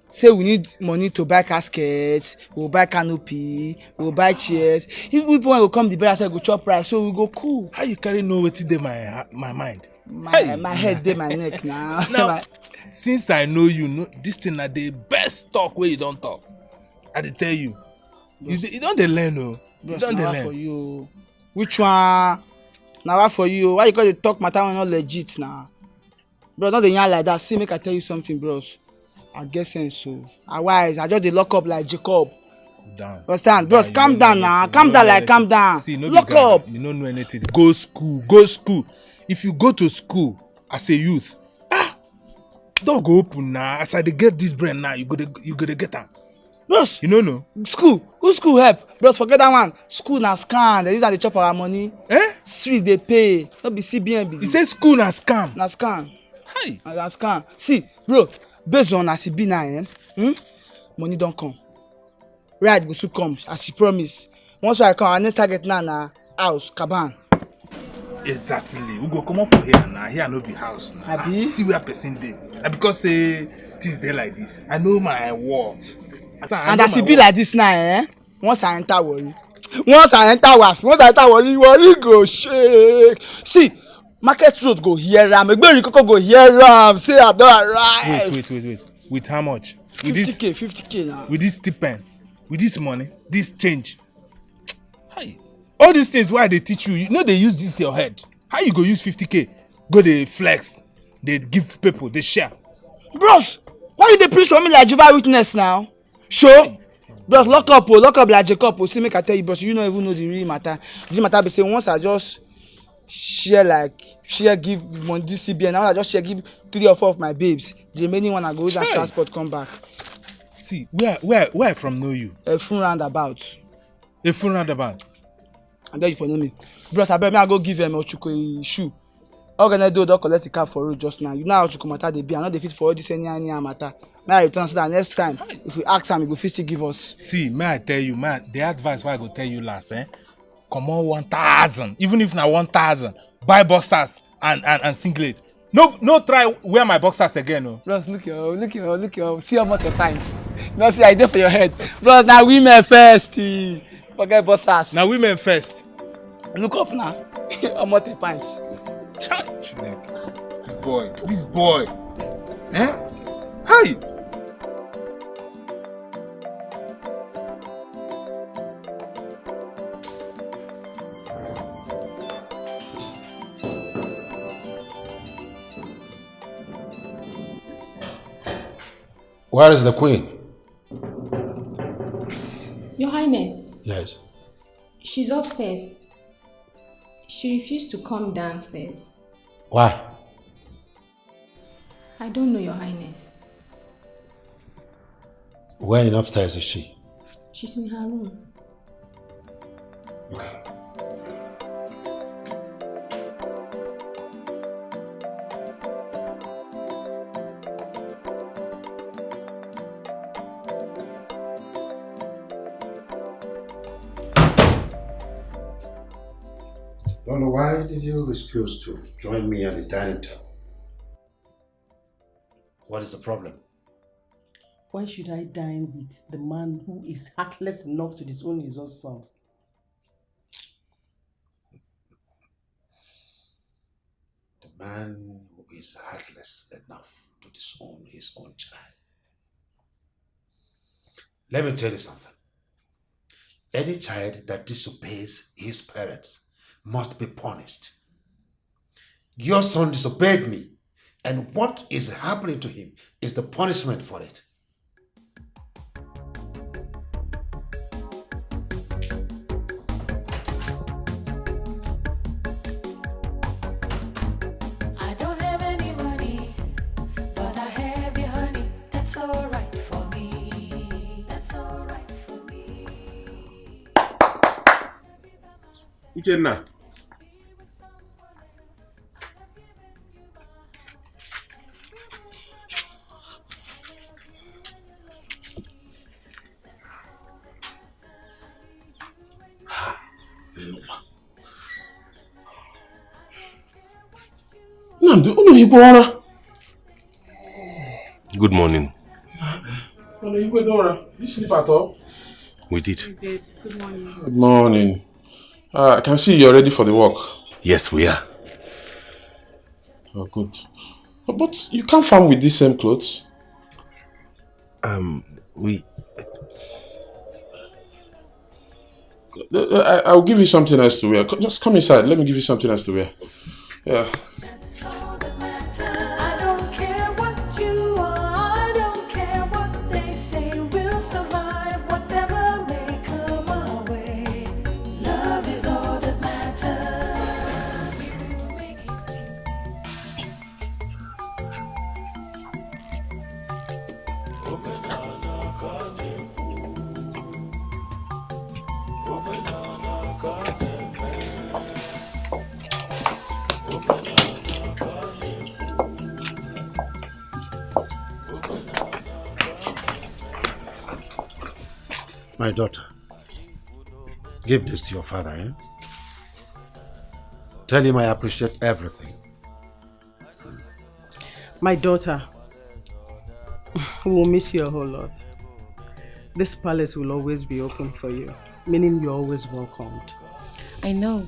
Speaker 20: say we need money to buy casket, we'll buy canopy, we'll buy chairs. If people will come the better go chop rice, so we go cool.
Speaker 19: How you carry know wetin dey my mind?
Speaker 20: My head dey my neck now.
Speaker 19: Now, since I know you, know this thing na the best talk where you don't talk. I dey tell you. You don't dey learn, oh. You don't dey learn.
Speaker 20: For you. Which one? Now for you. Why you call the talk matter when not legit now? Bro, not the yarn like that. See, make I tell you something, bros. I get sense, so. Otherwise, I just dey lock up like Jacob.
Speaker 19: Down.
Speaker 20: Understand? Bros, calm down now. Calm down like calm down.
Speaker 19: See, no
Speaker 20: lock up.
Speaker 19: You don't know anything. Go school. Go school. If you go to school as a youth, don't go open now. As I dey get this brain now, you go to get am.
Speaker 20: Bros,
Speaker 19: you know.
Speaker 20: School. Who school help? Bros, forget that one. School na scam. They use am dey chop our money. Street dey pay. No be CBN.
Speaker 19: You say school na scam?
Speaker 20: Na scam.
Speaker 19: Hi.
Speaker 20: Na scam. See, bro, based on as e be now, money don come. Ride go soon come as you promise. Once I come, our next target now na house, caban.
Speaker 19: Exactly. We go come up for here now. Here no be house now.
Speaker 20: Abi?
Speaker 19: See where person dey. And because say things dey like this, I know my worth.
Speaker 20: And as e be like this now, once I enter worry, once I enter worry go shake. See, market road go hear am, Egberi Koko go hear am, say I don arrive.
Speaker 19: Wait. With how much? With
Speaker 20: 50k now.
Speaker 19: With this stipend, with this money, this change. Hi. All these things why they teach you, you know they use this your head. How you go use 50k? Go they flex, they give people, they share.
Speaker 20: Bros, why you dey preach for me like Jehovah's Witness now? Sure. Bros, lock up like Jacob. See, make I tell you, bros, you don't even know the real matter. The real matter be say once I just give money this CBN, now I just give 3 or 4 of my babes. The remaining one I go use and transport come back.
Speaker 19: See, where I from know you?
Speaker 20: A full roundabout.
Speaker 19: A full roundabout.
Speaker 20: And then you for know me. Bros, I bet me I go give him Ochuko shoe. All gonna do don't collect the cab for road just now. You know how Ochuko matter they be. I know they fit for all this any matter. May I return so that next time, if we ask him, he go fit still give us.
Speaker 19: See, may I tell you, the advice why I go tell you last, come on 1,000. Even if na 1,000, buy boxers and singlet. No try wear my boxers again, no.
Speaker 20: Bros, look here. See how much your times. No, see, I did for your head. Bros, now women first. Forget boxers.
Speaker 19: Now women first.
Speaker 20: Look up now. How much your pints?
Speaker 19: This boy. Hi.
Speaker 1: Where is the queen?
Speaker 4: Your Highness.
Speaker 1: Yes.
Speaker 4: She's upstairs. She refused to come downstairs.
Speaker 1: Why?
Speaker 4: I don't know, Your Highness.
Speaker 1: Where in upstairs is she?
Speaker 4: She's in her room.
Speaker 1: Okay. Lolo, why did you refuse to join me at the dining table? What is the problem?
Speaker 3: Why should I dine with the man who is heartless enough to disown his own son?
Speaker 1: man who is heartless enough to disown his own child. Let me tell you something. Any child that disobeys his parents must be punished. Your son disobeyed me, and what is happening to him is the punishment for it.
Speaker 7: I don't have any money, but I have your honey. That's alright for me. That's alright for me.
Speaker 23: Uchenna. Good morning.
Speaker 17: Did you sleep at all?
Speaker 23: We did.
Speaker 10: We did. Good morning.
Speaker 17: Good morning. I can see you're ready for the work.
Speaker 23: Yes, we are.
Speaker 17: Oh, good. But you can't farm with these same clothes. I'll give you something else to wear. Just come inside. Let me give you something else to wear. Yeah.
Speaker 7: I don't care what you are, I don't care what they say. We'll survive whatever may come our way. Love is all that matters.
Speaker 1: My daughter, give this to your father, eh? Tell him I appreciate everything.
Speaker 3: My daughter, we will miss you a whole lot. This palace will always be open for you, meaning you're always welcomed.
Speaker 15: I know,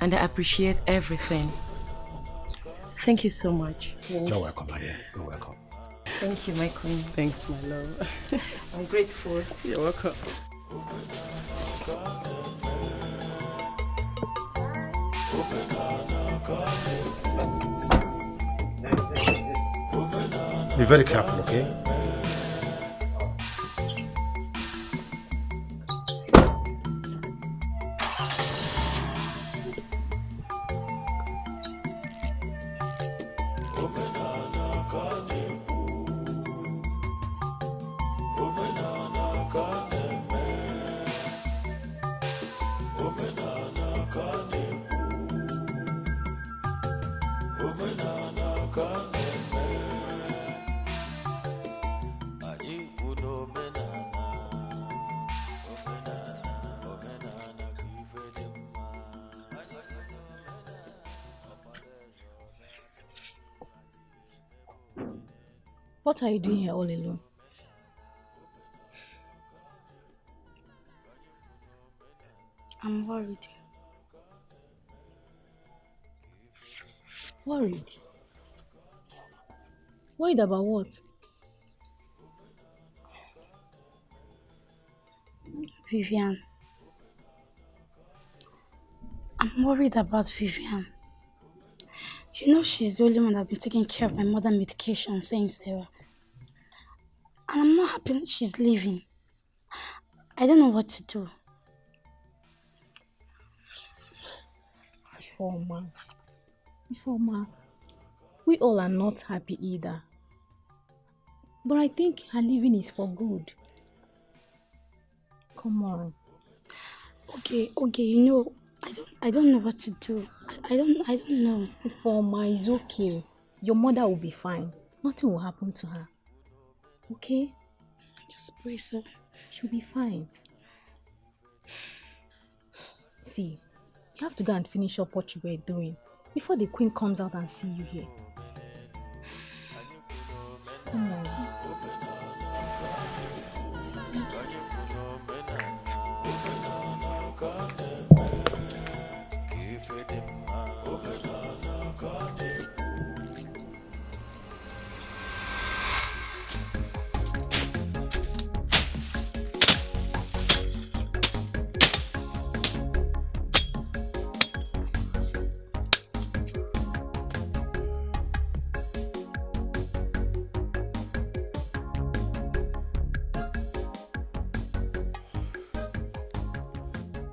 Speaker 15: and I appreciate everything. Thank you so much.
Speaker 1: You're welcome, my dear. You're welcome.
Speaker 15: Thank you, my queen.
Speaker 3: Thanks, my love.
Speaker 15: I'm grateful.
Speaker 3: You're welcome.
Speaker 1: Be very careful, okay?
Speaker 8: What are you doing here all alone?
Speaker 16: I'm worried.
Speaker 8: Worried? Worried about what?
Speaker 16: Vivian. I'm worried about Vivian. You know she's the only one that's been taking care of my mother medication since ever. And I'm not happy she's leaving. I don't know what to do.
Speaker 8: Ifeoma, we all are not happy either. But I think her leaving is for good. Come on.
Speaker 16: Okay, you know, I don't know what to do. I don't know.
Speaker 8: Ifeoma, it's okay. Your mother will be fine. Nothing will happen to her. Okay?
Speaker 16: Just pray so.
Speaker 8: She'll be fine. See, you have to go and finish up what you were doing before the queen comes out and see you here. Come on.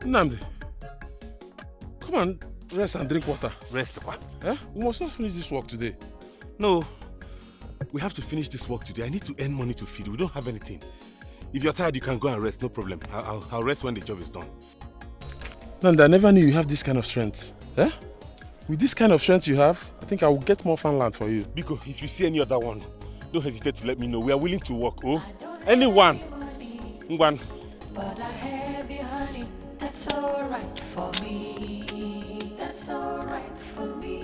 Speaker 17: Nnamdi, come and rest and drink water.
Speaker 6: Rest, what?
Speaker 17: Eh? We must not finish this work today.
Speaker 6: No. We have to finish this work today. I need to earn money to feed. We don't have anything. If you're tired, you can go and rest. No problem. I'll rest when the job is done.
Speaker 17: Nnamdi, I never knew you have this kind of strength. Eh? With this kind of strength you have, I think I will get more farmland for you.
Speaker 6: Biko, if you see any other one, don't hesitate to let me know. We are willing to work. Oh, anyone. Ngwan.
Speaker 7: But I have you, honey. That's alright for me. That's alright for me.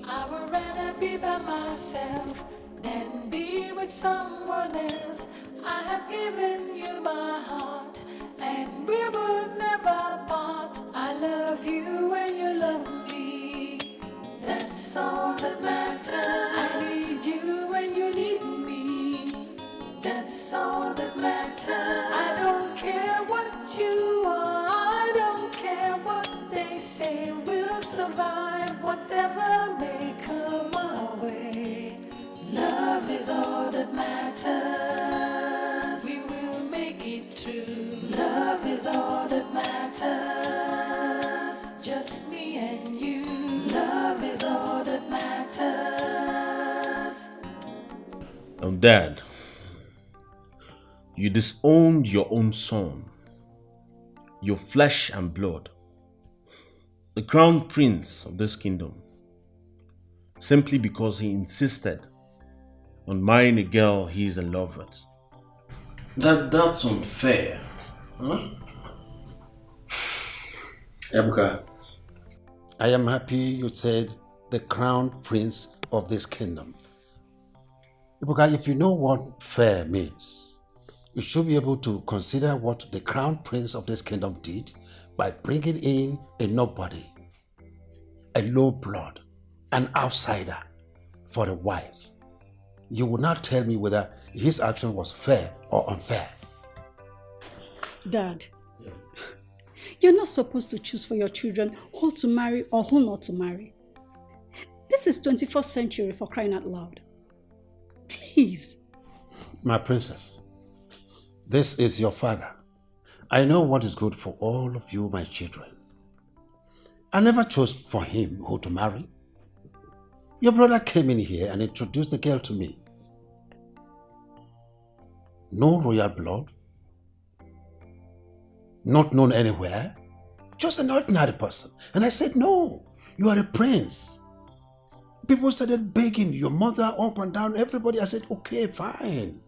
Speaker 7: I would rather be by myself than be with someone else. I have given you my heart, and we will never part. I love you and you love me. That's all that matters. I need you and you need me. That's all that matters. I don't care what you are. I don't care what they say. We'll survive whatever may come our way. Love is all that matters. We will make it through. Love is all that matters. Just me and you. Love is all that matters.
Speaker 6: Dad, you disowned your own son, your flesh and blood, the crown prince of this kingdom, simply because he insisted on marrying a girl he is in love with. That's unfair. Huh?
Speaker 1: Ebuka, I am happy you said the crown prince of this kingdom. Ebuka, if you know what fair means, you should be able to consider what the crown prince of this kingdom did by bringing in a nobody, a low blood, an outsider for a wife. You will not tell me whether his action was fair or unfair.
Speaker 5: Dad, you're not supposed to choose for your children who to marry or who not to marry. This is 21st century, for crying out loud. Please.
Speaker 1: My princess, this is your father. I know what is good for all of you, my children. I never chose for him who to marry. Your brother came in here and introduced the girl to me. No royal blood, not known anywhere, just an ordinary person. And I said, no, you are a prince. People started begging your mother up and down, everybody. I said, okay, fine.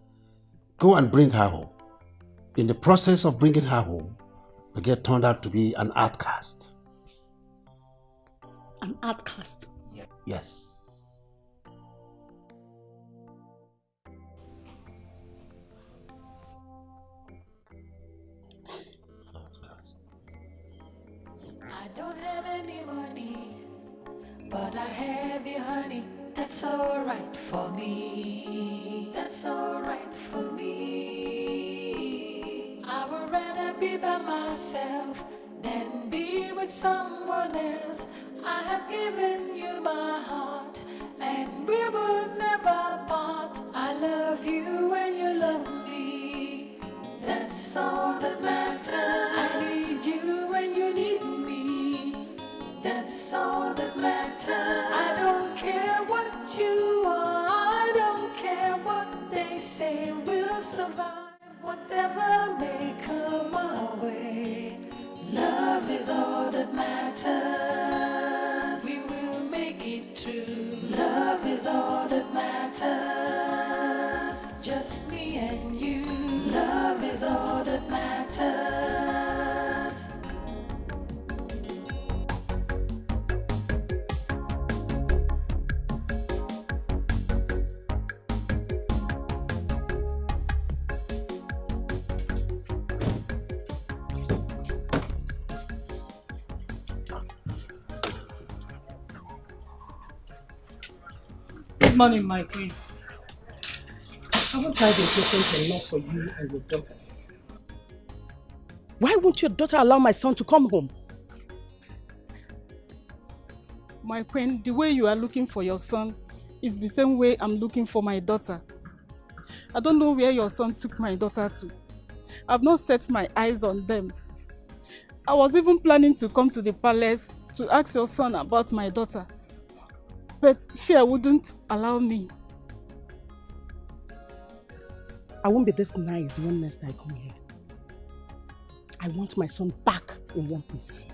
Speaker 1: Go and bring her home. In the process of bringing her home, the girl turned out to be an outcast.
Speaker 5: An outcast?
Speaker 1: Yes.
Speaker 7: I don't have any money, but I have you, honey. That's alright for me. That's alright for me. I would rather be by myself than be with someone else. I have given you my heart, and we will never part. I love you and you love me. That's all that matters. I need you and you need me. That's all that matters. I don't care what you are. I don't care what they say. We'll survive whatever may come our way. Love is all that matters. We will make it through. Love is all that matters. Just me and you. Love is all that matters.
Speaker 9: Good morning, my queen. Haven't I been patient enough for you and your daughter?
Speaker 3: Why won't your daughter allow my son to come home?
Speaker 9: My queen, the way you are looking for your son is the same way I'm looking for my daughter. I don't know where your son took my daughter to. I've not set my eyes on them I was even planning to come to the palace to ask your son about my daughter. But fear wouldn't allow me.
Speaker 3: I won't be this nice when next I come here. I want my son back in one piece.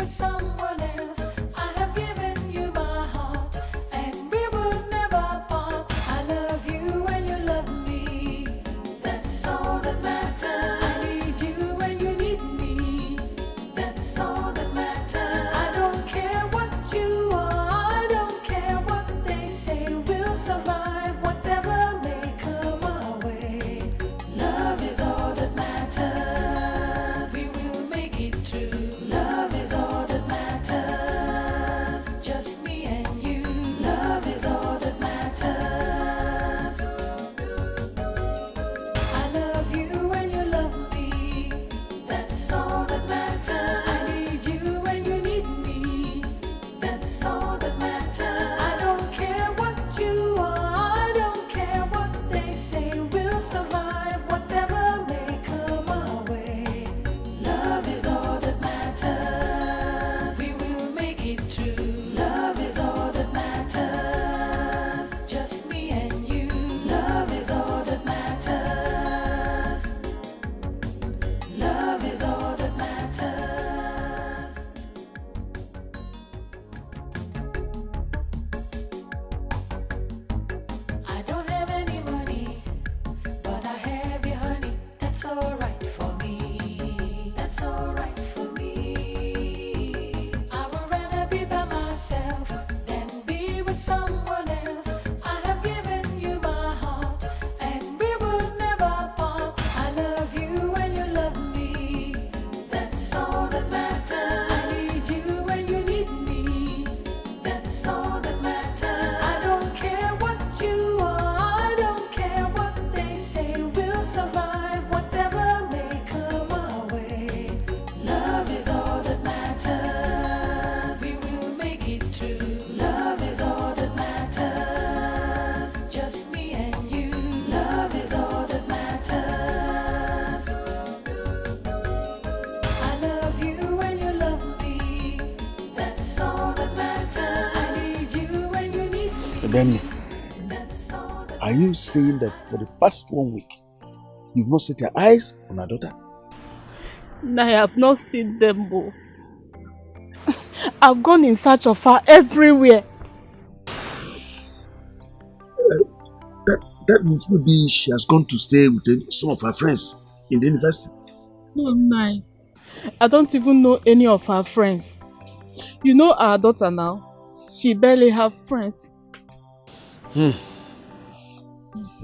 Speaker 7: Someone else, I have given you my heart, and we will never part. I love you and you love me, that's all that matters. I need you and you need me, that's all that matters. I don't care what you are, I don't care what they say, we'll survive whatever may come our way. Love is all that matters, we will make it through. Love is all that matters, just me and you. Love is all that matters. I love you and you love me, that's all that matters. I need you and you need me, that's all that matters. I don't care what you are, I don't care what they say, we'll survive whatever may come our way. Love is all that matters, we will make it through. Love is all that matters, just me and you. Love is all that matters. Love is all that matters. I don't have any money, but I have you, honey. That's alright for me. That's alright for me. I would rather be by myself than be with someone else. I have given you my heart, and we will never part. I love you and you love me, that's all that matters. I need you and you need me, that's all that matters. I don't care what you are, I don't care what they say, we'll survive whatever may come our way. Love is all that matters, we will make it through. Love is all that matters, just me and you. Love is all that matters. I love you and you love me, that's all that matters. I need you and you need me,
Speaker 1: Demi,
Speaker 7: that's all that
Speaker 1: are you saying that for the past 1 week, you've not set your eyes on our daughter?
Speaker 9: I have not seen them, Bo. I've gone in search of her everywhere.
Speaker 1: That means maybe she has gone to stay with some of her friends in the university.
Speaker 9: No, Nai. I don't even know any of her friends. You know our daughter now. She barely have friends.
Speaker 1: We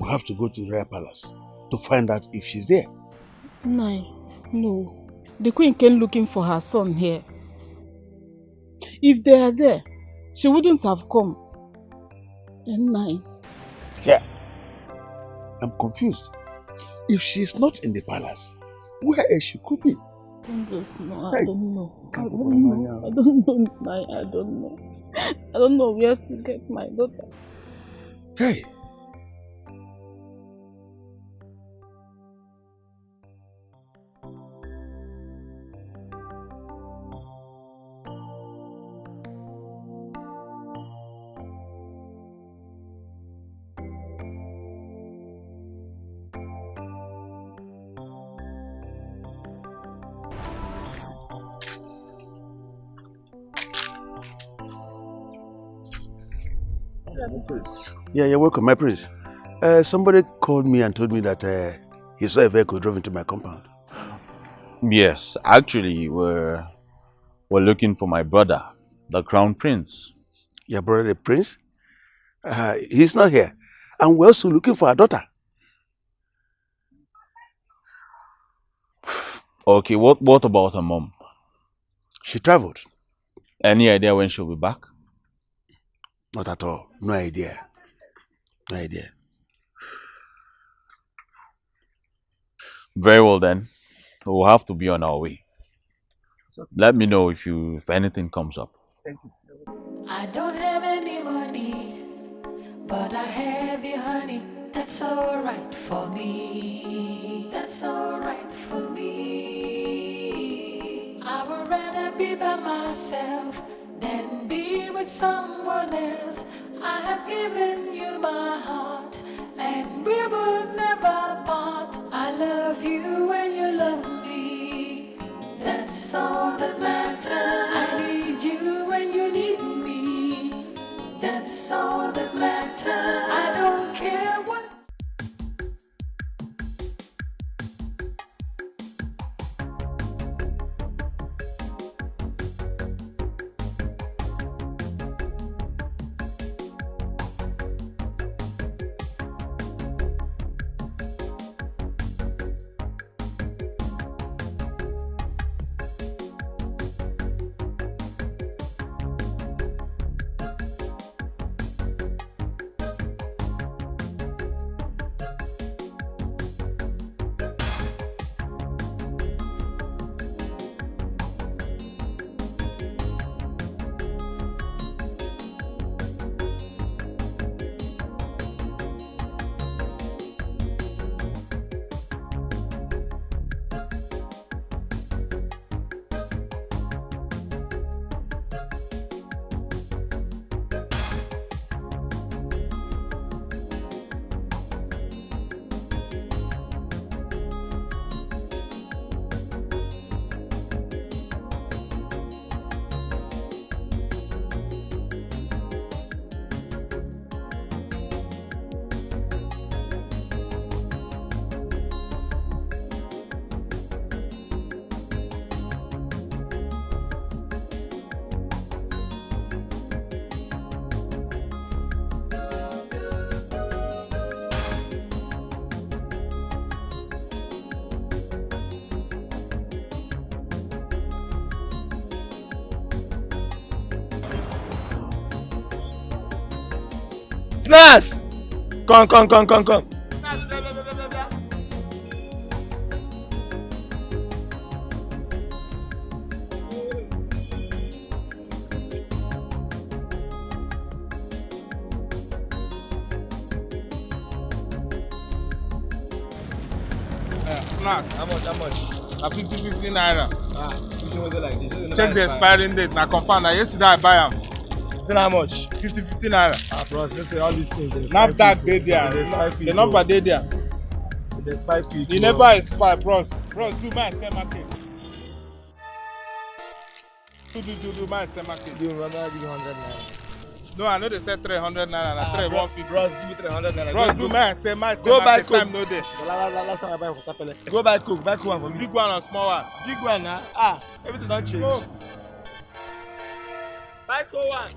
Speaker 1: have to go to the Royal Palace to find out if she's there.
Speaker 9: Nai, no. The queen came looking for her son here. If they are there, she wouldn't have come. And Nai.
Speaker 1: Yeah. I'm confused. If she's not in the palace, where else she could be?
Speaker 9: I don't know. I don't know. Nai, I don't know. I don't know where to get my daughter.
Speaker 1: Hey. Yeah, you're welcome, my prince. Somebody called me and told me that he saw a vehicle drove into my compound.
Speaker 14: Yes, actually, we're looking for my brother, the Crown Prince.
Speaker 1: Your brother, the prince? He's not here. And we're also looking for our daughter.
Speaker 14: Okay, what about her mom?
Speaker 1: She traveled.
Speaker 14: Any idea when she'll be back?
Speaker 1: Not at all. No idea. No idea.
Speaker 14: Very well then. We'll have to be on our way. Let me know if anything comes up.
Speaker 1: Thank you.
Speaker 7: I don't have any money, but I have you, honey. That's alright for me. That's alright for me. I would rather be by myself than be with someone else. I have given you my heart, and we will never part. I love you and you love me. That's all that matters. I need you when you need me. That's all that matters. I don't care what.
Speaker 13: Snacks! Come.
Speaker 19: Snacks.
Speaker 13: How much?
Speaker 19: 50 naira.
Speaker 13: Which one go like this?
Speaker 19: Check the expiring date. Now confirm. Now yesterday I buy them.
Speaker 13: Still how much?
Speaker 19: 50 naira.
Speaker 13: Bros, let's say all these things.
Speaker 19: Snapchat dey there. The number dey there.
Speaker 13: The spy people.
Speaker 19: You never expire, bros. Bros, do my sell market. Do my sell market.
Speaker 13: Do 100 naira.
Speaker 19: No, I know they said 300 naira, 150.
Speaker 13: Bros, give me 300 naira.
Speaker 19: Bros, do man say
Speaker 13: Go buy
Speaker 19: market time
Speaker 13: Coke.
Speaker 19: no day.
Speaker 13: Last time I buy for Sapele. Go buy Coke one for me.
Speaker 19: Big one or small one?
Speaker 13: Big one, nah. Everything don't change. Go. Buy Coke one.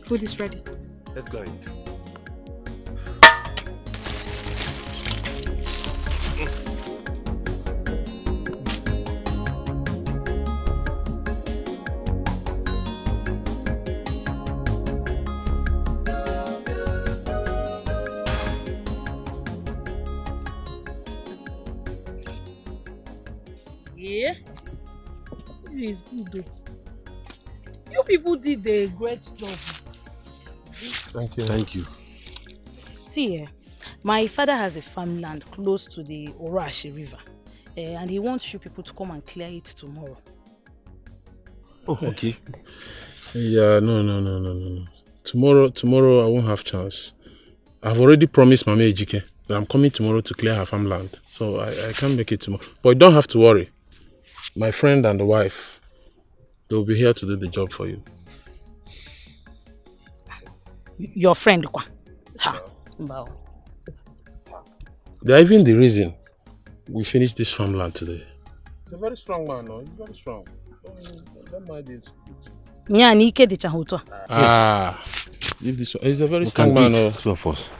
Speaker 11: Food is ready.
Speaker 22: Let's go eat.
Speaker 11: Yeah, this is good though. You people did a great job.
Speaker 17: Thank you.
Speaker 22: Thank you.
Speaker 18: See here, my father has a farmland close to the Orashi River, and he wants you people to come and clear it tomorrow.
Speaker 22: Oh, okay.
Speaker 17: Yeah, no. Tomorrow I won't have chance. I've already promised Mama Ejike that I'm coming tomorrow to clear her farmland, so I can't make it tomorrow. But you don't have to worry. My friend and the wife, they'll be here to do the job for you.
Speaker 18: Your friend, Kwa? Ha! Wow.
Speaker 17: They're even the reason we finished this farmland today. He's a very strong man, no? He's very strong. Don't mind this. Leave this one. He's a very strong man, no?
Speaker 22: Two of us.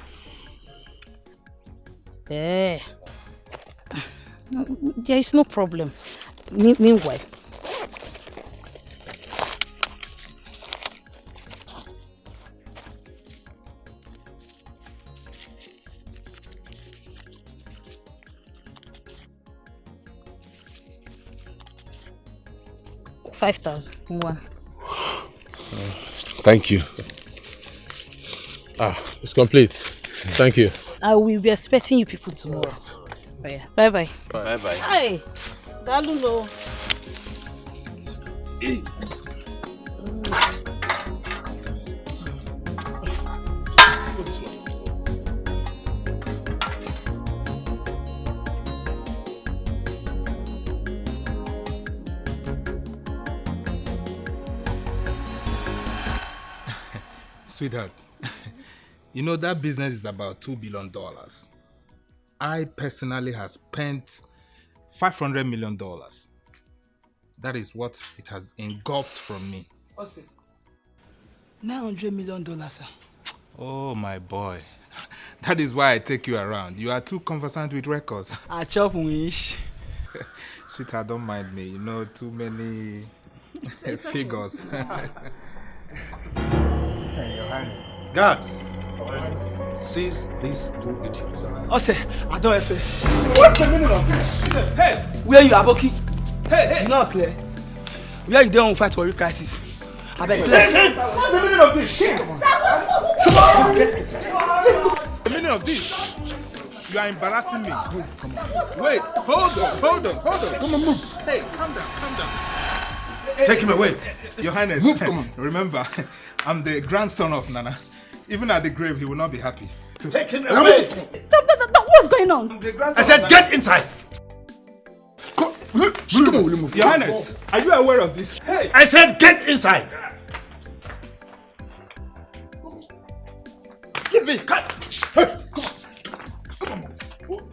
Speaker 18: There is no problem. Meanwhile, $5,000.
Speaker 22: Thank you.
Speaker 17: It's complete. Thank you.
Speaker 18: I will be expecting you people tomorrow. Oh, yeah. Bye-bye.
Speaker 22: Bye-bye.
Speaker 18: Hi. Dalulo.
Speaker 19: Sweetheart, you know that business is about $2 billion. I personally have spent $500 million. That is what it has engulfed from me.
Speaker 20: $900 million, sir.
Speaker 19: Oh, my boy. That is why I take you around. You are too conversant with records.
Speaker 20: I chop wish.
Speaker 19: Sweetheart, don't mind me. You know, too many figures. Your Highness.
Speaker 1: Guards, seize these two idiots.
Speaker 20: I don't have face.
Speaker 13: What's the meaning of this?
Speaker 20: Hey! Where you, Aboki? Hey! Not clear. Where you don't fight for your crisis? I beg.
Speaker 13: What's the meaning of this?
Speaker 19: The meaning of this? You are embarrassing me. Wait, hold on. Come on, move. Hey, calm down.
Speaker 1: Take him away.
Speaker 19: Your Highness,
Speaker 1: Move, come on.
Speaker 19: Remember, I'm the grandson of Nana. Even at the grave, he will not be happy.
Speaker 1: Take him away.
Speaker 5: What's going on?
Speaker 1: I said get inside.
Speaker 19: Your Highness, are you aware of this?
Speaker 1: Hey. I said get inside.
Speaker 19: Give me.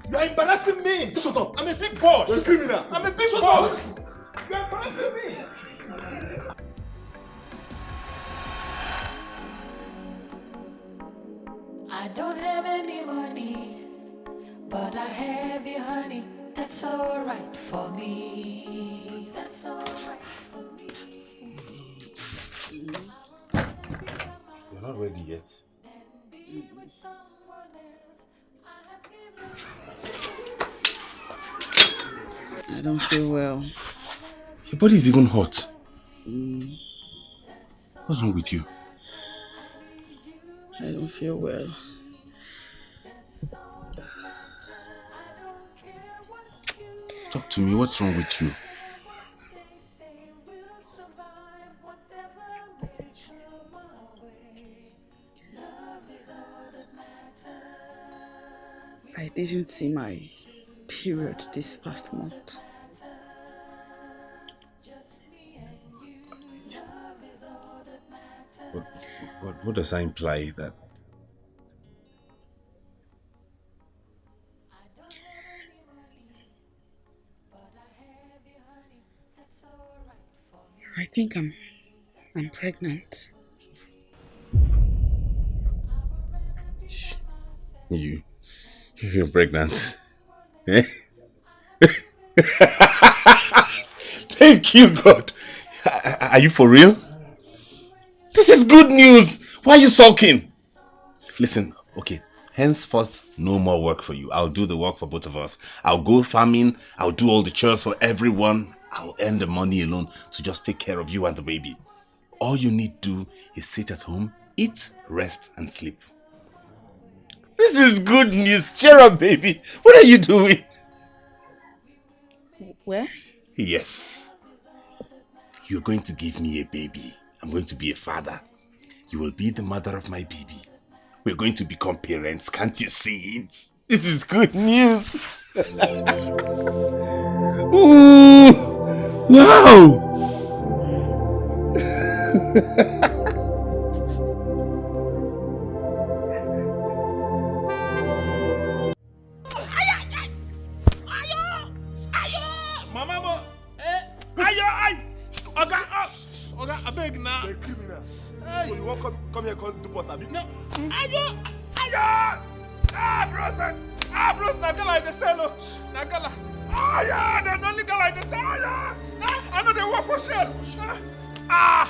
Speaker 19: You are embarrassing me. Shut up. I'm a big boy. You're a criminal. I'm a big boy. You are embarrassing me.
Speaker 7: I don't have any money, but I have you, honey. That's alright for me. That's alright for me.
Speaker 14: not ready yet.
Speaker 3: I don't feel well.
Speaker 14: Your body is even hot.
Speaker 3: Mm,
Speaker 14: What's wrong with you?
Speaker 3: I don't feel well.
Speaker 14: Talk to me. What's wrong with you?
Speaker 3: I didn't see my period this past month.
Speaker 14: What does that imply? That
Speaker 3: I think I'm pregnant.
Speaker 14: you're pregnant. Eh? Thank you, God. Are you for real? This is good news. Why are you sulking? Listen, okay. Henceforth, no more work for you. I'll do the work for both of us. I'll go farming. I'll do all the chores for everyone. I'll earn the money alone to just take care of you and the baby. All you need to do is sit at home, eat, rest, and sleep. This is good news. Cheer up, baby. What are you doing?
Speaker 3: Where?
Speaker 14: Yes. You're going to give me a baby. I'm going to be a father. You will be the mother of my baby. We're going to become parents. Can't you see it? This is good news. Ooh, wow.
Speaker 22: Mama, Oga, I beg now. The criminal. Hey. So you won't come here and do us, abi? No. Ayo! Bros, na girl like the sell. Na girl. The only girl like the sell. I know they work for shell. Hey!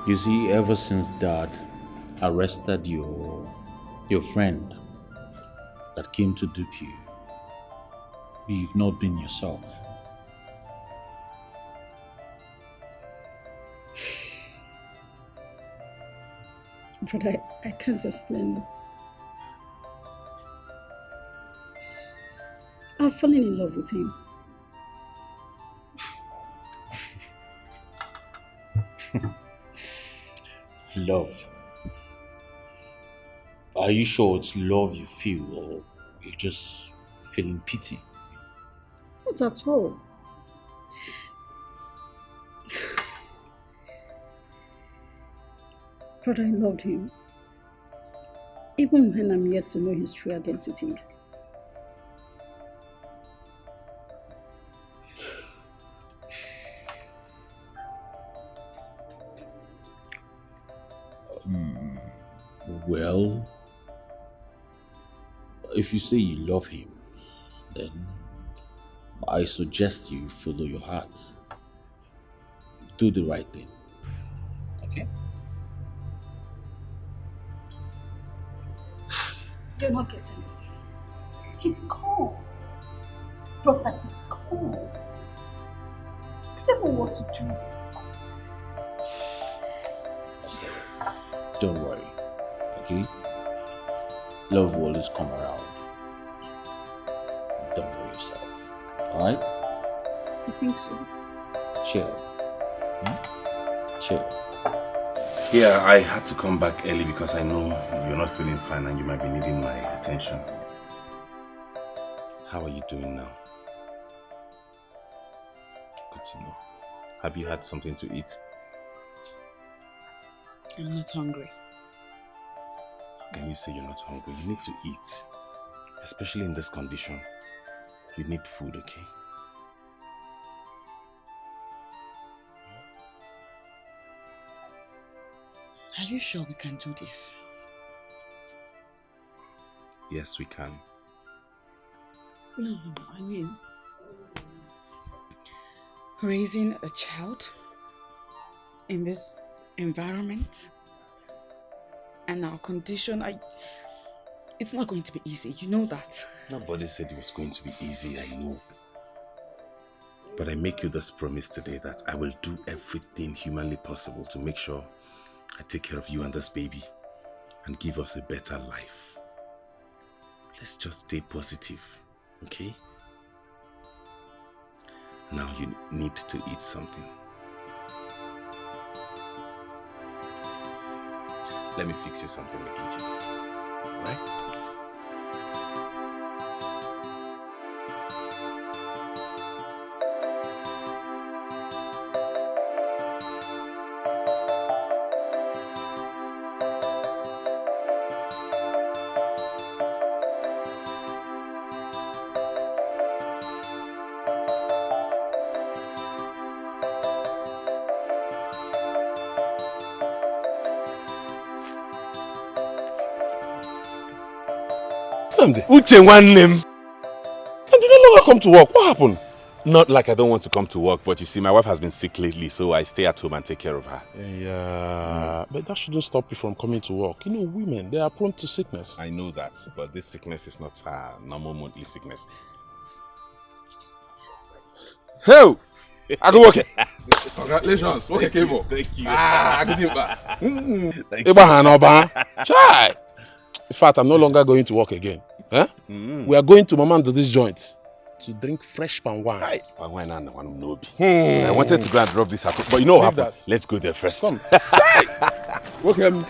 Speaker 14: You see, ever since Dad arrested your friend that came to dupe you, you've not been yourself.
Speaker 5: But I can't explain it. I've fallen in love with him.
Speaker 14: Love. Are you sure it's love you feel, or you're just feeling pity?
Speaker 5: Not at all. But I loved him. Even when I'm yet to know his true identity.
Speaker 6: Well, if you say you love him, then I suggest you follow your heart. Do the right thing. Okay?
Speaker 5: You're not getting it. He's cold. Brother, he's cold. I don't know what to do.
Speaker 6: Don't worry. Okay? Love will always come around. Don't worry yourself. Alright?
Speaker 5: I think so.
Speaker 6: Chill. Chill.
Speaker 14: Yeah, I had to come back early because I know you're not feeling fine and you might be needing my attention. How are you doing now? Good to know. Have you had something to eat?
Speaker 18: I'm not hungry.
Speaker 14: How can you say you're not hungry? You need to eat. Especially in this condition. You need food, okay?
Speaker 18: Are you sure we can do this?
Speaker 14: Yes, we can.
Speaker 18: No, I mean, raising a child in this environment and our condition, it's not going to be easy. You know that.
Speaker 14: Nobody said it was going to be easy, I know. But I make you this promise today that I will do everything humanly possible to make sure I take care of you and this baby and give us a better life. Let's just stay positive, okay? Now you need to eat something. Let me fix you something in the kitchen, alright?
Speaker 23: Uche nwanne m.
Speaker 14: And you no longer come to work. What happened? Not like I don't want to come to work, but you see, my wife has been sick lately, so I stay at home and take care of her.
Speaker 17: Yeah, but that shouldn't stop you from coming to work. You know, women, they are prone to sickness.
Speaker 14: I know that, but this sickness is not normal monthly sickness.
Speaker 23: Hey! I go work. Congratulations.
Speaker 14: Okay, Cable. Thank you.
Speaker 23: I go deep back. Chai! In fact, I'm no longer going to work again. Huh? We are going to Mama to this joint to drink fresh palm wine.
Speaker 14: Palm wine and one nobi. I wanted to go and drop this at home, but you know what happened? Let's go there first.
Speaker 23: Come. Okay.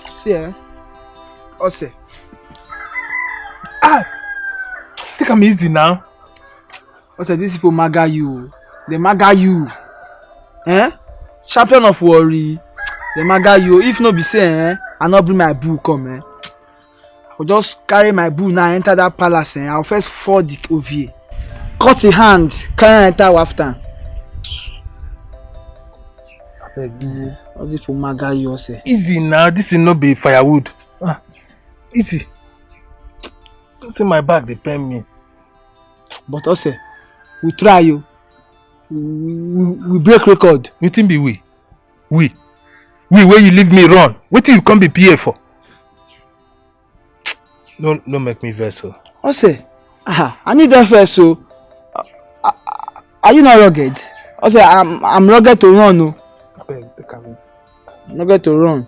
Speaker 20: See, Ose.
Speaker 19: Take them easy now.
Speaker 20: Ose, this people maga you. They maga you. Champion of worry. They maga you. If no be say, I not bring my boo come. I'll just carry my boo now, enter that palace. I'll first fall the OVA. Cut the hand, carry enter after. All this people maga you, Ose.
Speaker 19: Easy now. This is not be firewood. Easy. Don't say my back depend me.
Speaker 20: But Ose, we try you. We break record.
Speaker 19: Wetin be we? We where you leave me run. Wetin you come be PA for? Don't make me vex so.
Speaker 20: Ose, I need that first. So, are you not rugged? Ose, I'm rugged to run. No. I'm rugged to run.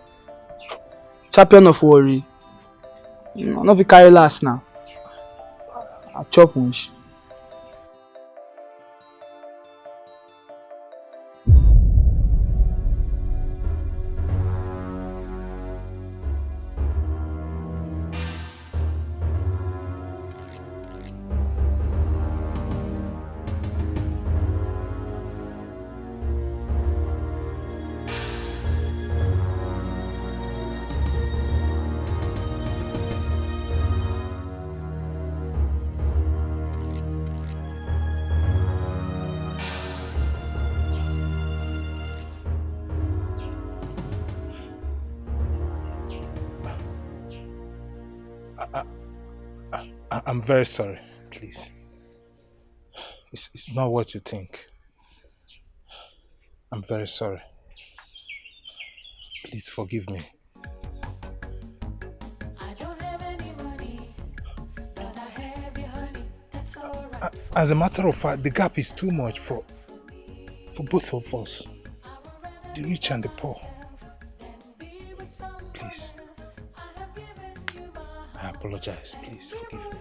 Speaker 20: Champion of worry. I'm not carry last now. I chop once.
Speaker 19: I'm very sorry, please. It's not what you think. I'm very sorry. Please forgive me. As a matter of fact, the gap is too much for both of us. The rich and the poor. Please. I apologize. Please forgive me.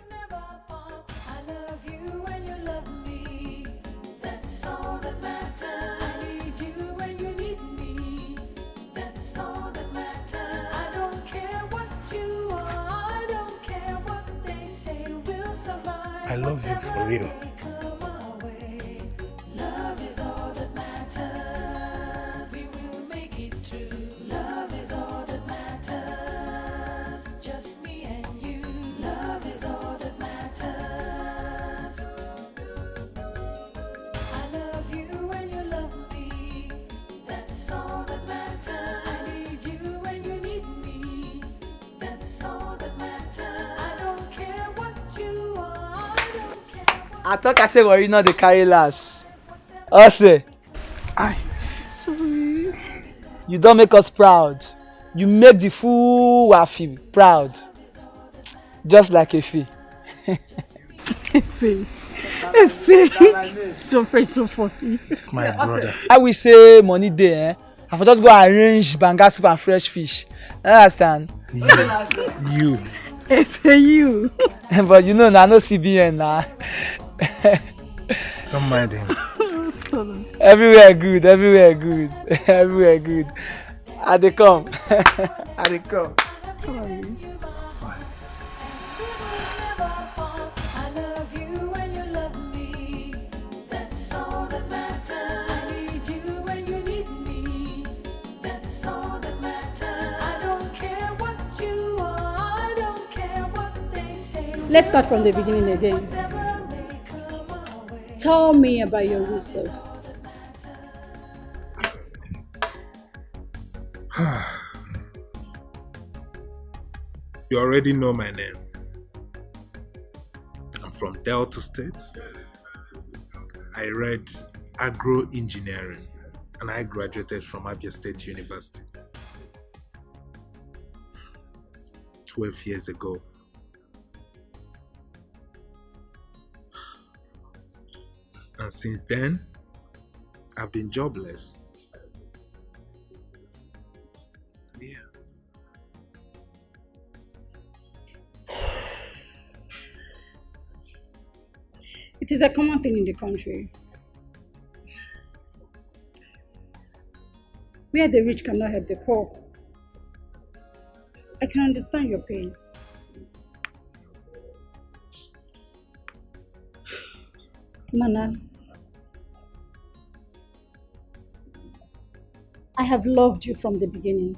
Speaker 7: That's all that matters. I need you when you need me. That's all that matters. I don't care what you are. I don't care what they say. We'll survive.
Speaker 19: I love you for real.
Speaker 7: Love is all that matters. We will make it through. Love is all that matters. Just me and you. Love is all that matters. I love you when you love me. That's all that matters. I need you when you need me. That's all that matters. I don't care what you are. I don't care.
Speaker 20: I thought I said worry not the carry last. Also,
Speaker 5: Sorry.
Speaker 20: you don't make us proud. You make the fool wafi proud. Just like Efe.
Speaker 5: Efe. Efe. So fresh, so funny.
Speaker 19: It's my brother.
Speaker 20: I will say money there, eh? I for just go arrange banga soup and fresh fish. Understand?
Speaker 19: You.
Speaker 5: Efe, you.
Speaker 20: But you know, I no CBN now.
Speaker 19: Don't mind him.
Speaker 20: Everywhere good, everywhere good, everywhere good. I dey come. I dey come.
Speaker 7: I love you when you love me. That's all that matters. I need you when you need me. That's all that matters. I don't care what you are. I don't care what they say.
Speaker 5: Let's start from the beginning again. Tell me about your real self.
Speaker 19: You already know my name. I'm from Delta State. I read agro-engineering and I graduated from Abia State University 12 years ago. And since then, I've been jobless. Yeah.
Speaker 5: It is a common thing in the country. Where the rich cannot help the poor. I can understand your pain. Nana, I have loved you from the beginning.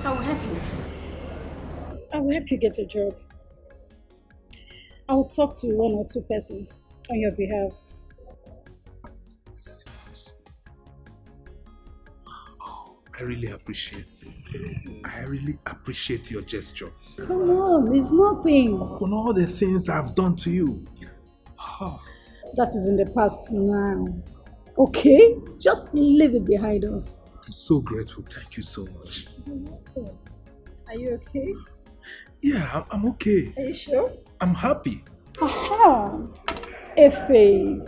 Speaker 5: I will help you. I will help you get a job. I will talk to one or two persons on your behalf.
Speaker 19: I really appreciate it. I really appreciate your gesture.
Speaker 5: Come on, it's nothing.
Speaker 19: On all the things I've done to you.
Speaker 5: That is in the past now. Okay? Just leave it behind us.
Speaker 19: I'm so grateful. Thank you so much.
Speaker 5: Are you okay?
Speaker 19: Yeah, I'm okay.
Speaker 5: Are you sure?
Speaker 19: I'm happy.
Speaker 5: Aha! Efe.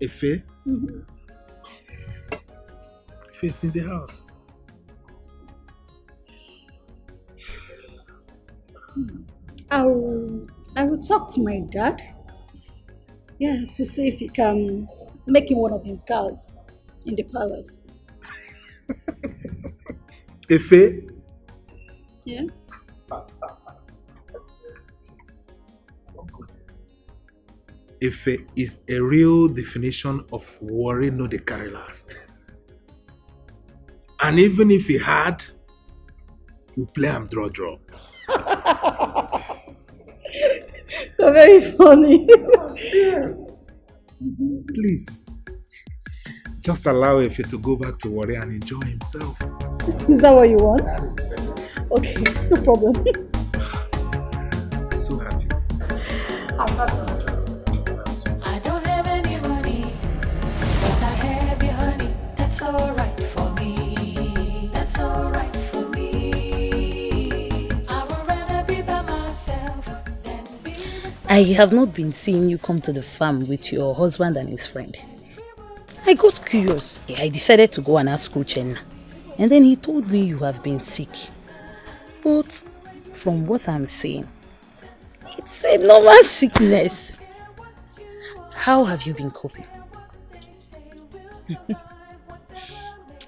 Speaker 19: Efe?
Speaker 5: Mm-hmm.
Speaker 19: Efe's in the house.
Speaker 5: I will talk to my dad. Yeah, to see if he can make him one of his cars in the palace.
Speaker 19: Efe?
Speaker 5: Yeah?
Speaker 19: Efe is a real definition of worry no dey carry last. And even if he had, we play am draw.
Speaker 3: You're very funny.
Speaker 19: Yes. Please. Just allow Efe to go back to Warri and enjoy himself.
Speaker 3: Is that what you want? Okay, no problem.
Speaker 19: I'm so happy.
Speaker 7: I don't have any money, but I have your honey. That's alright for me. That's alright for me. I would rather be by myself than be with
Speaker 2: I have not been seeing you come to the farm with your husband and his friend. I got curious. I decided to go and ask Uchenna. And then he told me you have been sick. But from what I'm saying, it's a normal sickness. How have you been coping?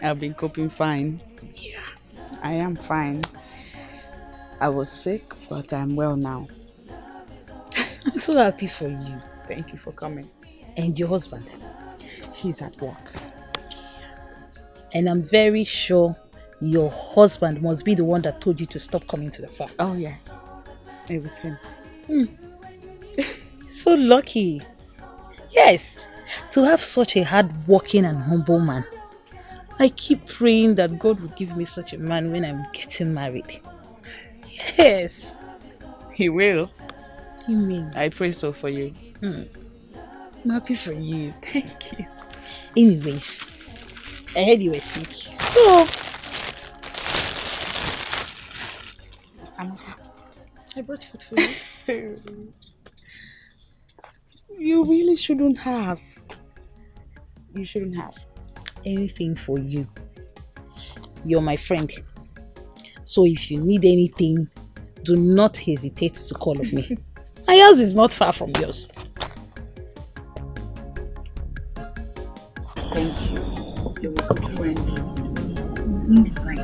Speaker 18: I've been coping fine. Yeah, I am fine. I was sick, but I'm well now.
Speaker 2: I'm so happy for you.
Speaker 18: Thank you for coming.
Speaker 2: And your husband?
Speaker 18: He's at work.
Speaker 2: And I'm very sure your husband must be the one that told you to stop coming to the farm.
Speaker 18: Oh yes, it was him.
Speaker 2: So lucky. Yes, to have such a hard-working and humble man. I keep praying that God will give me such a man when I'm getting married. Yes.
Speaker 18: He will.
Speaker 2: You mean?
Speaker 18: I pray so for you.
Speaker 2: I'm happy for you.
Speaker 18: Thank you.
Speaker 2: Anyways, I heard you were sick. So, I brought food for you.
Speaker 18: You really shouldn't have. You shouldn't have.
Speaker 2: Anything for you. You're my friend. So if you need anything, do not hesitate to call on me. My house is not far from yours.
Speaker 18: Thank you. You're a good friend.
Speaker 2: Fine.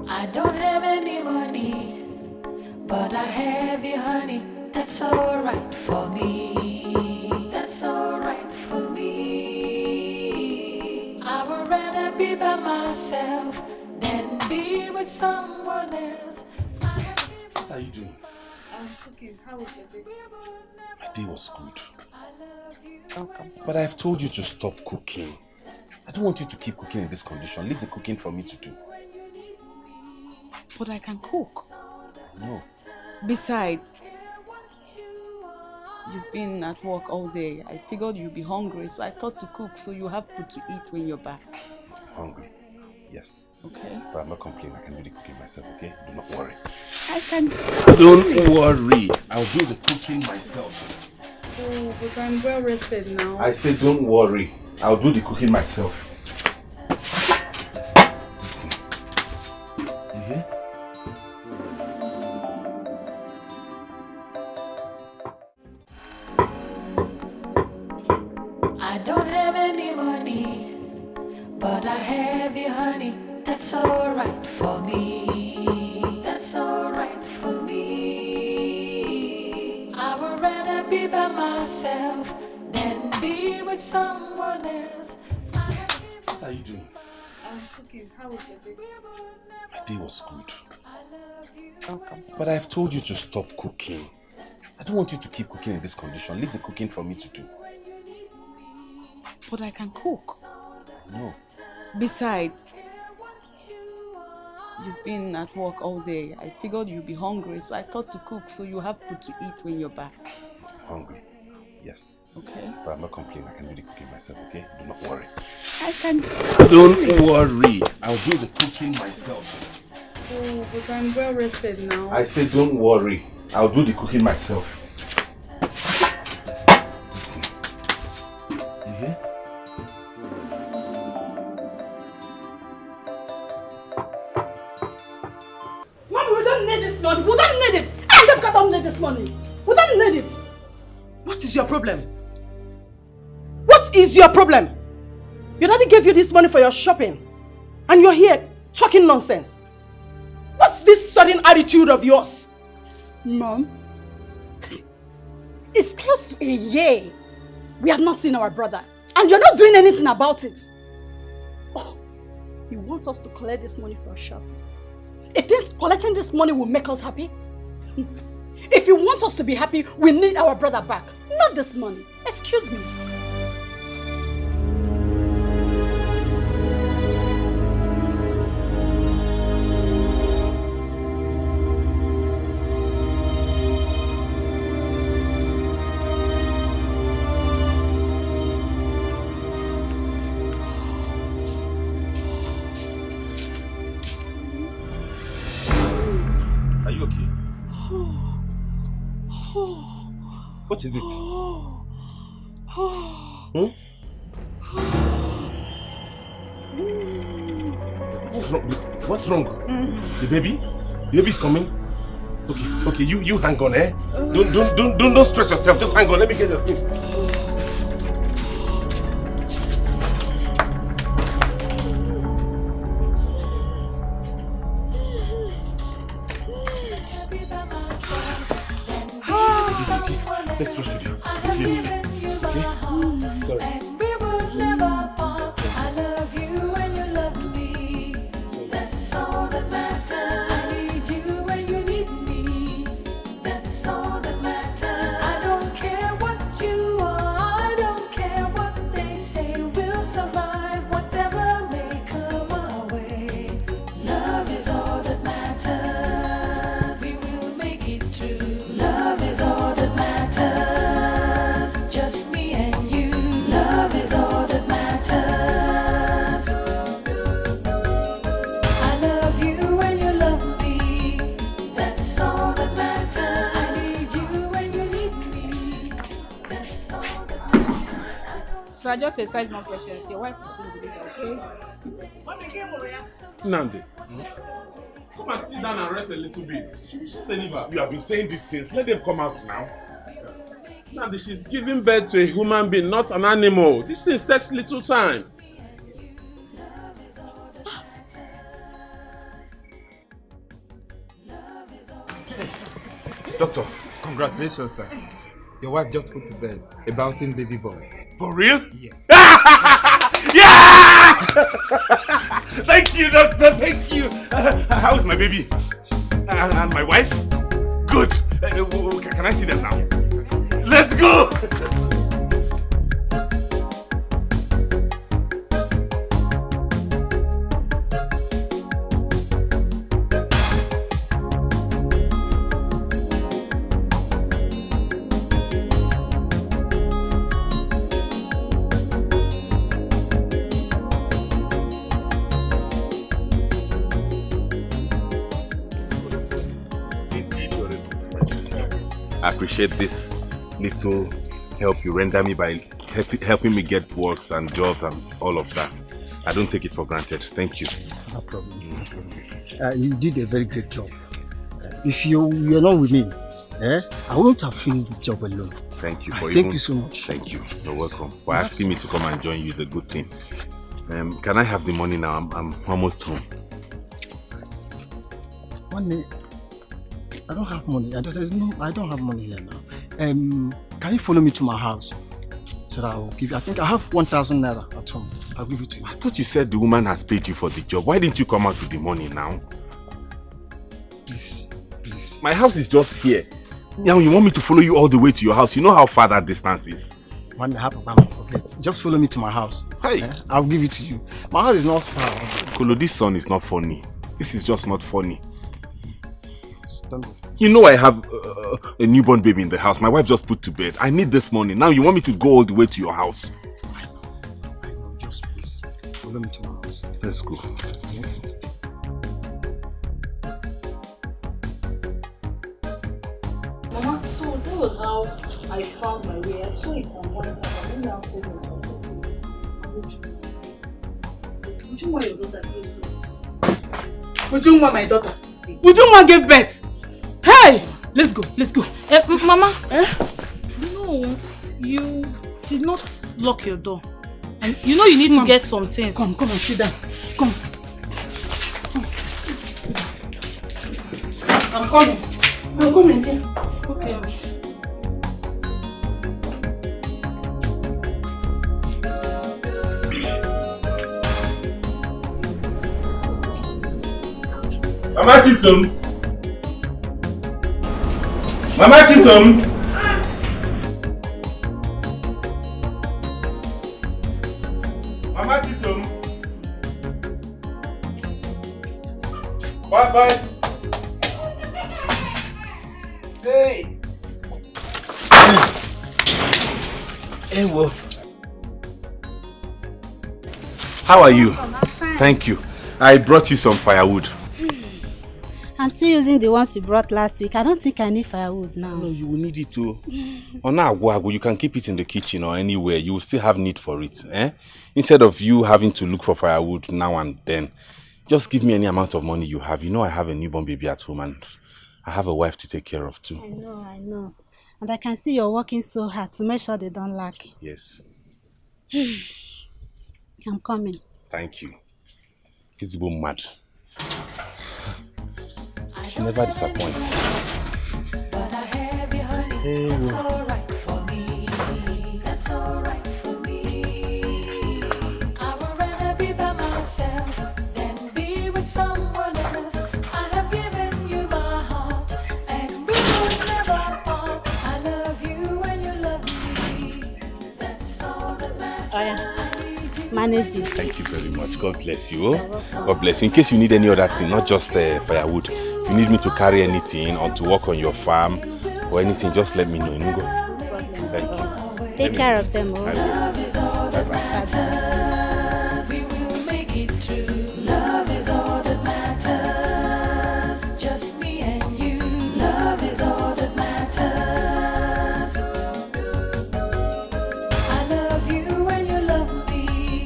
Speaker 7: I don't have any money, but I have your honey. That's alright for me. That's alright for me. I would rather be by myself than be with someone else.
Speaker 19: What are you doing?
Speaker 3: I'm cooking. How was your day?
Speaker 19: My day was good.
Speaker 18: Welcome.
Speaker 19: But I've told you to stop cooking. I don't want you to keep cooking in this condition. Leave the cooking for me to do.
Speaker 18: But I can cook.
Speaker 19: No.
Speaker 18: Besides, you've been at work all day. I figured you'd be hungry, so I thought to cook so you have food to eat when you're back.
Speaker 19: Hungry? Yes.
Speaker 18: Okay.
Speaker 19: But I'm not complaining. I can do the cooking myself, okay? Do not worry.
Speaker 18: I can.
Speaker 19: Don't worry. I'll do the cooking myself.
Speaker 18: Oh, but I'm well rested now.
Speaker 19: I said don't worry. I'll do the cooking myself. You hear?
Speaker 7: I don't have any money, but I have your honey. That's alright for me. That's alright for me. I would rather be by myself than be with someone else.
Speaker 19: What are you doing?
Speaker 3: I'm cooking. How was your day?
Speaker 19: My day was good.
Speaker 18: Welcome.
Speaker 19: But I've told you to stop cooking. I don't want you to keep cooking in this condition. Leave the cooking for me to do.
Speaker 18: But I can cook.
Speaker 19: No.
Speaker 18: Besides, you've been at work all day. I figured you'd be hungry, so I thought to cook so you have food to eat when you're back.
Speaker 19: Hungry? Yes.
Speaker 18: Okay.
Speaker 19: But I'm not complaining. I can do the cooking myself, okay? Do not worry.
Speaker 18: I can.
Speaker 19: Don't worry. I'll do the cooking myself.
Speaker 18: Oh, but I'm well rested now.
Speaker 19: I said don't worry. I'll do the cooking myself. You hear?
Speaker 3: Mommy, we don't need this money. We don't need it. I don't need this money. We don't need it. What is your problem? What is your problem? Your daddy gave you this money for your shopping. And you're here talking nonsense. What's this sudden attitude of yours?
Speaker 5: Mom, it's close to a year. We have not seen our brother. And you're not doing anything about it. Oh, you want us to collect this money for shopping? It thinks collecting this money will make us happy? If you want us to be happy, we need our brother back, not this money. Excuse me.
Speaker 4: Are you okay? What is it? Hmm? What's wrong? What's wrong? The baby? The baby's coming? Okay, you hang on, eh? Don't stress yourself, just hang on, let me get your things. Let's rush to you. Okay? Sorry.
Speaker 7: I love you and you love me. That's all that matters. I need you and you need me. That's all that matters. I don't care what you are. I don't care what they say. We'll survive whatever may come our way. Love is all that matters. We will make it through. Love is all that matters. Just me and you. Love is all that matters. I love you and you love me. That's all that matters. I need you and you need me. That's all that matters.
Speaker 11: So I just exercise more questions. Your wife is in the okay?
Speaker 4: Nandi, come and sit down and rest a little bit. You have been saying this since. Let them come out now. Nandi, she's giving birth to a human being, not an animal. This thing takes little time.
Speaker 12: Doctor, congratulations, sir. Your wife just put to bed a bouncing baby boy.
Speaker 4: For real?
Speaker 12: Yes.
Speaker 4: Yeah! Thank you, doctor. Thank you. How's my baby? And my wife? Good. Can I see them now? Let's go! I appreciate this little help you render me by helping me get works and jobs and all of that. I don't take it for granted. Thank you.
Speaker 21: No problem. You did a very great job. If you were not with me, I wouldn't have finished the job alone.
Speaker 4: Thank you.
Speaker 21: Thank you so much.
Speaker 4: Thank you. You're welcome. For asking me to come and join you is a good thing. Can I have the money now? I'm almost home.
Speaker 21: Money? I don't have money. I don't have money here now. Can you follow me to my house? So that I will give you. I think I have 1,000 naira at home. I'll give it to you.
Speaker 4: I thought you said the woman has paid you for the job. Why didn't you come out with the money now?
Speaker 21: Please.
Speaker 4: My house is just here. Now you want me to follow you all the way to your house? You know how far that distance is.
Speaker 21: One half of my pocket. Just follow me to my house.
Speaker 4: Hey.
Speaker 21: I'll give it to you. My house is not far.
Speaker 4: Kolo, this son is not funny. This is just not funny.
Speaker 21: Don't go.
Speaker 4: You know I have a newborn baby in the house. My wife just put to bed. I need this money. Now you want me to go all the way to your house?
Speaker 21: I know. Just please follow me to my house.
Speaker 4: Let's go.
Speaker 2: Mama, so that was how I found my way. I saw it on one time. I didn't have to Would you want your daughter to give birth?
Speaker 9: Would you want my daughter? Would you want to give birth? Hey! Let's go.
Speaker 2: Mama, no, you did not lock your door. And you know you need to get some things.
Speaker 9: Come and sit down. Come. I'm coming. Here.
Speaker 2: Okay.
Speaker 4: Mama Chisom. Mama Chisom. Mama Chisom. Bye. Hey.
Speaker 10: Hey, well. How are you? Thank you. I brought you some firewood.
Speaker 15: I'm still using the ones you brought last week. I don't think I need firewood now.
Speaker 10: No, you will need it too. You can keep it in the kitchen or anywhere. You will still have need for it. Instead of you having to look for firewood now and then, just give me any amount of money you have. You know I have a newborn baby at home and I have a wife to take care of too.
Speaker 15: I know. And I can see you're working so hard to make sure they don't lack.
Speaker 10: Yes.
Speaker 15: I'm coming.
Speaker 10: Thank you. He's mad. She never disappoints.
Speaker 7: But I have you, honey. That's alright for me. That's alright for me. I would rather be by myself than be with someone else. I have given you my heart, and we will never part. I love you and you love me. That's all that matters.
Speaker 15: Manage this.
Speaker 10: Thank you very much. God bless you. God bless you. In case you need any other thing, not just firewood. If you need me to carry anything or to work on your farm or anything, just let me know. Thank you.
Speaker 15: Take care of them.
Speaker 7: Love is all that matters. We will make it through. Love is all that matters. Just me and you. Love is all that matters. I love you and you love me.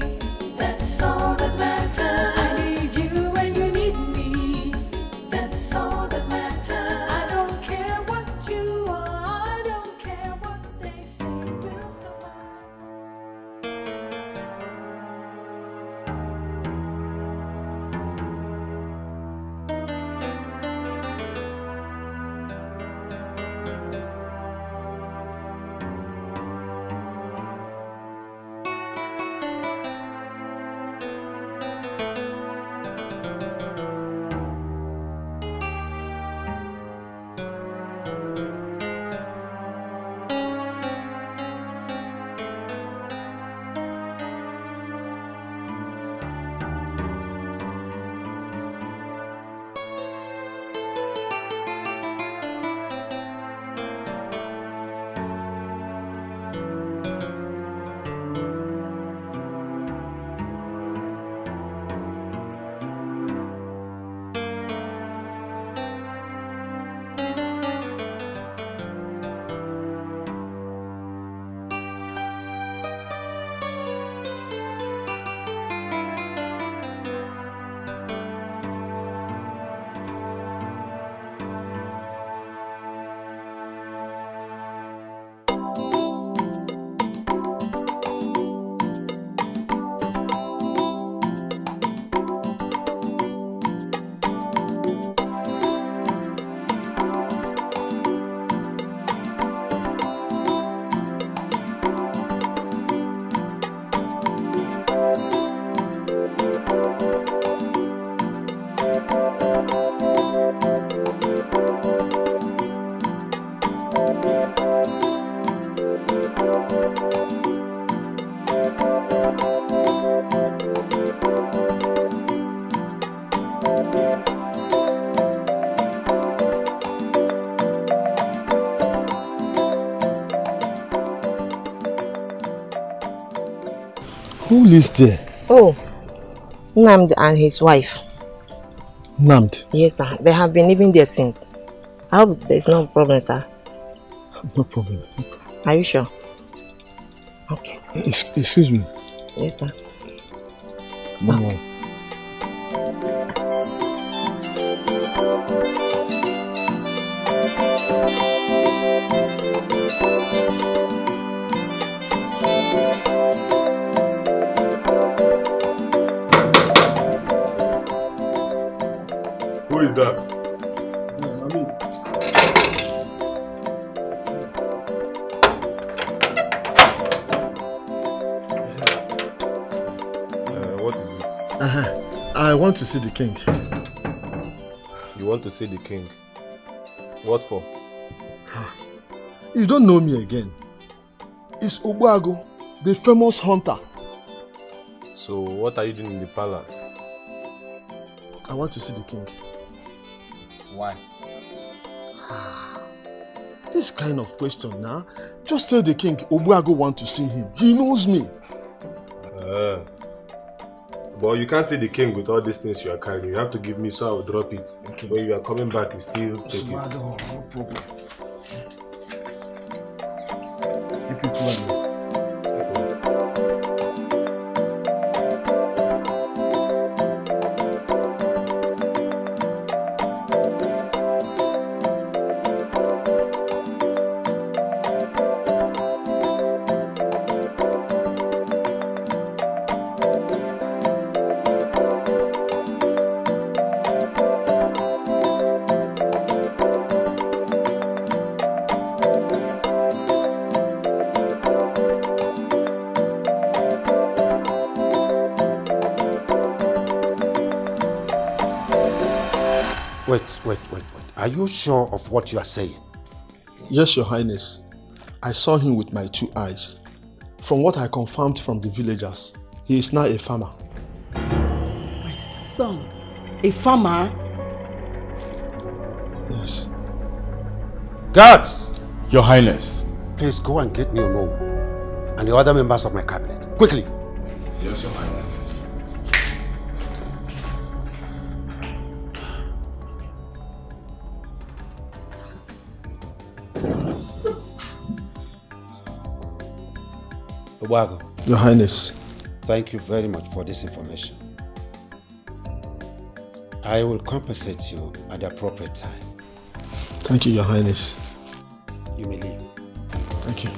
Speaker 7: That's all that matters. I need you and you need me. That's all that matters. I don't care what you are. I don't care what they say. We'll survive.
Speaker 21: Who lives there?
Speaker 16: Oh, Namd and his wife.
Speaker 21: Namd?
Speaker 16: Yes, sir. They have been living there since. I hope there's no problem, sir.
Speaker 21: No problem.
Speaker 16: Are you sure? Okay.
Speaker 21: Excuse me.
Speaker 16: Yes, sir.
Speaker 21: No more.
Speaker 4: Who is that?
Speaker 21: What is it? I want to see the king.
Speaker 1: want to see the king. What for?
Speaker 21: You don't know me again. It's Ogbago, the famous hunter.
Speaker 1: So what are you doing in the palace?
Speaker 21: I want to see the king.
Speaker 1: Why?
Speaker 21: This kind of question now. Just tell the king Ogbago want to see him. He knows me.
Speaker 1: But you can't see the king with all these things you are carrying. You have to give me so I will drop it. Okay. When you are coming back, you still take it.
Speaker 21: No problem. Keep it well.
Speaker 8: Wait. Are you sure of what you are saying?
Speaker 21: Yes, Your Highness. I saw him with my 2 eyes. From what I confirmed from the villagers, he is now a farmer.
Speaker 3: My son? A farmer?
Speaker 21: Yes.
Speaker 8: Guards!
Speaker 12: Your Highness.
Speaker 8: Please go and get me Ono and the other members of my cabinet. Quickly!
Speaker 12: Yes, Your Highness.
Speaker 8: Ogbago.
Speaker 21: Your Highness.
Speaker 8: Thank you very much for this information. I will compensate you at the appropriate time.
Speaker 21: Thank you, Your Highness.
Speaker 8: You may leave.
Speaker 21: Thank you.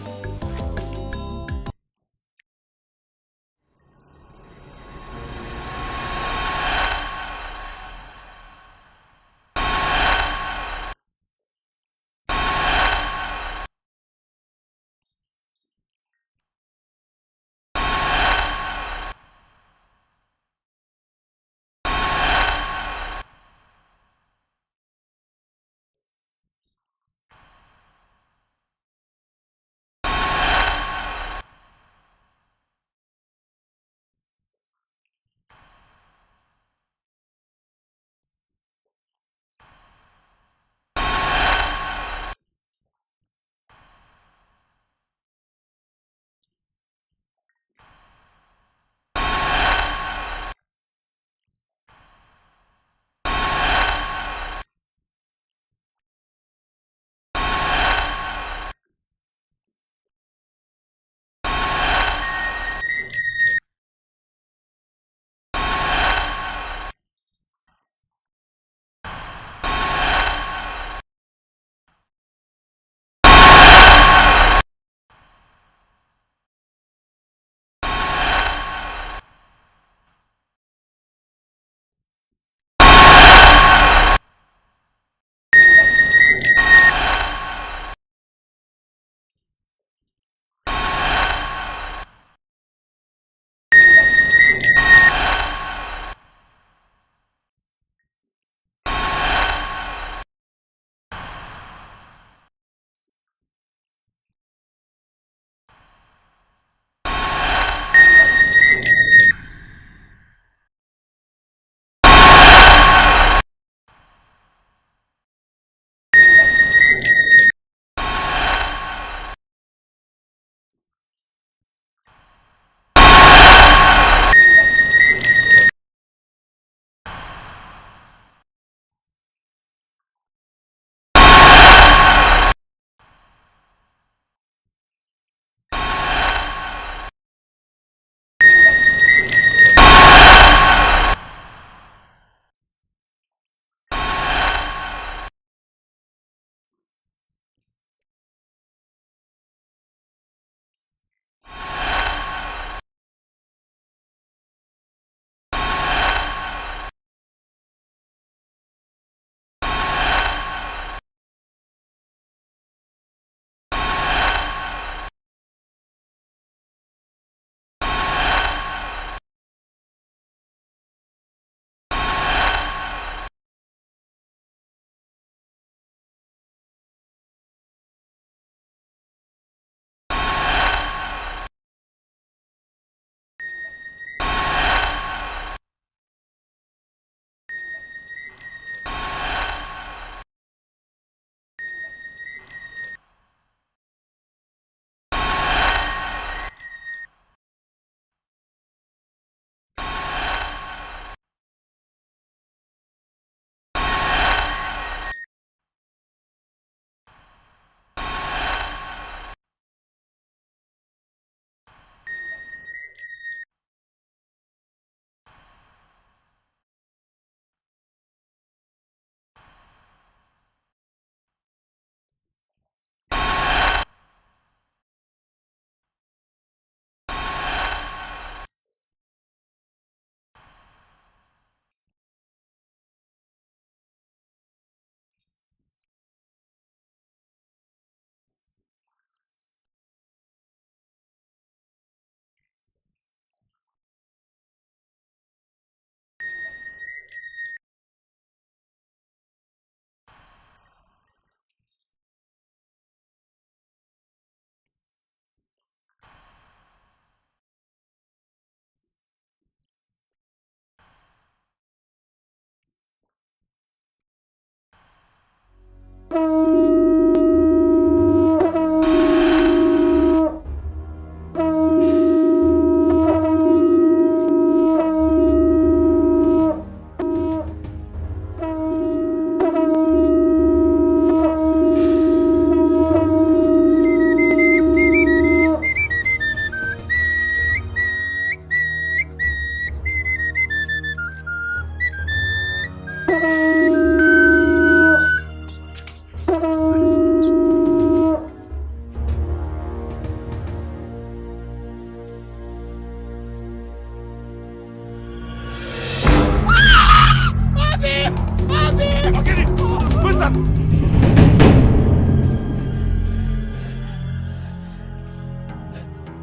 Speaker 8: that?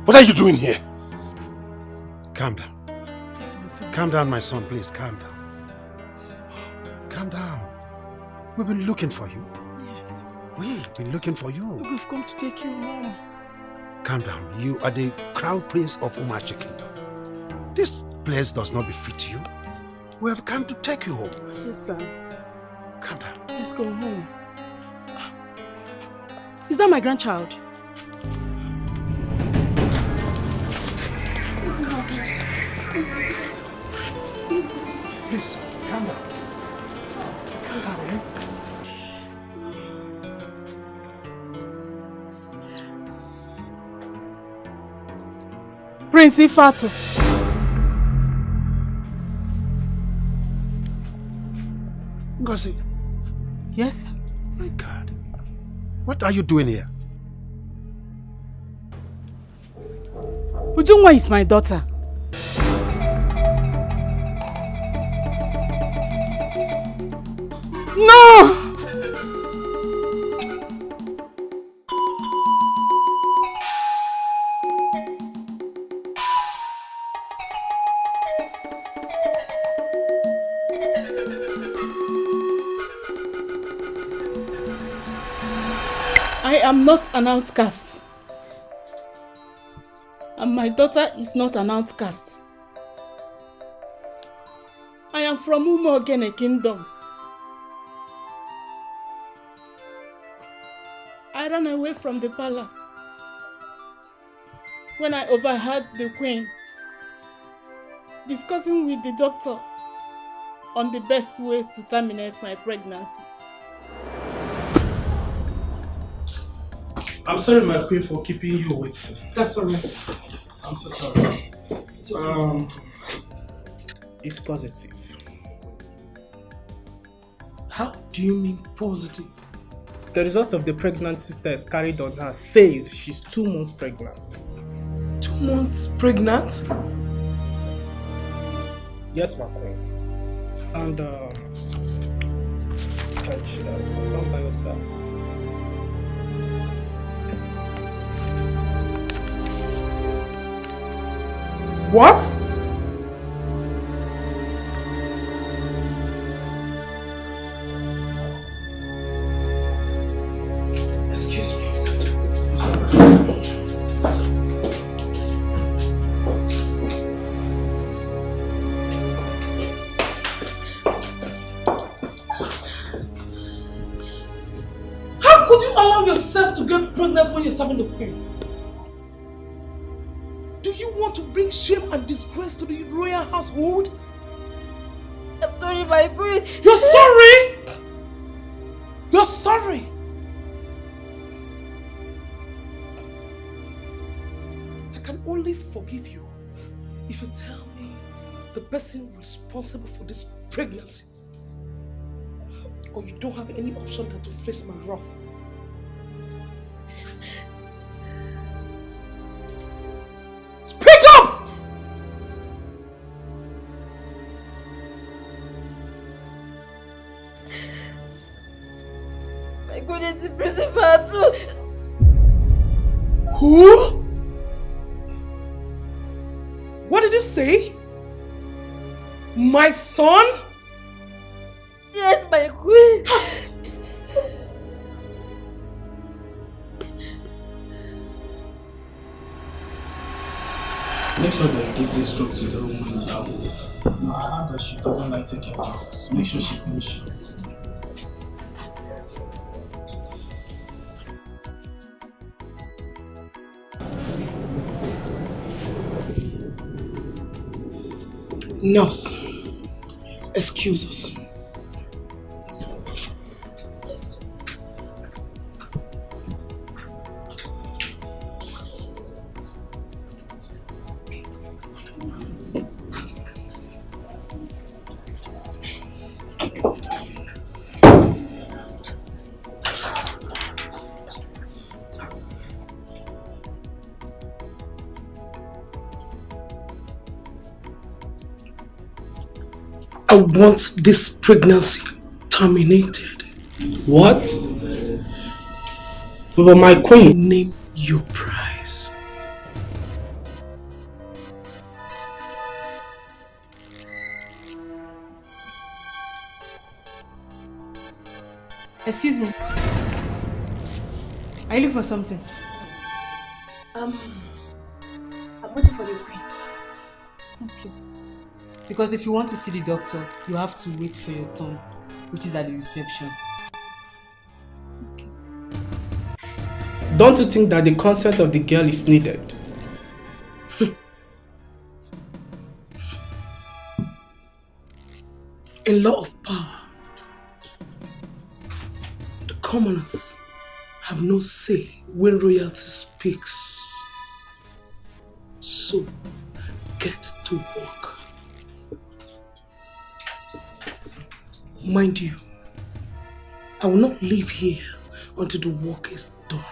Speaker 23: What are you doing here?
Speaker 8: Calm down. Calm down, my son, please, calm down. Calm down. We've been looking for you.
Speaker 3: Yes.
Speaker 8: We've been looking for you.
Speaker 3: We've come to take you home.
Speaker 8: Calm down. You are the crown prince of Umachi Kingdom. This place does not befit you. We have come to take you home.
Speaker 3: Yes, sir.
Speaker 8: Calm down.
Speaker 3: Let's go home. Is that my grandchild?
Speaker 8: Please, calm down. Calm down, eh?
Speaker 9: Prince Ifatu.
Speaker 8: Ngozi.
Speaker 9: Yes?
Speaker 8: My God. What are you doing here?
Speaker 9: Ujungwa is my daughter. No! I am not an outcast. And my daughter is not an outcast. I am from Umogene Kingdom. I ran away from the palace when I overheard the queen discussing with the doctor on the best way to terminate my pregnancy.
Speaker 6: I'm sorry, my queen, for keeping you waiting.
Speaker 3: That's alright.
Speaker 6: I'm so sorry. It's positive.
Speaker 3: How do you mean positive?
Speaker 6: The result of the pregnancy test carried on her says she's 2 months pregnant.
Speaker 3: 2 months pregnant?
Speaker 6: Yes, my queen. And can she come by yourself?
Speaker 3: What? Excuse me.
Speaker 6: How could you allow yourself to get pregnant when you're serving the queen? Do you want to bring shame and disgrace to the royal household?
Speaker 11: I'm sorry, my queen.
Speaker 6: You're sorry? You're sorry? I can only forgive you if you tell me the person responsible for this pregnancy, or you don't have any option than to face my wrath. Speak up!
Speaker 11: My goodness, Prince Ifatu.
Speaker 6: Who? What did you say? My son?
Speaker 11: Yes, my queen.
Speaker 6: Make sure that you give this drug to the woman in that wood. I heard that she doesn't like taking drugs. Make sure she finishes it. Nurse, excuse us. I want this pregnancy terminated. What? But my queen, name your price.
Speaker 13: Excuse me. Are you looking for something?
Speaker 6: I'm waiting for the queen.
Speaker 13: Okay. Because if you want to see the doctor, you have to wait for your turn, which is at the reception.
Speaker 6: Don't you think that the consent of the girl is needed? A lot of power. The commoners have no say when royalty speaks. So, get to work. Mind you, I will not leave here until the work is done.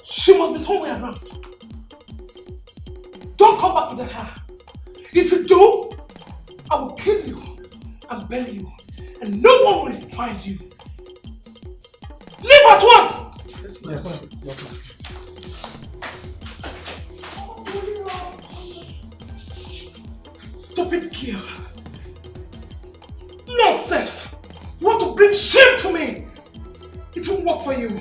Speaker 6: She must be somewhere around. Don't come back without her. If you do, I will kill you and bury you, and no one will find you. Leave at once!
Speaker 21: Yes, ma'am. Yes, ma'am.
Speaker 6: Stupid girl. Nonsense! You want to bring shame to me? It won't work for you.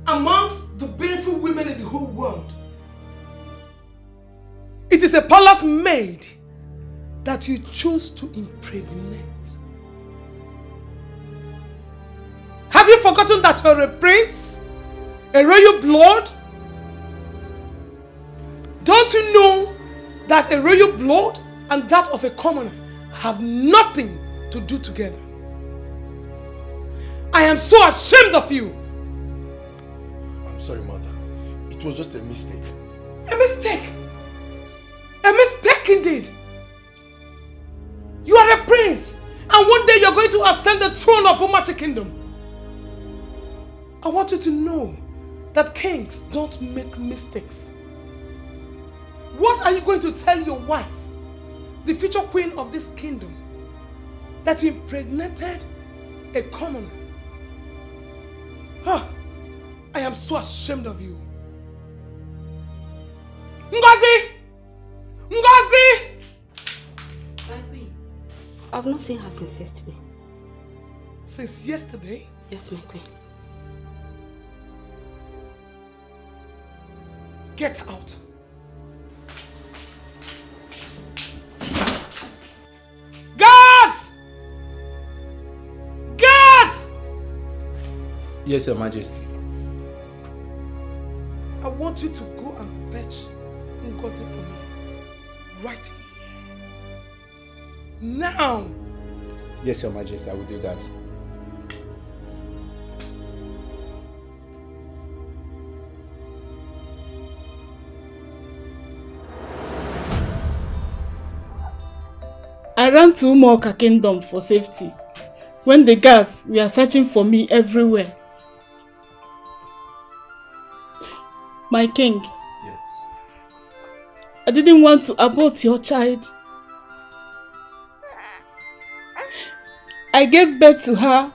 Speaker 6: amongst the beautiful women in the whole world. It is a palace maid that you choose to impregnate. Have you forgotten that you're a prince? A royal blood? Don't you know that a royal blood and that of a commoner have nothing to do together? I am so ashamed of you.
Speaker 23: I'm sorry, mother. It was just a mistake.
Speaker 6: A mistake? A mistake indeed. You are a prince, and one day you're going to ascend the throne of Umachi Kingdom. I want you to know that kings don't make mistakes. What are you going to tell your wife, the future queen of this kingdom, that you impregnated a commoner? I am so ashamed of you. Ngozi! Ngozi!
Speaker 14: My queen, I've not seen her since yesterday.
Speaker 6: Since yesterday?
Speaker 14: Yes, my queen.
Speaker 6: Get out. Guards! Guards!
Speaker 12: Yes, Your Majesty.
Speaker 6: I want you to go and fetch Ngozi for me. Right here. Now!
Speaker 12: Yes, Your Majesty, I will do that.
Speaker 9: I ran to Umuoka Kingdom for safety when the guards were searching for me everywhere. My king,
Speaker 12: yes.
Speaker 9: I didn't want to abort your child. I gave birth to her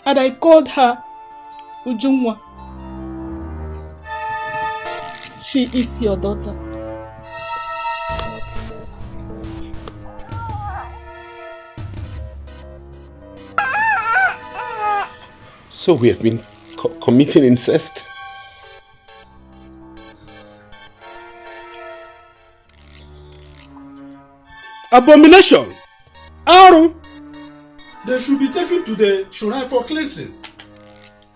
Speaker 9: and I called her Ujunwa. She is your daughter.
Speaker 10: So we have been committing incest?
Speaker 17: Abomination! Aru! They should be taken to the shrine for cleansing.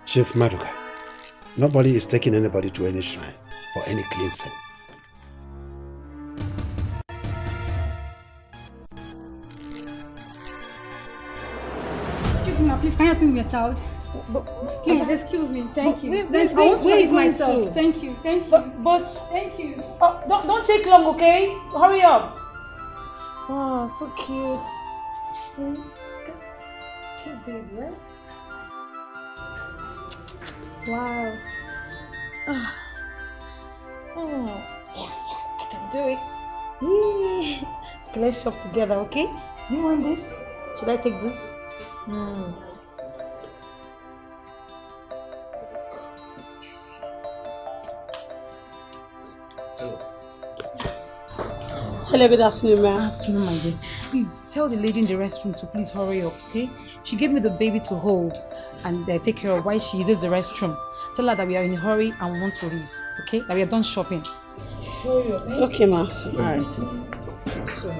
Speaker 8: Chief Maduka, nobody is taking anybody to any shrine for any cleansing.
Speaker 5: Excuse me, please, can you help me with your child? Please, excuse me, thank you. I want to raise myself. Thank you, thank you. Thank you.
Speaker 20: Don't take long, okay? Hurry up.
Speaker 5: Oh, so cute. Cute baby, right? Wow.
Speaker 20: I can do it. Okay, let's shop together, okay? Do you want this? Should I take this?
Speaker 5: Hello, good afternoon, ma'am.
Speaker 13: Good afternoon, my dear. Please tell the lady in the restroom to please hurry up, okay? She gave me the baby to hold and take care of while she uses the restroom. Tell her that we are in a hurry and want to leave, okay? That we are done shopping.
Speaker 5: Okay, ma'am.
Speaker 13: Alright.
Speaker 5: Sorry.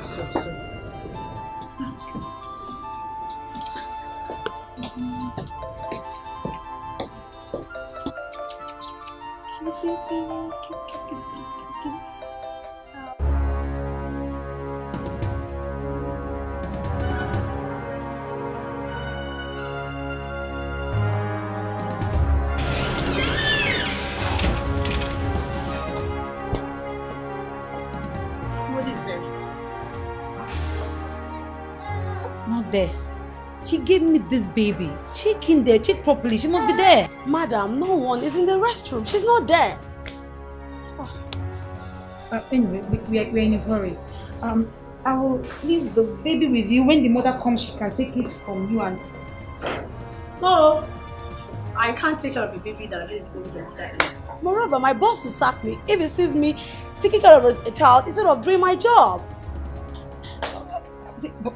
Speaker 13: Not there. She gave me this baby. Check in there. Check properly. She must be there.
Speaker 5: Madam, no one is in the restroom. She's not there.
Speaker 13: Anyway, we are in a hurry. I will leave the baby with you. When the mother comes, she can take it from you and...
Speaker 5: No, I can't take care of a baby that I didn't know the mother is. Moreover, my boss will sack me if he sees me taking care of a child instead of doing my job.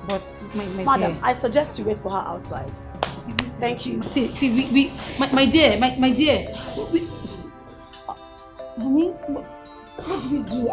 Speaker 13: But my
Speaker 5: Madam,
Speaker 13: dear.
Speaker 5: I suggest you wait for her outside.
Speaker 14: Thank you.
Speaker 13: See, my dear, honey, what do we do?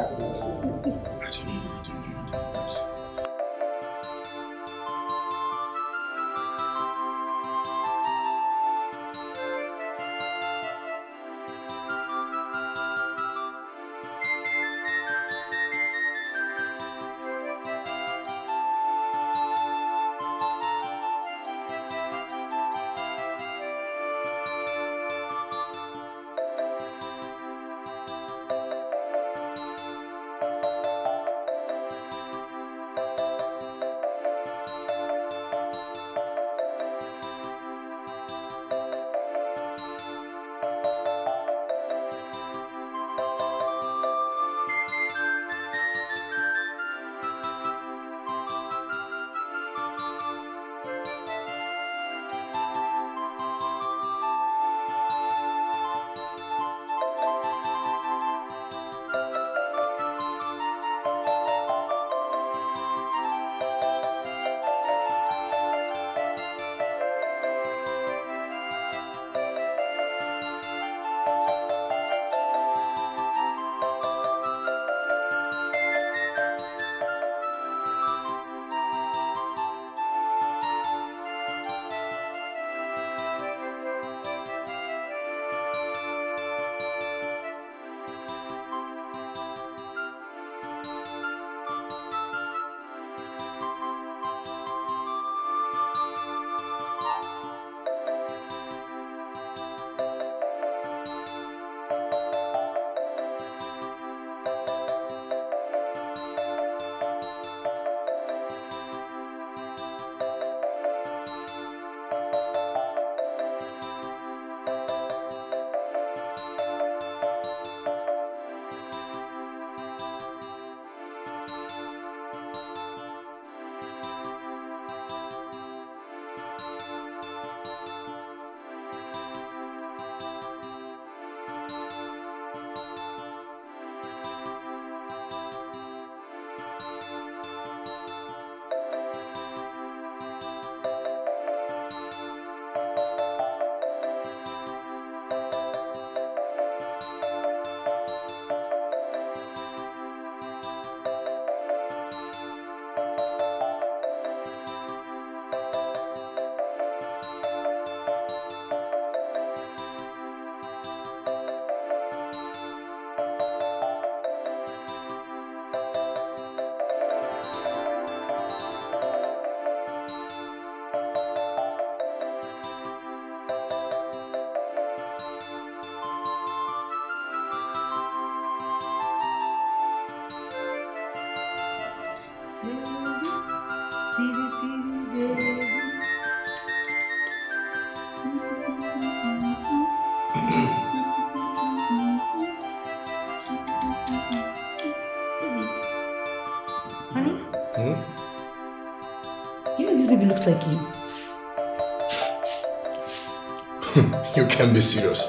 Speaker 13: Looks like you.
Speaker 18: You can't be serious.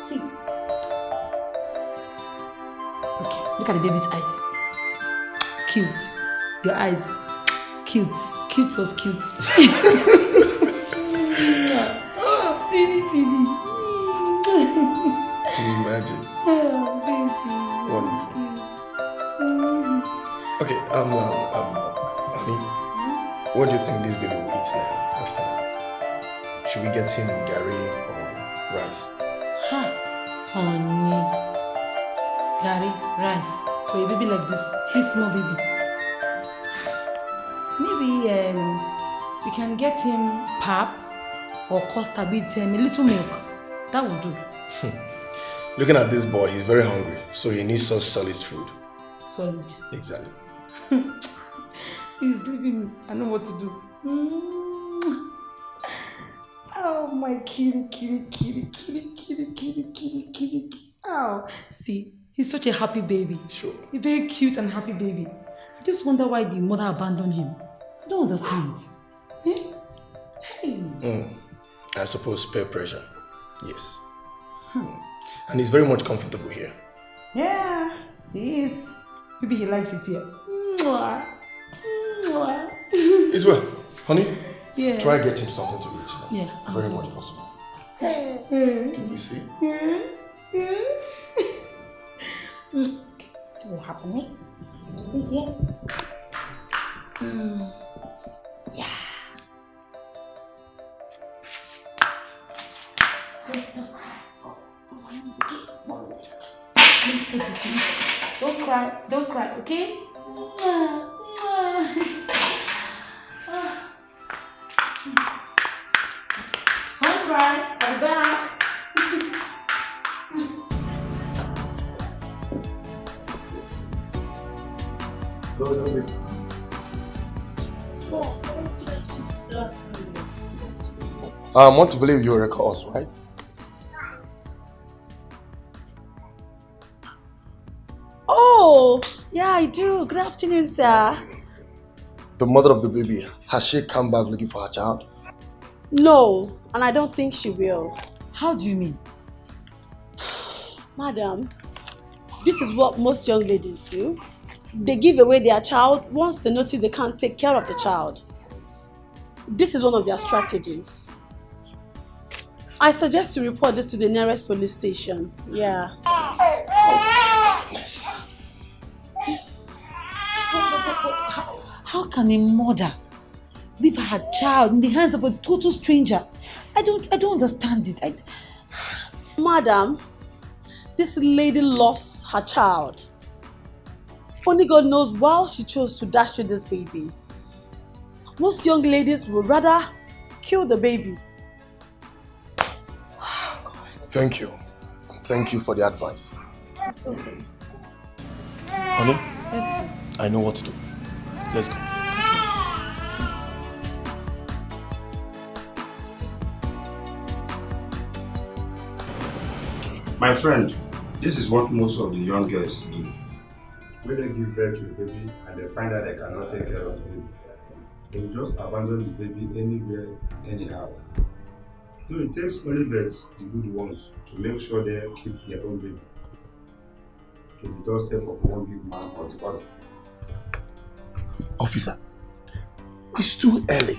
Speaker 13: See. Okay, look at the baby's eyes. Cute. Your eyes. Cute. Cute plus cute. Silly.
Speaker 18: Can you imagine?
Speaker 13: Oh, baby.
Speaker 18: Wonderful. Okay, honey, what do you think this baby will eat now after now? Should we get him gari or rice?
Speaker 13: Honey. Gari, rice. For a baby like this small baby. Maybe we can get him pap or custard with a little milk. That would do.
Speaker 18: Looking at this boy, he's very hungry, so he needs such solid food.
Speaker 13: Solid.
Speaker 18: Exactly.
Speaker 13: He's sleeping. I know what to do. Oh, my kitty. Oh, see, he's such a happy baby.
Speaker 18: Sure.
Speaker 13: A very cute and happy baby. I just wonder why the mother abandoned him. I don't understand. Hey.
Speaker 18: I suppose peer pressure. Yes. And he's very much comfortable here.
Speaker 13: Yeah, he is. Maybe he likes it here.
Speaker 18: Isabel, honey,
Speaker 13: Yeah.
Speaker 18: try get him something to eat.
Speaker 13: Yeah.
Speaker 18: Very much possible.
Speaker 13: Can
Speaker 18: we see?
Speaker 13: See what happened? See here? Yeah. Don't cry, okay? Don't cry, I'm back.
Speaker 18: Go, baby. I want to believe you recall us, right?
Speaker 15: Oh, yeah, I do. Good afternoon, sir.
Speaker 18: The mother of the baby, has she come back looking for her child?
Speaker 15: No, and I don't think she will.
Speaker 13: How do you mean?
Speaker 15: Madam, this is what most young ladies do. They give away their child once they notice they can't take care of the child. This is one of their strategies. I suggest you report this to the nearest police station. Yeah.
Speaker 18: Yes.
Speaker 13: How can a mother leave her child in the hands of a total stranger? I don't understand it.
Speaker 15: Madam, this lady lost her child. Only God knows why she chose to dash to this baby. Most young ladies would rather kill the baby.
Speaker 18: Thank you. Thank you for the advice.
Speaker 15: That's okay.
Speaker 18: Honey?
Speaker 13: Yes, sir.
Speaker 18: I know what to do. Let's go.
Speaker 2: My friend, this is what most of the young girls do. When they give birth to a baby and they find out they cannot take care of the baby, they will just abandon the baby anywhere, anyhow. So it takes only the good ones to make sure they keep their own baby to the doorstep of one big man or the other.
Speaker 18: Officer, it's too early.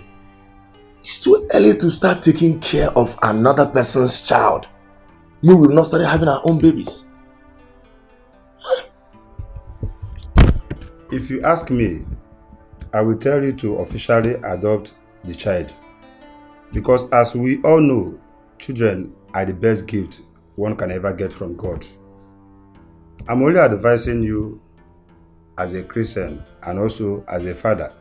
Speaker 18: It's too early to start taking care of another person's child. We will not start having our own babies.
Speaker 2: If you ask me, I will tell you to officially adopt the child. Because as we all know, children are the best gift one can ever get from God. I'm only advising you as a Christian and also as a father.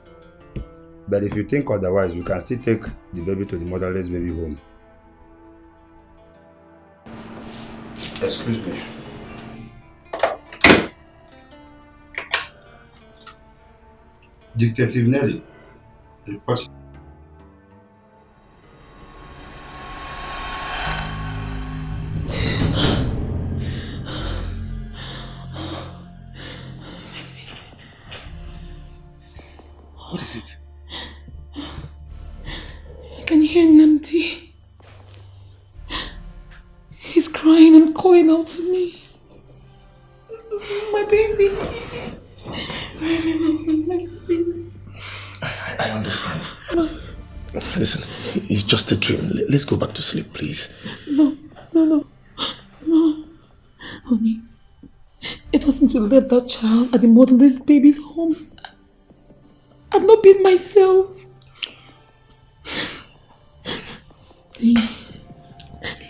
Speaker 2: But if you think otherwise, you can still take the baby to the motherless baby home. Excuse me. Detective Nelly, report.
Speaker 6: What is it? I can hear Namdi. He's crying and calling out to me. My baby. Please.
Speaker 18: I understand. Listen, it's just a dream. Let's go back to sleep, please.
Speaker 6: No. Honey, ever since we left that child at the motherless baby's home, I've not been myself. Please,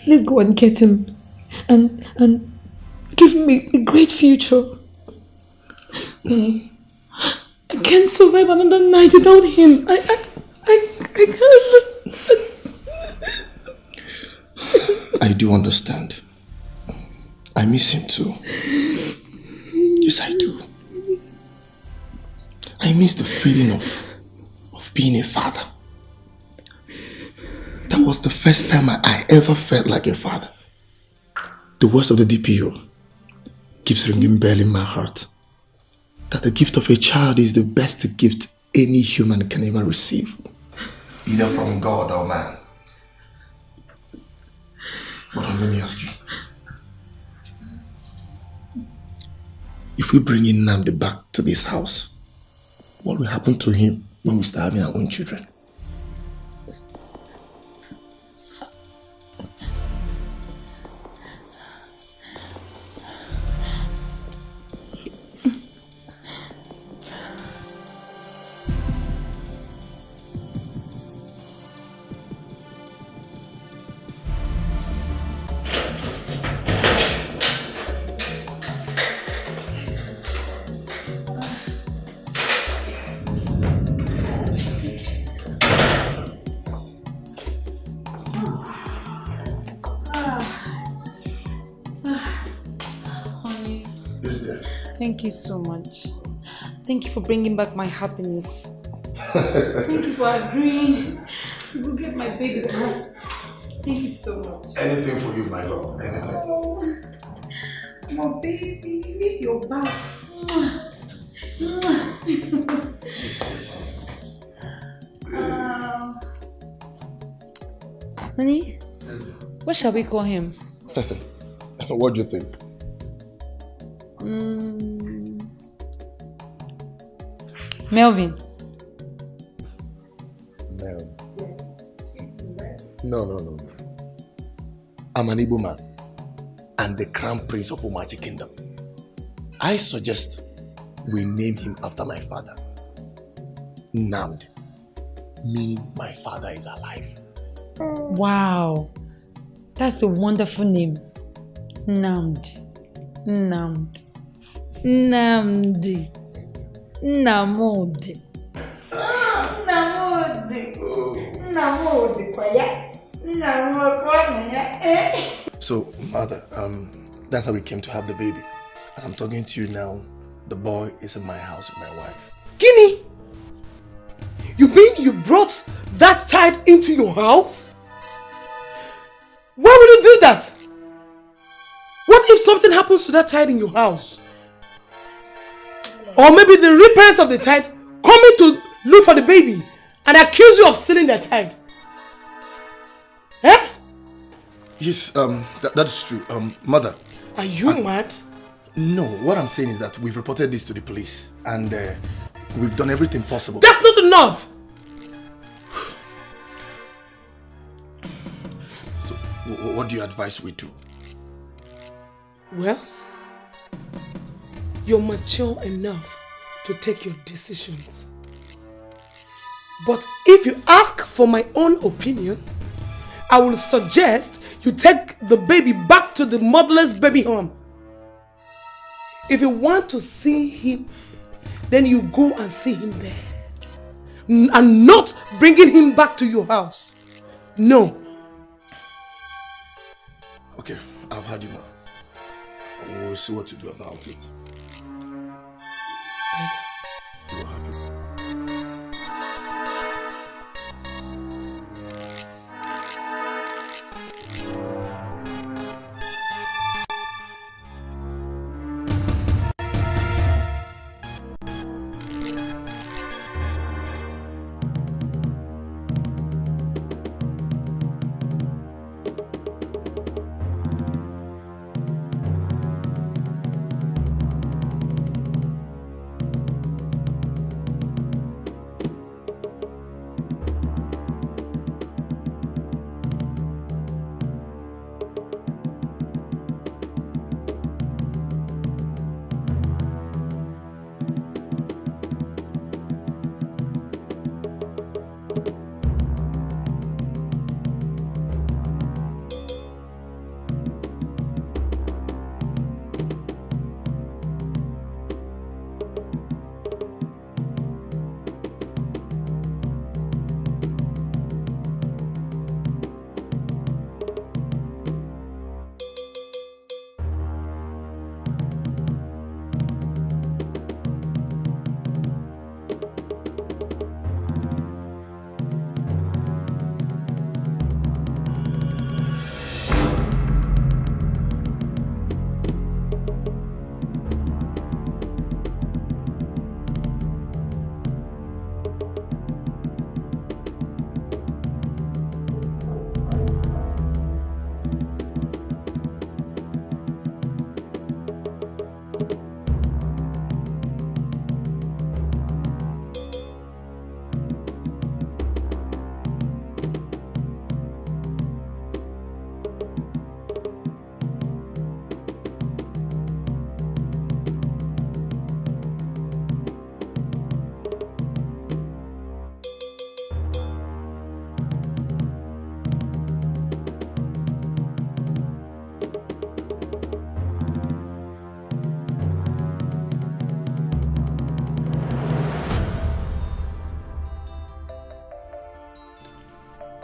Speaker 6: let's go and get him and give him a great future. I can't survive another night without him. I can't.
Speaker 18: I do understand. I miss him too. Yes, I do. I miss the feeling of being a father. That was the first time I ever felt like a father. The words of the DPO keeps ringing bell in my heart. That the gift of a child is the best gift any human can ever receive. Either from God or man. But let me ask you. If we bring in Namdi back to this house, What will happen to him when we start having our own children?
Speaker 13: Thank you so much. Thank you for bringing back my happiness. Thank you for agreeing to go get my baby. Thank you so much.
Speaker 18: Anything for you, my love. Anything.
Speaker 13: Oh, my baby, leave your back. Honey, what shall we call him?
Speaker 18: What do you think?
Speaker 13: Melvin.
Speaker 18: Melvin. No. I'm an Igbo man and the crown prince of Umachi kingdom. I suggest we name him after my father. Nnamdi, meaning my father is alive.
Speaker 13: Wow, that's a wonderful name. Nnamdi.
Speaker 18: So, mother, that's how we came to have the baby. As I'm talking to you now, the boy is in my house with my wife.
Speaker 6: Guinea! You mean you brought that child into your house? Why would you do that? What if something happens to that child in your house? Or maybe the real parents of the child coming to look for the baby and accuse you of stealing their child? Eh?
Speaker 18: Yes, that's true. Mother.
Speaker 6: Are you mad?
Speaker 18: No, what I'm saying is that we've reported this to the police and we've done everything possible.
Speaker 6: That's not enough!
Speaker 18: So, what do you advise we do?
Speaker 6: Well, you're mature enough to take your decisions. But if you ask for my own opinion, I will suggest you take the baby back to the motherless baby home. If you want to see him, then you go and see him there. And not bringing him back to your house. No.
Speaker 18: Okay, I've had you now. We'll see what to do about it. You are happy.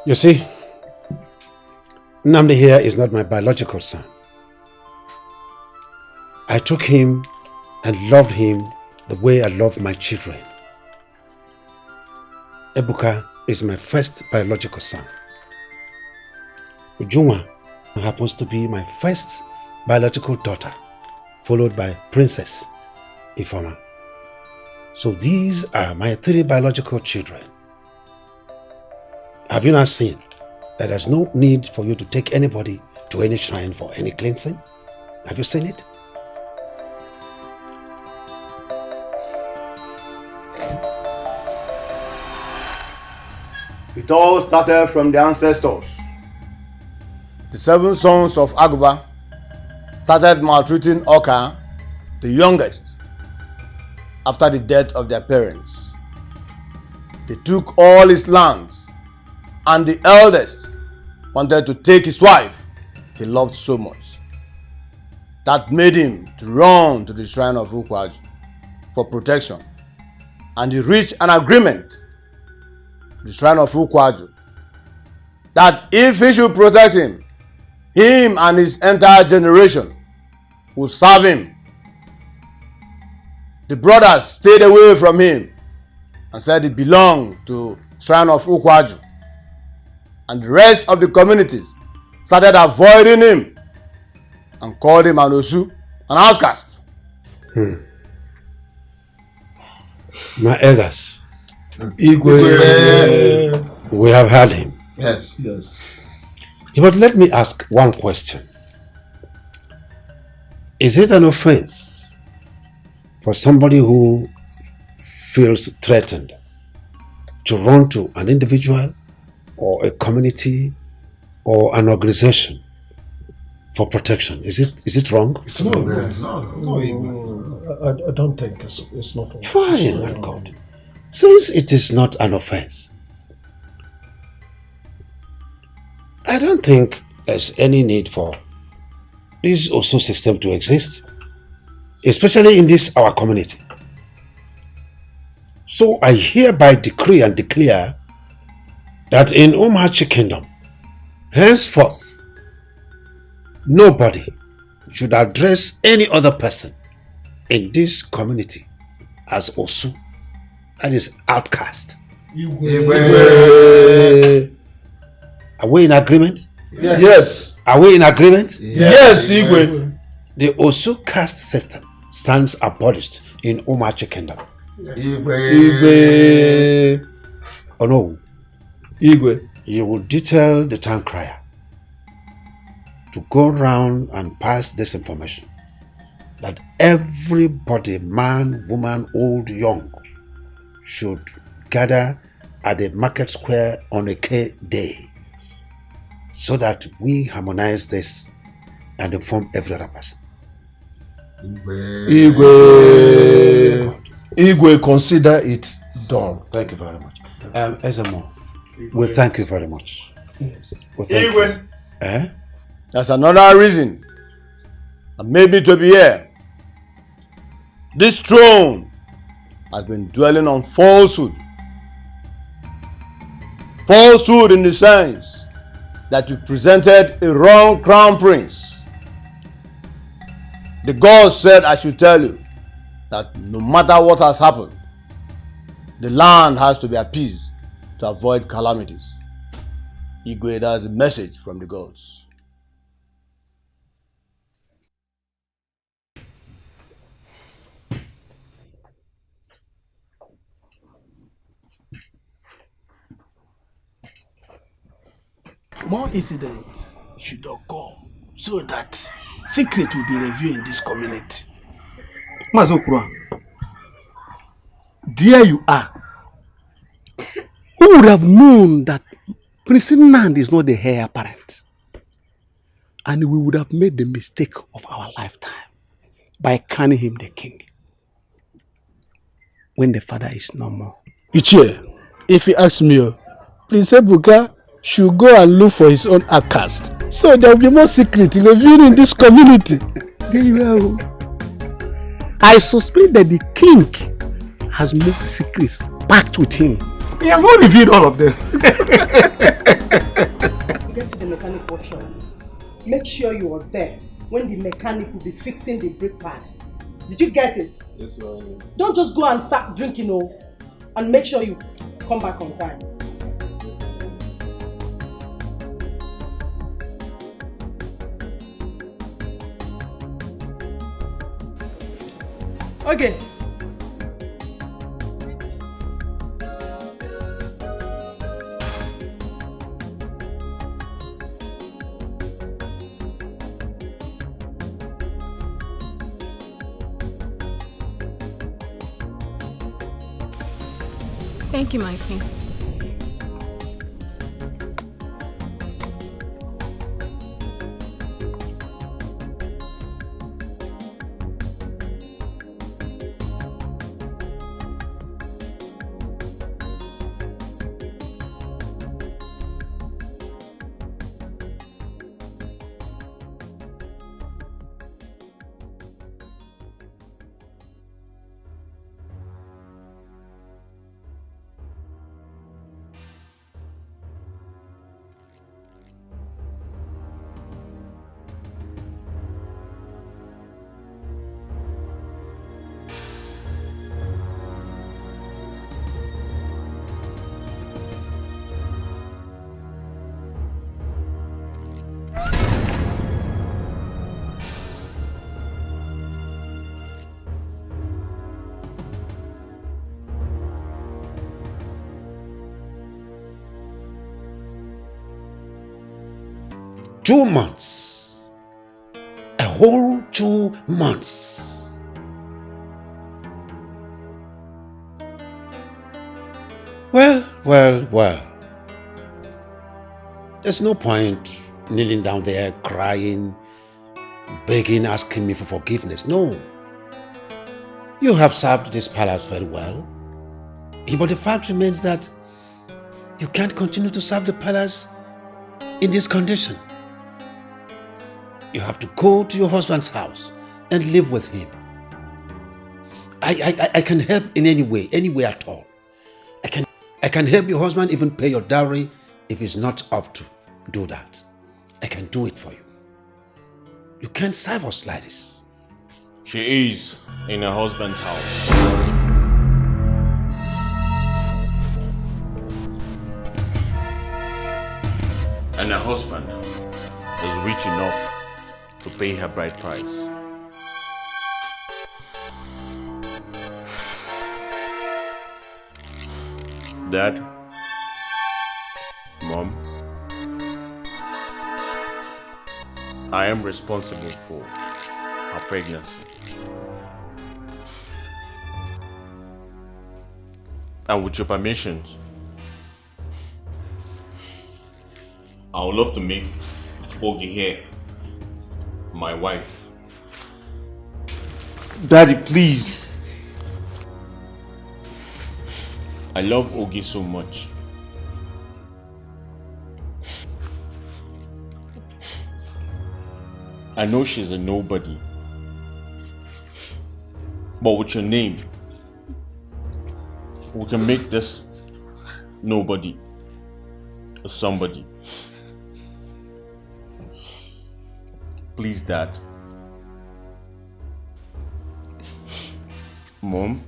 Speaker 8: You see, Nnamdi here is not my biological son. I took him and loved him the way I love my children. Ebuka is my first biological son. Juna happens to be my first biological daughter, followed by Princess Ifeoma. So these are my 3 biological children. Have you not seen that there's no need for you to take anybody to any shrine for any cleansing? Have you seen it?
Speaker 7: It all started from the ancestors. The 7 sons of Agba started maltreating Oka, the youngest, after the death of their parents. They took all his lands, and the eldest wanted to take his wife he loved so much. That made him to run to the shrine of Ukwaju for protection, and he reached an agreement with the shrine of Ukwaju that if he should protect him and his entire generation would serve him. The brothers stayed away from him and said he belonged to shrine of Ukwaju, and the rest of the communities started avoiding him and called him an Osu, an outcast.
Speaker 8: My elders, Igwe, we have heard him.
Speaker 7: Yes.
Speaker 8: But let me ask one question. Is it an offense for somebody who feels threatened to run to an individual or a community or an organization for protection? Is it wrong?
Speaker 17: No, I don't think it's not wrong.
Speaker 8: Fine, my God. Since it is not an offense, I don't think there's any need for this Osu system to exist, especially in this our community. So I hereby decree and declare that in Umachi Kingdom, henceforth, nobody should address any other person in this community as Osu, that is outcast. Are we in agreement?
Speaker 7: Yes.
Speaker 8: Are we in agreement?
Speaker 7: Yes, Igwe.
Speaker 8: The Osu caste system stands abolished in Umachi Kingdom.
Speaker 7: Igwe.
Speaker 8: Oh no.
Speaker 7: Igwe.
Speaker 8: You will detail the town crier to go round and pass this information that everybody, man, woman, old, young, should gather at the market square on a K day, so that we harmonize this and inform every other person.
Speaker 17: Igwe, consider it done.
Speaker 8: Thank you very much. Ezemo, we thank you very much.
Speaker 17: Yes.
Speaker 8: We thank you.
Speaker 7: That's another reason, and maybe to be here. This throne has been dwelling on falsehood. Falsehood in the sense that you presented a wrong crown prince. The God said I should tell you that no matter what has happened, the land has to be appeased to avoid calamities. Igwe, that's a message from the gods.
Speaker 17: More incident should occur so that secret will be revealed in this community. Mazokura, there you are. Who would have known that Prince Nand is not the heir apparent? And we would have made the mistake of our lifetime by crowning him the king when the father is no more. Ichie, if you ask me, Prince Ebuka should go and look for his own outcast, so there will be more secret revealed in this community. Very well. I suspect that the king has more secrets packed with him. He has not revealed all of them.
Speaker 6: you were there when the mechanic will be fixing the brake pad. Did you get it?
Speaker 1: Yes, Your Highness.
Speaker 6: Don't just go and start drinking, and make sure you come back on time. Okay.
Speaker 16: Thank you, my king.
Speaker 8: Two months. A whole 2 months. Well. There's no point kneeling down there, crying, begging, asking me for forgiveness. No. You have served this palace very well. But the fact remains that you can't continue to serve the palace in this condition. You have to go to your husband's house and live with him. I can help in any way at all. I can help your husband even pay your dowry if he's not up to do that. I can do it for you. You can't serve us like this.
Speaker 19: She is in her husband's house. And her husband is rich enough to pay her bride price. Dad, Mom, I am responsible for her pregnancy. And with your permissions, I would love to make Ogie here my wife. Daddy, please. I love Ogie so much. I know she's a nobody. But with your name, we can make this nobody a somebody. Please, Dad. Mom.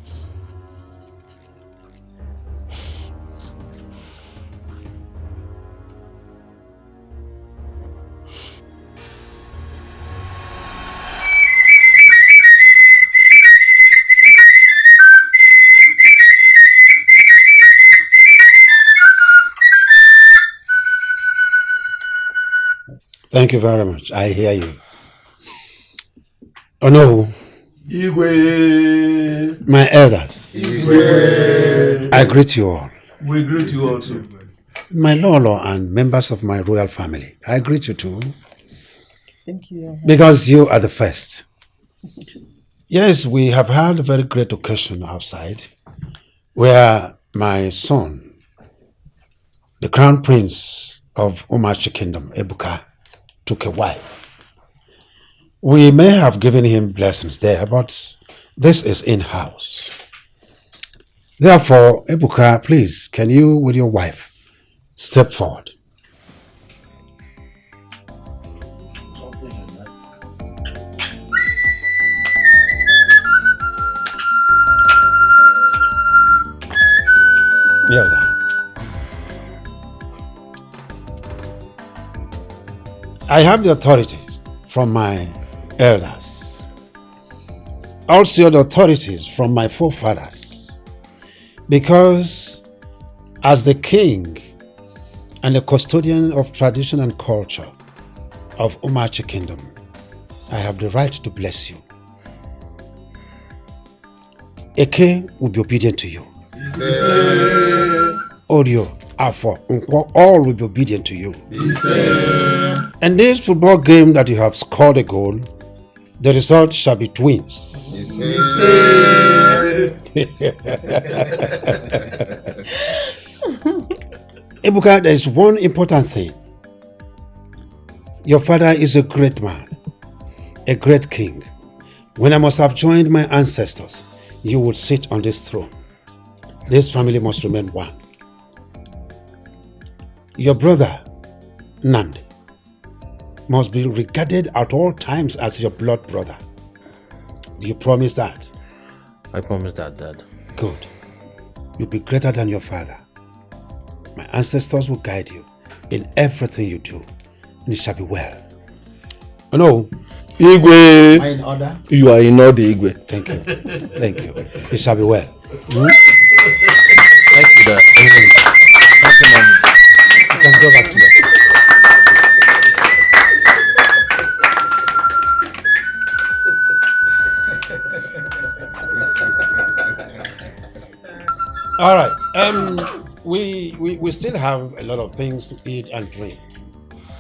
Speaker 8: Thank you very much. I hear you. Oh no.
Speaker 1: Igwe.
Speaker 8: My elders.
Speaker 1: Igwe.
Speaker 8: I greet you all.
Speaker 1: We greet you also.
Speaker 8: My Lolo and members of my royal family. I greet you too.
Speaker 3: Thank you.
Speaker 8: Because you are the first. Yes, we have had a very great occasion outside where my son, the crown prince of Umachi Kingdom, Ebuka, took a wife. We may have given him blessings there, but this is in-house. Therefore, Ebuka, please, can you, with your wife, step forward? Kneel down. I have the authority from my elders. Also the authorities from my forefathers. Because as the king and the custodian of tradition and culture of Umachi Kingdom, I have the right to bless you. Eke will be obedient to you. Odio, Afo, Nkwo, all will be obedient to you. And this football game that you have scored a goal, the result shall be twins. Ebuka, there is one important thing. Your father is a great man, a great king. When I must have joined my ancestors, you would sit on this throne. This family must remain one. Your brother, Nandi, must be regarded at all times as your blood brother. Do you promise that?
Speaker 4: I promise that, Dad.
Speaker 8: Good. You'll be greater than your father. My ancestors will guide you in everything you do, and it shall be well. Oh no.
Speaker 21: Igwe.
Speaker 8: Am I in order?
Speaker 21: You are in order, Igwe.
Speaker 8: Thank you. Thank you. It shall be well.
Speaker 4: Thank you, Dad. Thank you, Mom.
Speaker 8: You can go back to your seat. All right. We still have a lot of things to eat and drink.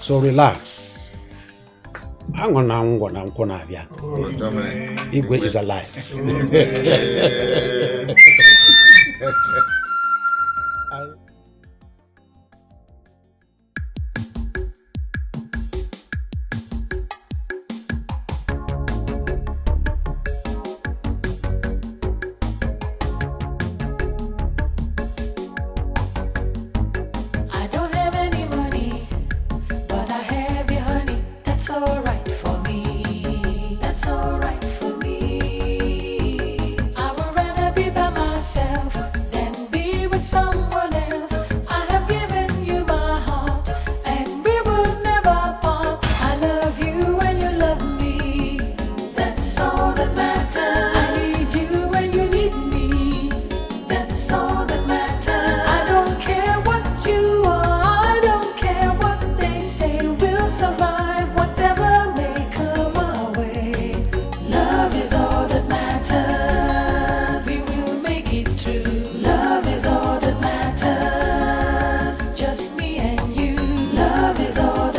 Speaker 8: So relax. Hang on now, Igwe is alive.
Speaker 16: I don't have any money, but I have your honey. That's alright for me. That's alright for me. I would rather be by myself than be with someone else. I have given you my heart, and we will never part. I love you and you love me. That's all that matters. I need you and you need me. That's all that matters. I don't care what you are. I don't care what they say. We'll survive whatever may come our way. Love is all that matters. We will make it through. Love is all that matters. Just me and you. Love is all